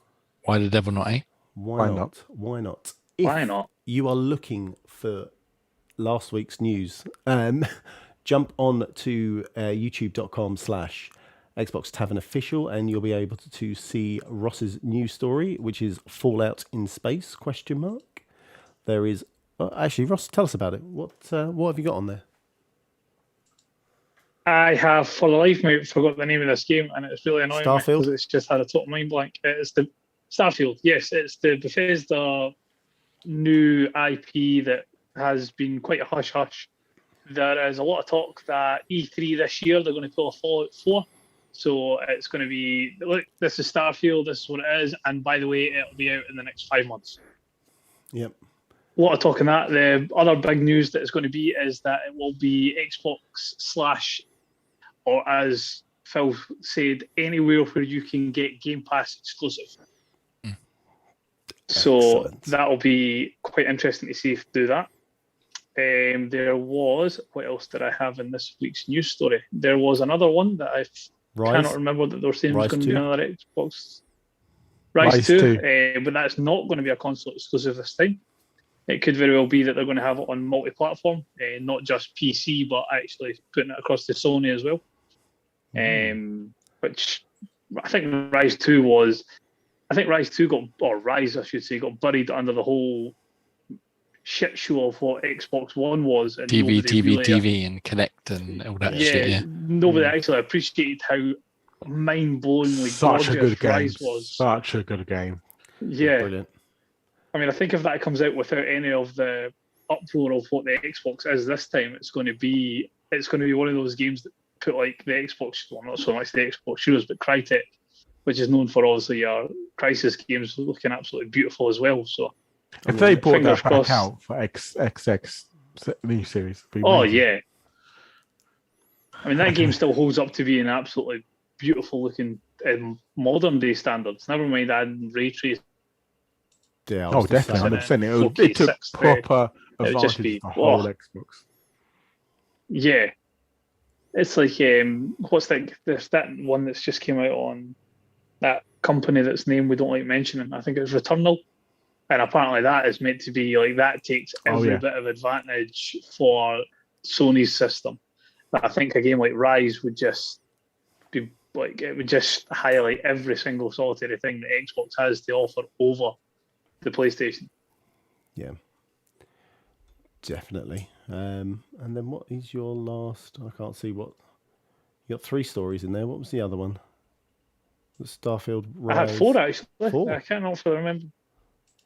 Speaker 4: Why the devil not, eh?
Speaker 1: Why not? Why not? If
Speaker 6: Why not?
Speaker 1: you are looking for last week's news, jump on to youtube.com/Xbox Tavern Official, and you'll be able to see Ross's news story, which is Fallout in Space, ? There is... actually, Ross, tell us about it. What have you got on there?
Speaker 6: I have, for the life of me, forgot the name of this game, and it's really annoying
Speaker 1: Starfield?
Speaker 6: because it's just had a total mind blank. It's the Starfield, yes. It's the Bethesda new IP that has been quite a hush-hush. There is a lot of talk that E3 this year, they're going to pull a Fallout 4. So it's going to be, look, this is Starfield, this is what it is, and by the way, it'll be out in the next 5 months.
Speaker 1: Yep.
Speaker 6: lot of talk on that. The other big news that is going to be is that it will be Xbox / or as Phil said, anywhere where you can get Game Pass exclusive. So
Speaker 1: Excellent.
Speaker 6: that'll be quite interesting to see if they do that. There was, what else did I have in this week's news story? There was another one that I cannot remember that they were saying was
Speaker 1: Rise
Speaker 6: going to
Speaker 1: 2?
Speaker 6: be another Xbox. Rise 2, but that's not going to be a console exclusive this time. It could very well be that they're going to have it on multi-platform, not just PC, but actually putting it across to Sony as well. Which I think Rise 2 got buried under the whole shit show of what Xbox One was. And
Speaker 4: TV, and Connect and all that shit. Yeah,
Speaker 6: nobody actually appreciated how mind-blowingly
Speaker 2: Such a good
Speaker 6: gorgeous
Speaker 2: game.
Speaker 6: Rise was.
Speaker 2: Such a good game.
Speaker 6: Yeah.
Speaker 1: Brilliant.
Speaker 6: I mean, I think if that comes out without any of the uproar of what the Xbox is this time, it's going to be one of those games that put like the Xbox, well, not so much the Xbox shooters, but Crytek, which is known for obviously your Crisis games, looking absolutely beautiful as well. So
Speaker 2: if they brought
Speaker 6: fingers
Speaker 2: that back
Speaker 6: crossed.
Speaker 2: out for XX new series, it'd be
Speaker 6: Oh
Speaker 2: amazing.
Speaker 6: yeah. I mean, that game still holds up to being absolutely beautiful looking in modern day standards. Never mind adding ray tracing.
Speaker 1: Yeah.
Speaker 2: Oh, definitely, 100%. It took
Speaker 6: 4K60.
Speaker 2: proper
Speaker 6: It would just
Speaker 2: advantage
Speaker 6: be-
Speaker 2: of the whole
Speaker 6: oh.
Speaker 2: Xbox.
Speaker 6: Yeah. It's like what's that? There's that one that's just came out on that company that's name we don't like mentioning. I think it was Returnal, and apparently that is meant to be like that takes every bit of advantage for Sony's system. But I think a game like Rise would just be like it would just highlight every single solitary thing that Xbox has to offer over the PlayStation.
Speaker 1: Yeah. Definitely. And then what is your last? I can't see what. You got 3 stories in there. What was the other one? The Starfield Rise.
Speaker 6: I had 4 actually.
Speaker 1: 4?
Speaker 6: I can't also remember.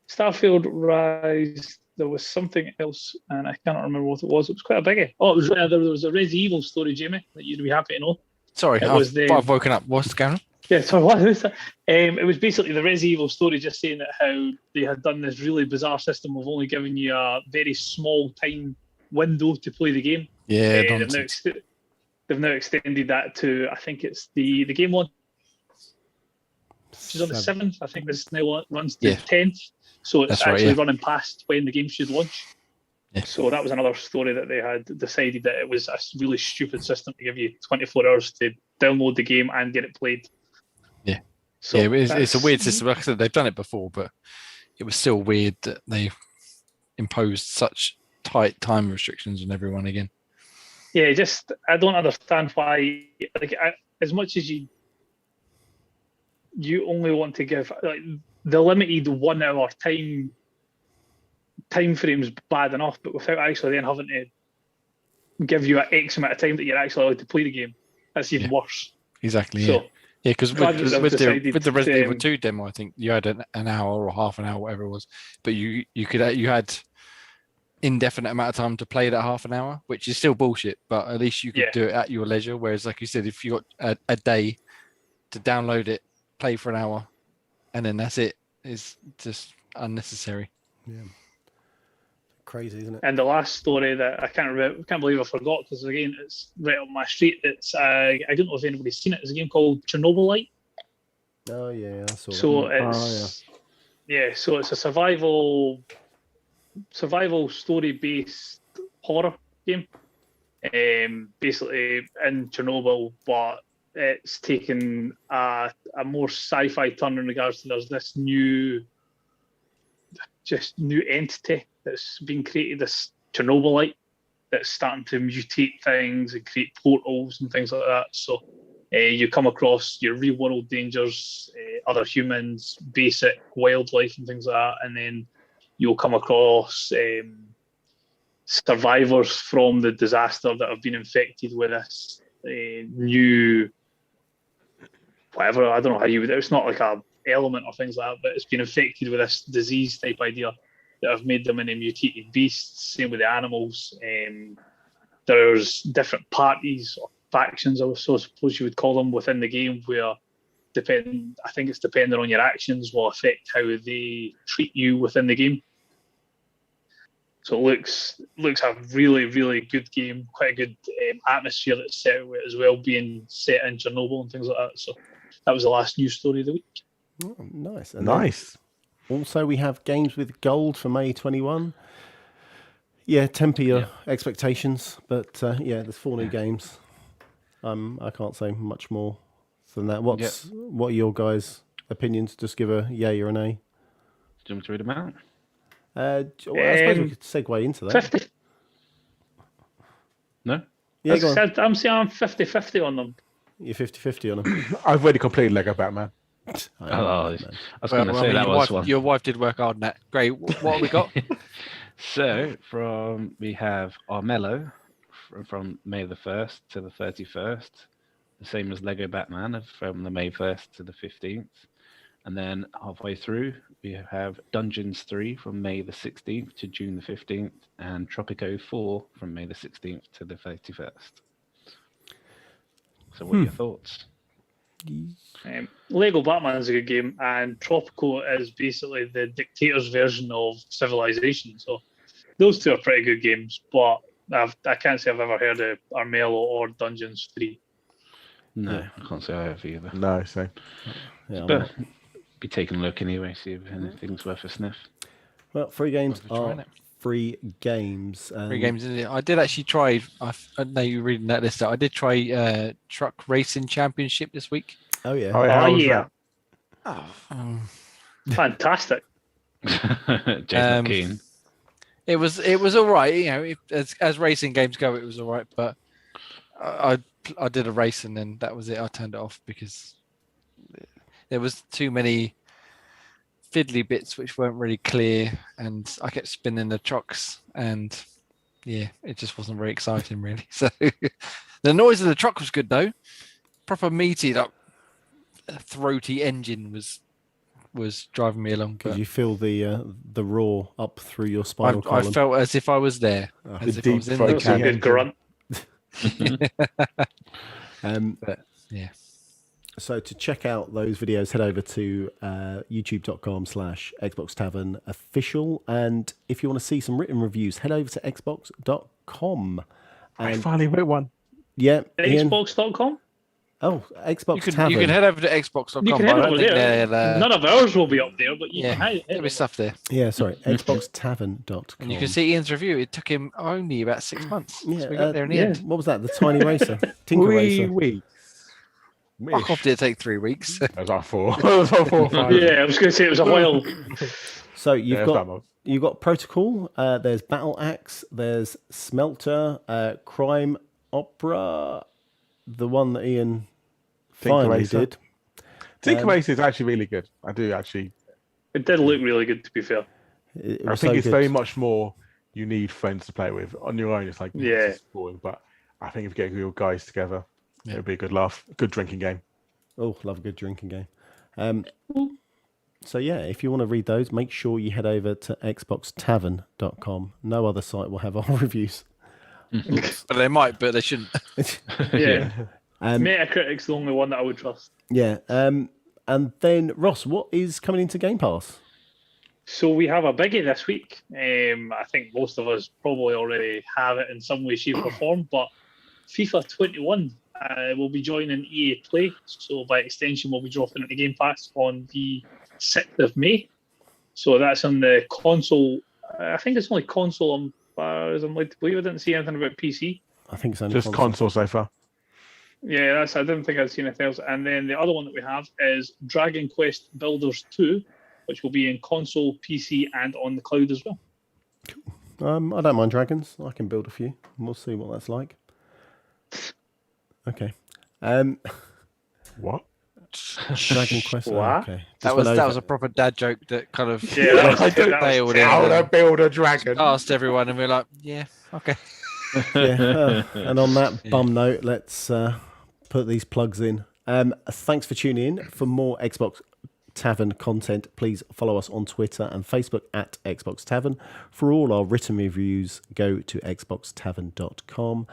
Speaker 6: Starfield Rise. There was something else, and I cannot remember what it was. It was quite a biggie. Oh, it was there was a Resident Evil story, Jamie, that you'd be happy to know.
Speaker 4: sorry, I've woken up. What's going on?
Speaker 6: Yeah, so what was that? It was basically the Resident Evil story, just saying that how they had done this really bizarre system of only giving you a very small time window to play the game.
Speaker 4: Yeah,
Speaker 6: They've now extended that to, I think it's the game one, which is on the 7th. I think this now runs to the 10th. So it's actually running past when the game should launch.
Speaker 4: Yeah.
Speaker 6: So that was another story that they had decided that it was a really stupid system to give you 24 hours to download the game and get it played.
Speaker 4: Yeah.
Speaker 6: So
Speaker 4: yeah, it's a weird system. Like I said, they've done it before, but it was still weird that they imposed such tight time restrictions on everyone again.
Speaker 6: Yeah, I don't understand why. Like, as much as you only want to give like the limited 1 hour time frame's bad enough, but without actually then having to give you an X amount of time that you're actually allowed to play the game, that's even worse.
Speaker 4: Exactly.
Speaker 6: So,
Speaker 4: yeah, because with the Resident Evil 2 demo, I think you had an hour or half an hour, whatever it was, but you had indefinite amount of time to play that half an hour, which is still bullshit, but at least you could do it at your leisure. Whereas, like you said, if you got a day to download it, play for an hour, and then that's it, it's just unnecessary.
Speaker 1: Yeah. Crazy, isn't it?
Speaker 6: And the last story that I can't believe I forgot, because again it's right up my street. It's I don't know if anybody's seen it. It's a game called Chernobyl.
Speaker 1: Oh yeah, I saw
Speaker 6: So
Speaker 1: that.
Speaker 6: it's so it's a survival story based horror game. Basically in Chernobyl, but it's taken a more sci-fi turn in regards to there's this new entity that's been created, this Chernobylite, that's starting to mutate things and create portals and things like that. So you come across your real world dangers, other humans, basic wildlife and things like that, and then you'll come across survivors from the disaster that have been infected with this new whatever. I don't know how you would. It's not like a element or things like that, but it's been infected with this disease type idea that have made them into mutated beasts. Same with the animals. There's different parties or factions, I suppose you would call them, within the game, where I think it's dependent on your actions will affect how they treat you within the game. So it looks a really, really good game. Quite a good atmosphere that's set with it as well, being set in Chernobyl and things like that. So that was the last news story of the week.
Speaker 1: Oh, nice. And then
Speaker 2: Nice.
Speaker 1: also, we have games with gold for May 21. Yeah, temper your expectations, but yeah, there's 4 new games. I can't say much more than that. What are your guys' opinions? Just give a yay or an A.
Speaker 3: Do you want me to read them out?
Speaker 1: Well, I suppose we could segue into that.
Speaker 6: 50.
Speaker 3: No?
Speaker 1: Yeah, go on.
Speaker 6: I'm saying I'm 50-50 on them.
Speaker 1: You're 50-50 on them.
Speaker 2: I've already completed Lego Batman.
Speaker 3: I was going to say that was one.
Speaker 4: Your wife did work hard on that. Great. What have we got?
Speaker 3: So we have Armello from May the 1st to the 31st, the same as Lego Batman from the May 1st to the 15th. And then halfway through, we have Dungeons 3 from May the 16th to June the 15th, and Tropico 4 from May the 16th to the 31st. So what are your thoughts?
Speaker 6: Lego Batman is a good game, and Tropico is basically the Dictator's version of Civilization. So those two are pretty good games, but I can't say I've ever heard of Armello or Dungeons 3.
Speaker 3: No, I can't say I have either.
Speaker 2: No, same.
Speaker 1: Yeah,
Speaker 3: But be taking a look anyway, see if anything's worth a sniff.
Speaker 1: well, free games
Speaker 4: Worth a try,
Speaker 1: are
Speaker 4: innit?
Speaker 1: free games.
Speaker 4: Three games, isn't it? I did actually try. I know you're reading that list out. I did try Truck Racing Championship this week.
Speaker 1: Oh, yeah.
Speaker 2: How was
Speaker 6: yeah.
Speaker 2: that?
Speaker 6: Fantastic.
Speaker 3: Jason Keane.
Speaker 4: It was all right. You know, as racing games go, it was all right. But I did a race and then that was it. I turned it off because there was too many fiddly bits which weren't really clear, and I kept spinning the trucks, and yeah, it just wasn't very exciting really. So the noise of the truck was good though. Proper meaty, like throaty engine was driving me along.
Speaker 1: Because
Speaker 4: But
Speaker 1: you feel the roar up through your spinal
Speaker 4: I
Speaker 1: column.
Speaker 4: felt as if I was there, as if I was in
Speaker 2: deep
Speaker 4: the
Speaker 6: That was a
Speaker 2: Okay.
Speaker 6: good grunt.
Speaker 4: But yeah,
Speaker 1: So to check out those videos, head over to youtube.com/Xbox Tavern official. And if you want to see some written reviews, head over to xbox.com.
Speaker 2: I
Speaker 1: And
Speaker 2: finally wrote one.
Speaker 1: yeah, Ian.
Speaker 6: Xbox.com?
Speaker 1: Oh, Xbox
Speaker 4: you can
Speaker 1: Tavern.
Speaker 4: head over to Xbox.com.
Speaker 6: You can
Speaker 4: but
Speaker 6: head
Speaker 4: I don't
Speaker 6: over
Speaker 4: think
Speaker 6: there.
Speaker 4: they'll,
Speaker 6: None of ours will be up there, but you
Speaker 4: yeah,
Speaker 6: can head
Speaker 4: there'll be
Speaker 6: over.
Speaker 4: stuff there.
Speaker 1: Yeah, sorry, xboxtavern.com.
Speaker 4: And you can see Ian's review. It took him only about 6 months.
Speaker 1: Yeah,
Speaker 4: So we got there in the end.
Speaker 1: What was that? The Tiny Racer, Tinker
Speaker 2: 3
Speaker 1: Racer.
Speaker 2: weeks.
Speaker 4: Fuck off, did it take 3 weeks?
Speaker 2: It was like 4. It was like 4 or 5.
Speaker 6: Yeah, I was going to say it was a while.
Speaker 1: So
Speaker 2: Yeah,
Speaker 1: you've got Protocol. There's Battle Axe. There's Smelter. Crime Opera. The one that Ian
Speaker 2: Tinker
Speaker 1: finally
Speaker 2: Racer.
Speaker 1: did.
Speaker 2: Tinker Racer is actually really good. I do actually.
Speaker 6: It did look really good, to be fair.
Speaker 1: It
Speaker 2: I
Speaker 1: was
Speaker 2: think
Speaker 1: so
Speaker 2: it's
Speaker 1: good.
Speaker 2: very much more you need friends to play with. On your own, it's like
Speaker 6: Yeah.
Speaker 2: it's boring. But I think if you get your guys together,
Speaker 4: Yeah.
Speaker 2: it'll be a good laugh, good drinking game.
Speaker 1: Oh, love a good drinking game. So yeah, if you want to read those, make sure you head over to xboxtavern.com. No other site will have our reviews.
Speaker 4: But they might, but they shouldn't.
Speaker 6: Yeah.
Speaker 1: Um,
Speaker 6: Metacritic's the only one that I would trust.
Speaker 1: yeah. And then Ross, what is coming into Game Pass?
Speaker 6: So we have a biggie this week. I think most of us probably already have it in some way, shape, or form. But FIFA 21 will be joining EA Play. So by extension, we'll be dropping into Game Pass on the 6th of May. So that's on the console. I think it's only console. As I'm led to believe, I didn't see anything about PC.
Speaker 1: I think it's only
Speaker 2: Just console so far.
Speaker 6: Yeah, I didn't think I'd seen anything else. And then the other one that we have is Dragon Quest Builders 2, which will be in console, PC, and on the cloud as well.
Speaker 1: I don't mind dragons. I can build a few. We'll see what that's like. Okay.
Speaker 2: What?
Speaker 1: Dragon Quest.
Speaker 6: What?
Speaker 1: Okay.
Speaker 4: That was a proper dad joke that kind of
Speaker 6: Yeah, that was
Speaker 4: failed in.
Speaker 2: How to build a dragon?
Speaker 4: Asked everyone, and we're like, yeah, okay.
Speaker 1: Yeah. And on that bum note, let's put these plugs in. Thanks for tuning in. For more Xbox Tavern content, please follow us on Twitter and Facebook at Xbox Tavern. For all our written reviews, go to xboxtavern.com.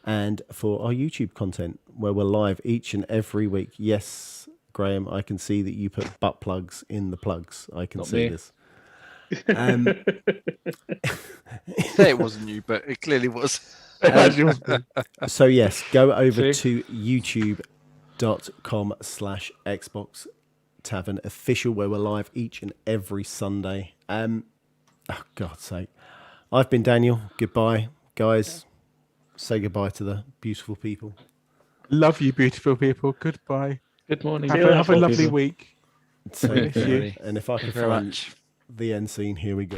Speaker 1: And for our YouTube content, where we're live each and every week. Yes, Graham, I can see that you put butt plugs in the plugs. I can
Speaker 3: Not
Speaker 1: see
Speaker 3: me.
Speaker 1: this.
Speaker 4: Say it wasn't you, but it clearly was.
Speaker 1: So yes, go over
Speaker 3: See?
Speaker 1: to youtube.com/Xbox Tavern Official, where we're live each and every Sunday. Oh, God's sake. I've been Daniel. Goodbye, guys. Say goodbye to the beautiful people.
Speaker 2: Love you, beautiful people. Goodbye.
Speaker 3: Good morning.
Speaker 2: Have a lovely week.
Speaker 1: Same
Speaker 2: to you.
Speaker 1: And if I could
Speaker 4: Very
Speaker 1: find
Speaker 4: much.
Speaker 1: the end scene, here we go.